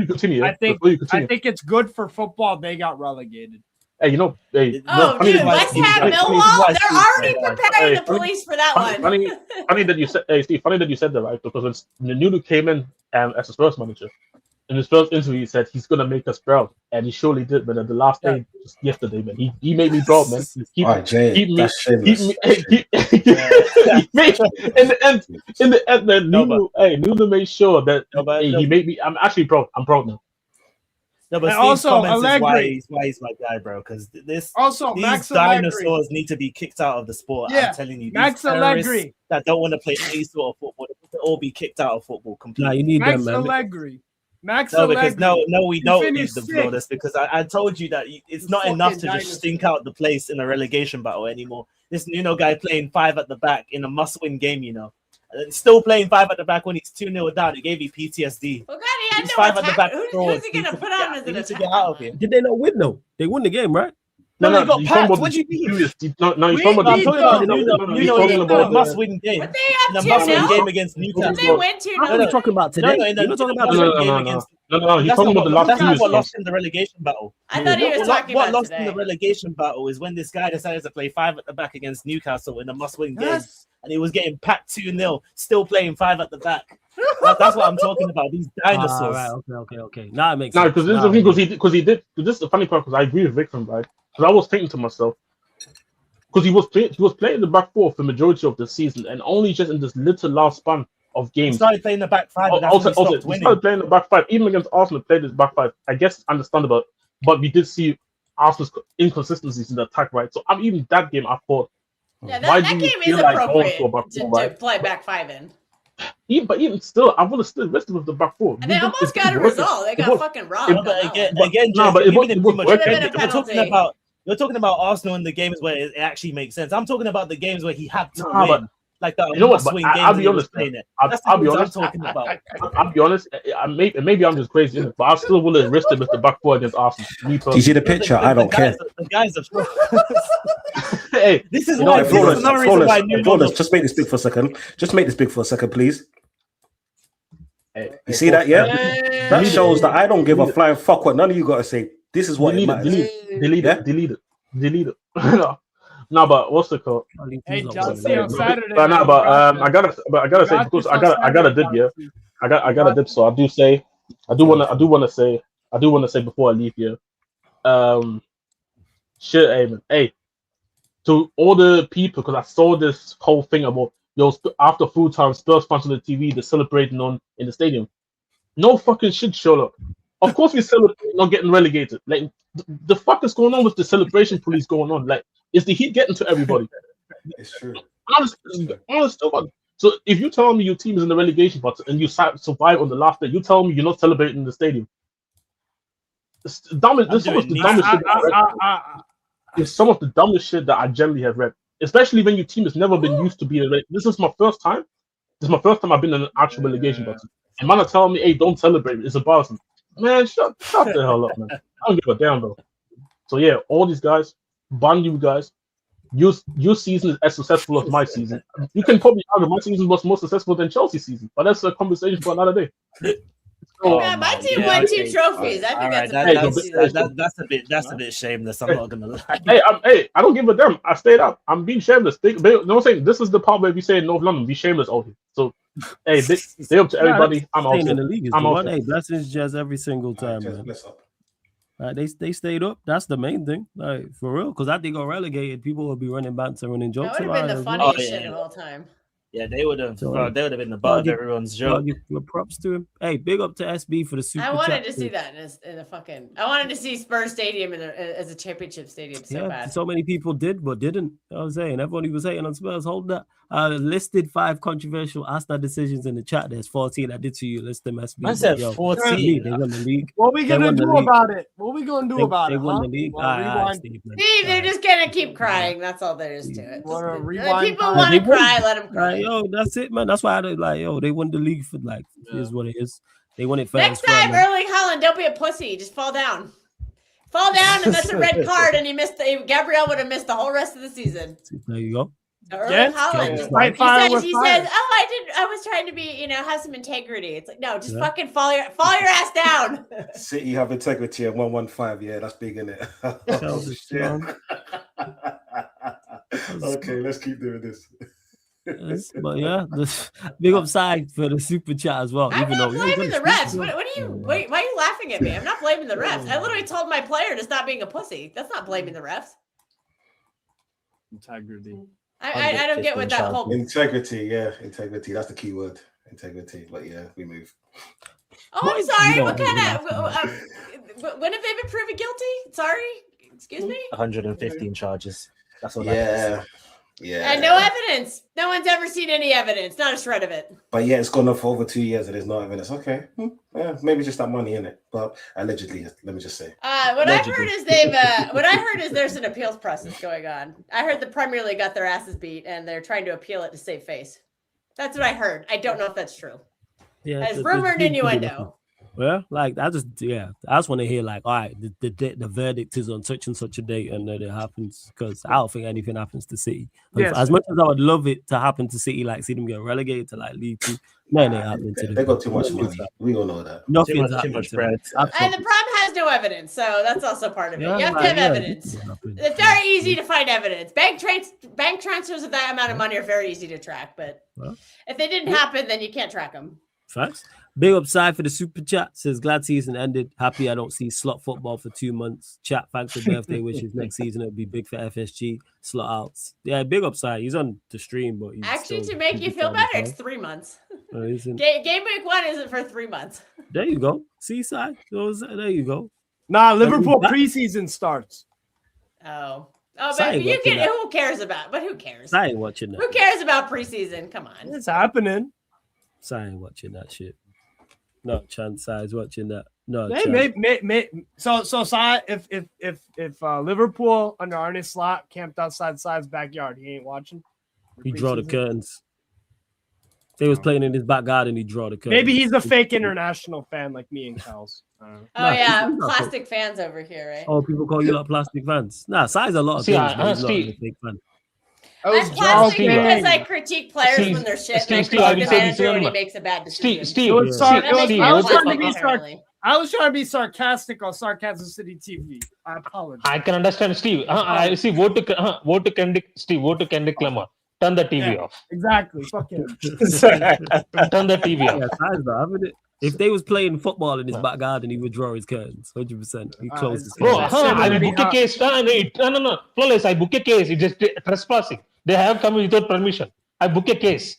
continue, I think it's good for football. They got relegated. Hey, you know, hey, Oh, dude, West Ham, Millwall, they're already preparing the police for that one. Funny that you said, hey, Steve, funny that you said that, right? Because when Nuno came in as a Spurs manager, in his first interview, he said he's gonna make us proud, and he surely did. But at the last day, just yesterday, man, he made me proud, man. In the end, man, Nuno made sure that he made me. I'm actually proud. I'm proud now. No, but Steve's comments is why he's my guy, bro. Because these dinosaurs need to be kicked out of the sport. Yeah. I'm telling you, Max Allegri that don't want to play any sort of football, they need to all be kicked out of football completely. Nah, you need Max them, man. Allegri. Because we don't need them, Flawless, because I told you that it's not enough to just stink out the place in a relegation battle anymore. This Nuno guy playing 5 at the back in a must-win game, you know. Still playing 5 at the back when he's 2-0 down. It gave me PTSD. Well, God, he had He's no 5 at the back. Who's he going to put on as an attack? Get out of here. Did they not win though? They won the game, right? No, they got packed. What do you mean? No, he's talking about a must-win game. But they have a must-win game against Newcastle. They win 2-0. What are you talking about today? You're not talking about No, he's talking about the last 2 years. What lost in the relegation battle. I thought he was talking about what lost today. in the relegation battle is when this guy decided to play 5 at the back against Newcastle in a must-win game, and he was getting packed 2-0, still playing 5 at the back. That's what I'm talking about. These dinosaurs. Right, okay. Now it makes sense. Because this is the thing, because he did. This is the funny part. Because I agree with Victor, right? Because I was thinking to myself, because he was playing the back 4 for the majority of the season, and only just in this little last span of games. He started playing the back 5. And He started playing the back 5, even against Arsenal. Played his back 5. I guess understandable, but we did see Arsenal's inconsistencies in the attack, right? So even that game, I thought, that game is appropriate to play back 5 in. But even still, I would have still rested with the back 4. And they almost got a result. They got fucking robbed. You're talking about Arsenal in the games where it actually makes sense. I'm talking about the games where he had to win. Like the must-win games. I'll be honest. I'll be honest. I'll be honest. Maybe I'm just crazy, but I still would have risked it with the back 4 against Arsenal. You see the picture? I don't care. The guys are. Hey, this is why. This is another reason why. Flawless, just make this big for a second. Just make this big for a second, please. You see that? Yeah. That shows that I don't give a flying fuck what none of you got to say. This is what it matters. Delete it. No, but what's the call? Hey, John C on Saturday. I gotta say, because I got a dip, yeah. I got a dip, so I do want to say before I leave here. Shit, Eamon. Hey, to all the people, because I saw this whole thing about after full time Spurs fans on the TV, they're celebrating in the stadium. No fucking shit, Sherlock. Of course we celebrate not getting relegated. Like the fuck is going on with the celebration police going on? Like, is the heat getting to everybody? It's true. Honest. So if you tell me your team is in the relegation battle and you survive on the last day, you tell me you're not celebrating in the stadium. It's some of the dumbest shit that I generally have read. Especially when your team has never been used to being this is my first time. This is my first time I've been in an actual relegation battle. And man are telling me, hey, don't celebrate. It's embarrassing. Man, shut the hell up, man. I don't give a damn, bro. So yeah, all these guys, ban you guys. Your season is as successful as my season. You can probably argue my season was more successful than Chelsea's season, but that's a conversation for another day. My team won 2 trophies. I think that's a bit shameless. I'm not gonna lie. Hey, I don't give a damn. I stayed up. I'm being shameless. You know what I'm saying? This is the part where we say in North London, be shameless out here. So hey, they up to everybody. I'm out in the league. Hey, blessings just every single time, man. They stayed up. That's the main thing, like for real. Because I think on relegated, people will be running banter and running jokes. That would have been the funniest shit of all time. Yeah, they would have been the butt of everyone's joke. Props to him. Hey, big up to SB for the super. I wanted to see that in a fucking. I wanted to see Spurs Stadium as a championship stadium so bad. So many people did, but didn't. I was saying everybody was hating on Spurs. Hold that. Listed 5 controversial Asta decisions in the chat. There's 14. I did to you. List them SB. I said 14. They won the league. What are we gonna do about it? What are we gonna do about it? They won the league. Steve, they're just gonna keep crying. That's all there is to it. Rewind. People want to cry. Let them cry. yo, that's it, man. That's why I like, yo, they won the league for like, here's what it is. They won it fair. Next time, Erling Haaland, don't be a pussy. Just fall down. Fall down, and that's a red card, and Gabriel would have missed the whole rest of the season. There you go. Erling Haaland. He says, I was trying to be, have some integrity. It's like, no, just fucking fall your ass down. City have integrity at 115. Yeah, that's big, isn't it? Oh, shit. Okay, let's keep doing this. Yes, but yeah, big upside for the super chat as well. I'm not blaming the refs. Why are you laughing at me? I'm not blaming the refs. I literally told my player to stop being a pussy. That's not blaming the refs. Integrity. I don't get what that whole integrity. Yeah, integrity. That's the key word. Integrity. But yeah, we move. Oh, I'm sorry. What kind of? When have they been proven guilty? Sorry. Excuse me. 115 charges. That's all. Yeah. Yeah. And no evidence. No one's ever seen any evidence. Not a shred of it. But yeah, it's gone on for over 2 years and there's no evidence. Okay. Yeah, maybe just that money in it. But allegedly, let me just say. What I heard is there's an appeals process going on. I heard the Premier League got their asses beat and they're trying to appeal it to save face. That's what I heard. I don't know if that's true. Yeah. As rumor and innuendo. Well, like I just want to hear like, all right, the verdict is on such and such a date, and then it happens because I don't think anything happens to City. Yes. As much as I would love it to happen to City, like see them get relegated to like League Two, nothing happening to them. They got too much money. We all know that. Nothing's too much bread. And the problem has no evidence, so that's also part of it. You have to have evidence. It's very easy to find evidence. Bank transfers of that amount of money are very easy to track, but if they didn't happen, then you can't track them. Facts. Big upside for the super chat. Says glad season ended. Happy I don't see slot football for 2 months. Chat, thanks for birthday wishes. Next season it'll be big for FSG. Slot outs. Yeah, big upside. He's on the stream, but he's actually to make you feel better, it's 3 months. Game week 1 isn't for 3 months. There you go. Seaside. There you go. Nah, Liverpool preseason starts. Oh, but you can. Who cares about? But who cares? I ain't watching that. Who cares about preseason? Come on, it's happening. I ain't watching that shit. No chance. I was watching that. No. So if Liverpool under Arne Slot camped outside Side's backyard, he ain't watching. He draw the curtains. If they was playing in his back garden, he draw the curtains. Maybe he's a fake international fan like me and Kels. Plastic fans over here, right? Oh, people call you like plastic fans. Nah, Side's a lot of things. He's not a fake fan. I'm plastic because I critique players when they're shit. Steve, when he makes a bad decision. I was trying to be sarcastic on Sarcasm City TV. I apologize. I can understand, Steve. I see. Vote to Kendrick. Steve. Vote to Kendrick Lamar. Turn the TV off. Exactly. Fuck him. Turn the TV off. If they was playing football in his back garden, he would draw his curtains. 100%. He closed his curtains. I book a case. No. Flawless. I book a case. It's just trespassing. They have come without permission. I book a case.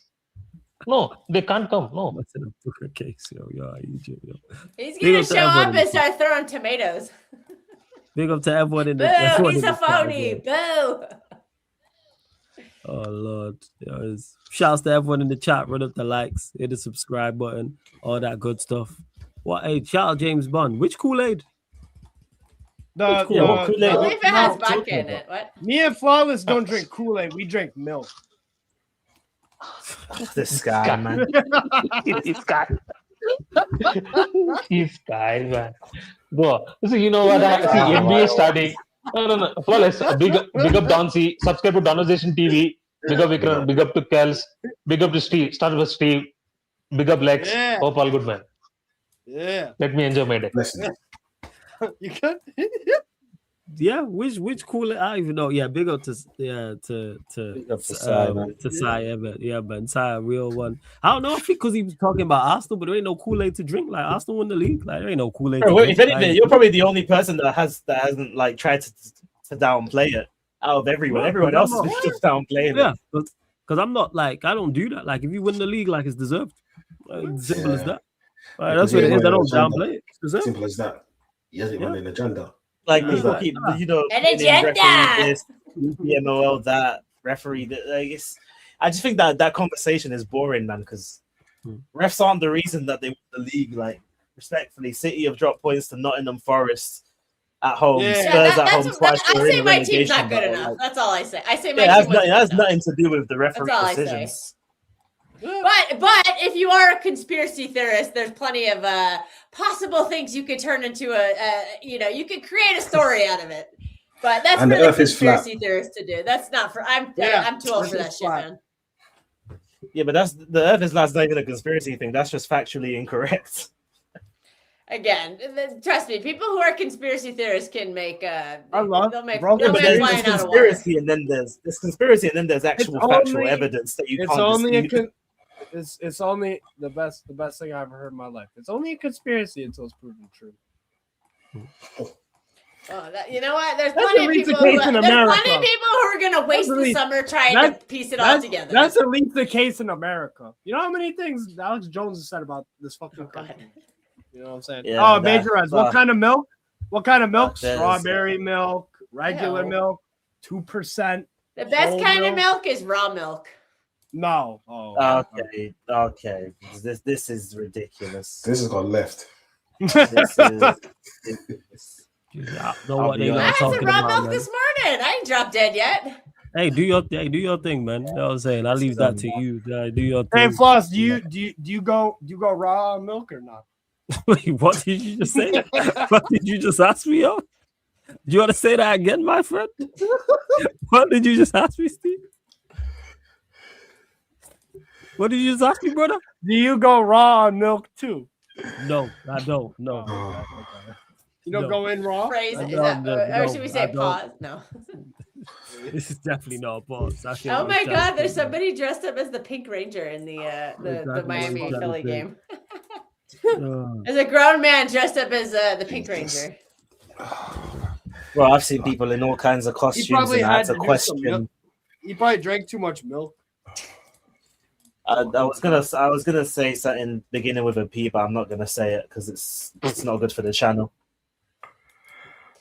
No, they can't come. No. Book a case. He's going to show up and start throwing tomatoes. Big up to everyone in the Boo, he's a phony. Boo. Oh, Lord. Shouts to everyone in the chat. Run up the likes. Hit the subscribe button. All that good stuff. What? Hey, shout out James Bond. Which Kool-Aid? Kool-Aid. Only if it has vodka in it. What? Me and Flawless don't drink Kool-Aid. We drink milk. This guy, man. This guy. This guy, man. Bro, so you know what? See, NBA starting. No. Flawless. Big up Doncy. Subscribe to Donization TV. Big up Vikram. Big up to Kels. Big up to Steve. Start with Steve. Big up Lex. Yeah. Hope all good, man. Yeah. Let me enjoy my day. You good? Yeah, which Kool-Aid? I don't even know. Yeah, big up to Sai, man. Sai, a real one. I don't know if because he was talking about Arsenal, but there ain't no Kool-Aid to drink. Like Arsenal won the league. Like there ain't no Kool-Aid. If anything, you're probably the only person that hasn't like tried to downplay it out of everyone. Everyone else is just downplaying it. Yeah, because I'm not like I don't do that. Like if you win the league, like it's deserved. Simple as that. Right, that's what it is. I don't downplay it. It's simple as that. He hasn't won an agenda. Like people keep, an agenda. PMOL that referee. I just think that conversation is boring, man. Because refs aren't the reason that they won the league. Like respectfully, City have dropped points to Nottingham Forest at home. Spurs at home twice. I say my team's not good enough. That's all I say. I say my team has nothing to do with the referee decisions. But if you are a conspiracy theorist, there's plenty of possible things you could turn into you could create a story out of it. But that's for the conspiracy theorists to do. That's not for I'm too old for that shit, man. Yeah, but the Earth is flat. Not even a conspiracy thing. That's just factually incorrect. Again, trust me, people who are conspiracy theorists can make they'll make conspiracy, and then there's conspiracy, and then there's actual factual evidence that you can't dispute. It's only the best thing I've ever heard in my life. It's only a conspiracy until it's proven true. Oh, you know what? There's plenty of people who are going to waste the summer trying to piece it all together. That's at least the case in America. You know how many things Alex Jones has said about this fucking country? You know what I'm saying? Yeah, Major Reds. What kind of milk? What kind of milk? Strawberry milk, regular milk, 2%. The best kind of milk is raw milk. No. Okay. This is ridiculous. This has got left. I had some raw milk this morning. I ain't dropped dead yet. Hey, do your thing, man. You know what I'm saying? I'll leave that to you. Do your thing. Hey, Floss, do you go raw milk or not? Wait, what did you just say? What did you just ask me, yo? Do you want to say that again, my friend? What did you just ask me, Steve? What did you just ask me, brother? Do you go raw on milk too? No, I don't. No. You don't go in raw? Phrase, or should we say pause? No. This is definitely not a pause. Oh my God! There's somebody dressed up as the Pink Ranger in the Miami Philly game. There's a grown man dressed up as the Pink Ranger. Well, I've seen people in all kinds of costumes, and I had to question. He probably drank too much milk. I was gonna say something beginning with a P, but I'm not gonna say it because it's not good for the channel.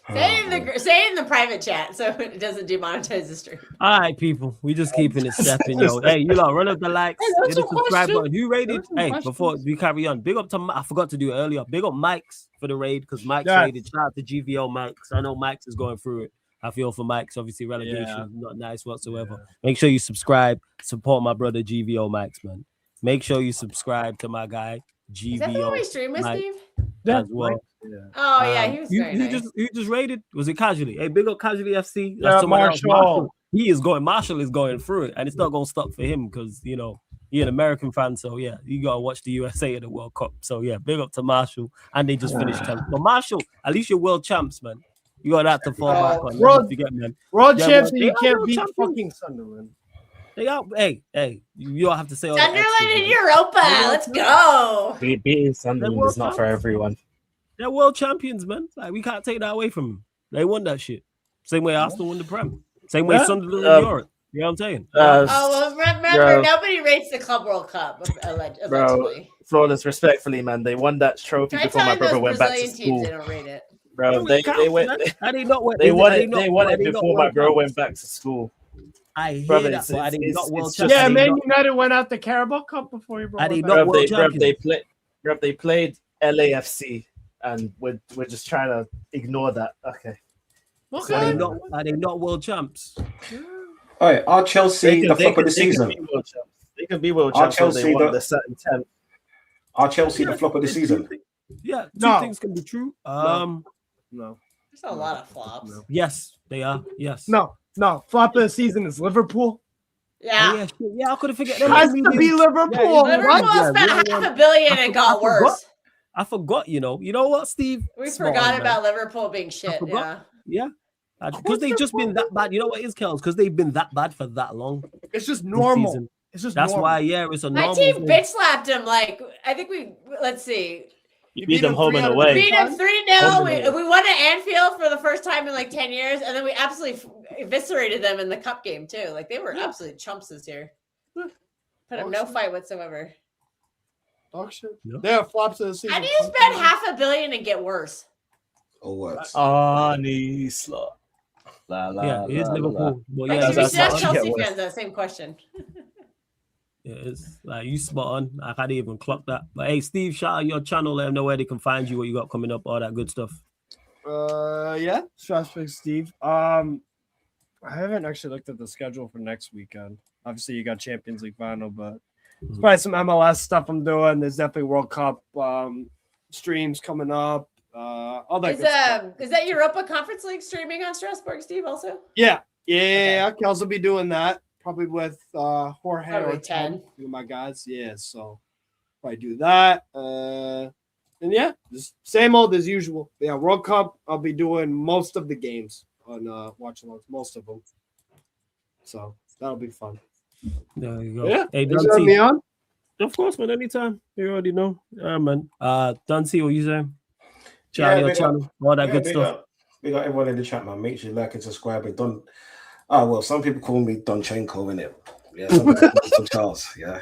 Say it in the private chat so it doesn't demonetize the stream. All right, people, we just keeping it stepping, yo. Hey, you lot, run up the likes, hit the subscribe button. You rated? Hey, before we carry on, big up to I forgot to do it earlier. Big up Mike's for the raid because Mike's rated. Shout out to GVO Mike's. I know Mike's is going through it. I feel for Mike's. Obviously, relegation is not nice whatsoever. Yeah. Make sure you subscribe. Support my brother GVO Mike's, man. Make sure you subscribe to my guy GVO. Is that the one we stream with, Steve? As well. Yeah. Oh yeah, he was very nice. You just rated? Was it Casually? Hey, big up Casually FC. That's Marshall. Marshall is going through it, and it's not going to stop for him because he's an American fan. So yeah, you gotta watch the USA at the World Cup. So yeah, big up to Marshall, and they just finished champs. But Marshall, at least you're world champs, man. You got that to fall back on. World champs, and you can't beat fucking Sunderland. They are. Hey, you don't have to say all Sunderland in Europa. Let's go. Beating Sunderland is not for everyone. They're world champions, man. Like we can't take that away from them. They won that shit. Same way Arsenal won the Prem. Same way Sunderland in Europe. You know what I'm saying? Remember, nobody rates the Club World Cup. Allegedly. Bro, Flawless, respectfully, man, they won that trophy before my brother went back to school. They don't rate it. Bro, they won it before my bro went back to school. I hear that, but I did not world champions. Yeah, Man United went out the Carabao Cup before you brought it back. They played LAFC, and we're just trying to ignore that. Okay. Are they not world champs? All right, are Chelsea the flop of the season? They can be world champs. They won the certain 10. Are Chelsea the flop of the season? Yeah, two things can be true. No. There's a lot of flops. No. Yes, they are. Yes. No. Flop of the season is Liverpool. Yeah. I could have forget. It has to be Liverpool. Liverpool spent $500 million and got worse. I forgot. You know what, Steve? We forgot about Liverpool being shit. Yeah. Because they've just been that bad. You know what it is, Kels? Because they've been that bad for that long. It's just normal. That's normal. Why, it's a normal. My team bitch slapped him. I think let's see. You beat them home and away. Beat them 3-0. We won at Anfield for the first time in 10 years, and then we absolutely eviscerated them in the cup game too. They were absolute chumps this year. Put up no fight whatsoever. Dog shit. They have flops of the season. How do you spend $500 million and get worse? Or what? Nisla. Yeah, it is Liverpool. That's Chelsea fans. That same question. Yeah, it's you spot on. I can't even clock that. But hey, Steve, shout out your channel. Let them know where they can find you, what you got coming up, all that good stuff. Strasbourg Steve. I haven't actually looked at the schedule for next weekend. Obviously, you got Champions League final, but There's probably some MLS stuff I'm doing. There's definitely World Cup streams coming up. All that good stuff. Is that Europa Conference League streaming on Strasbourg, Steve? Also. Yeah. Kels will be doing that probably with Jorge or 10, my guys. Yeah, so probably do that. And yeah, just same old as usual. Yeah, World Cup. I'll be doing most of the games on watch alongs, most of them. So that'll be fun. There you go. Yeah, hey, is me on? Of course, man. Anytime. You already know. Yeah, man. Dunsey, what you saying? Channel, all that good stuff. We got everyone in the chat, man. Make sure you like and subscribe. And Don. Well, some people call me Donchenko, innit? Yeah, some people call me Don Charles. Yeah,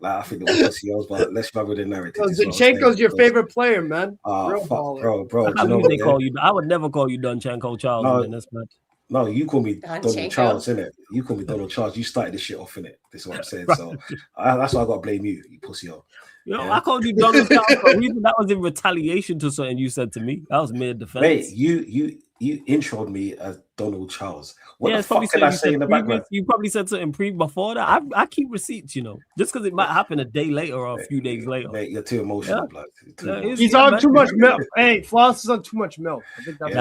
like I think it was CEOs, but let's run with the narrative. Donchenko's your favorite player, man. Fuck, bro. I would never call you Donchenko Charles. No, man. That's bad. No, you call me Donald Charles, innit? You call me Donald Charles. You started this shit off, innit? This is what I'm saying. So that's why I got to blame you, you pussy. I called you Donald Charles for a reason. That was in retaliation to something you said to me. That was mere defense. Mate, you introed me as Donald Charles. What the fuck can I say in the background? You probably said something before that. I keep receipts, just because it might happen a day later or a few days later. Mate, you're too emotional, blood. He's on too much milk. Hey, Floss is on too much milk. I think that's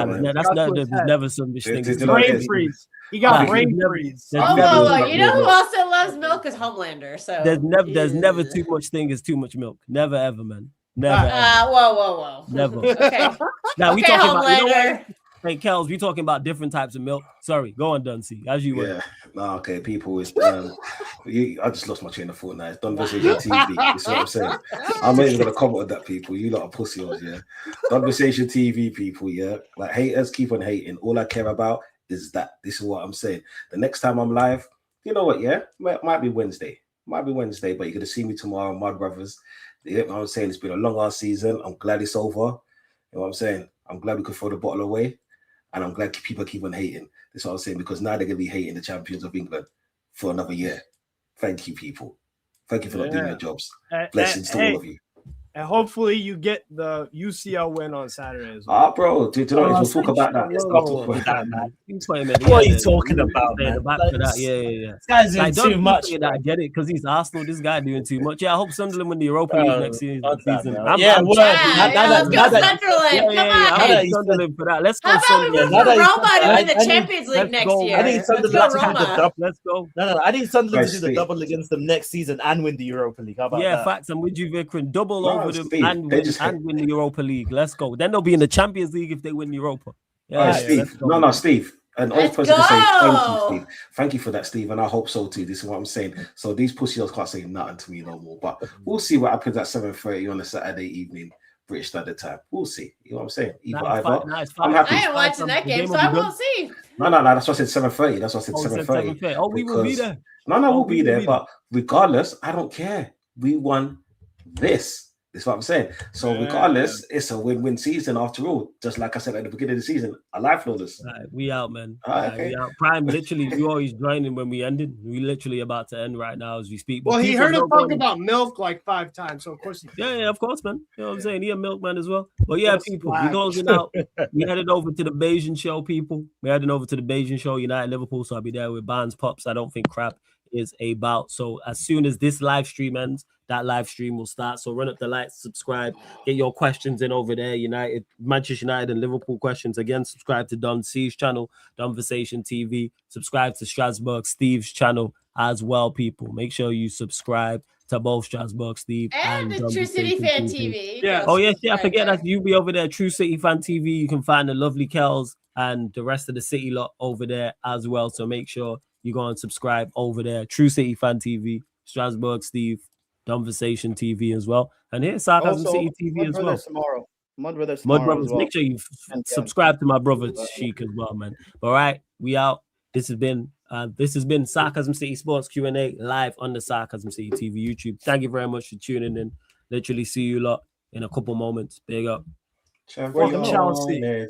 there's never some thing. Brain freeze. He got brain freeze. You know who also loves milk is Homelander. So there's never too much thing as too much milk. Never ever, man. Never. Whoa. Never. Okay. Now we talking Homelander. about. Hey, Kels, we talking about different types of milk. Sorry, go on, Dunsey. As you were. Okay, people. It's, I just lost my train of thought now. It's Conversation TV. That's what I'm saying. I'm not even going to comment on that, people. You lot are pussies, yeah? Conversation TV, people, yeah? Like, haters keep on hating. All I care about is that. This is what I'm saying. The next time I'm live, you know what, yeah? Might be Wednesday. But you're going to see me tomorrow, my brothers. You know what I'm saying? It's been a long-ass season. I'm glad it's over. You know what I'm saying? I'm glad we could throw the bottle away. And I'm glad people keep on hating. That's what I'm saying, because now they're going to be hating the champions of England for another year. Thank you, people. Thank you for not doing your jobs. Blessings to all of you. And hopefully you get the UCL win on Saturday as well. Bro, we'll talk about that. Let's not talk about that, man. What are you talking about, man? Yeah. This guy's doing too much. I get it, because he's Arsenal. This guy doing too much. Yeah, I hope Sunderland win the Europa League next season. Let's go Sunderland. Come on. Sunderland for that. Let's go Sunderland. How about we root for Roma to win the Champions League next year? I need Sunderland to do the double. Let's go. No, I need Sunderland to do the double against them next season and win the Europa League. How about that? Yeah, facts. I'm with you, Vikram. Double over them and win the Europa League. Let's go. Then they'll be in the Champions League if they win Europa. Steve. No, Steve. And all person to say thank you, Steve. Thank you for that, Steve. And I hope so too. This is what I'm saying. So these pussies can't say nothing to me no more. But we'll see what happens at 7:30 on a Saturday evening, British Standard Time. We'll see. You know what I'm saying? I'm happy. I ain't watching that game, so I won't see. No. That's what I said 7:30. That's what I said 7:30. Oh, we will be there. No, we'll be there. But regardless, I don't care. We won this. That's what I'm saying. So regardless, it's a win-win season after all. Just like I said at the beginning of the season, I like flawless. We out, man. Okay. We out. Prime, literally, you always joining when we ended. We literally about to end right now as we speak. Well, he heard him talk about milk like 5 times, so of course he did. Yeah, of course, man. You know what I'm saying? He a milkman as well. But yeah, people, we closing out. We headed over to the Bayesian show, people. We're heading over to the Bayesian show, United Liverpool. So I'll be there with Barnes Pops. I don't think crap is about. So as soon as this live stream ends, that live stream will start. So run up the lights, subscribe, get your questions in over there. Manchester United and Liverpool questions. Again, subscribe to Don C's channel, Conversation TV. Subscribe to Strasbourg Steve's channel as well, people. Make sure you subscribe to both Strasbourg Steve and the True City Fan TV. Yeah. Oh yes, I forget that you be over there. True City Fan TV. You can find the lovely Kels and the rest of the City lot over there as well. So make sure you go and subscribe over there. True City Fan TV, Strasbourg Steve, Conversation TV as well. And here's Sarcasm City TV as well. Tomorrow. Mud Brothers. Well. Make sure you subscribe to my brother Sheik as well, man. All right, we out. This has been Sarcasm City Sports Q&A live on the Sarcasm City TV YouTube. Thank you very much for tuning in. Literally see you lot in a couple moments. Big up. Chelsea.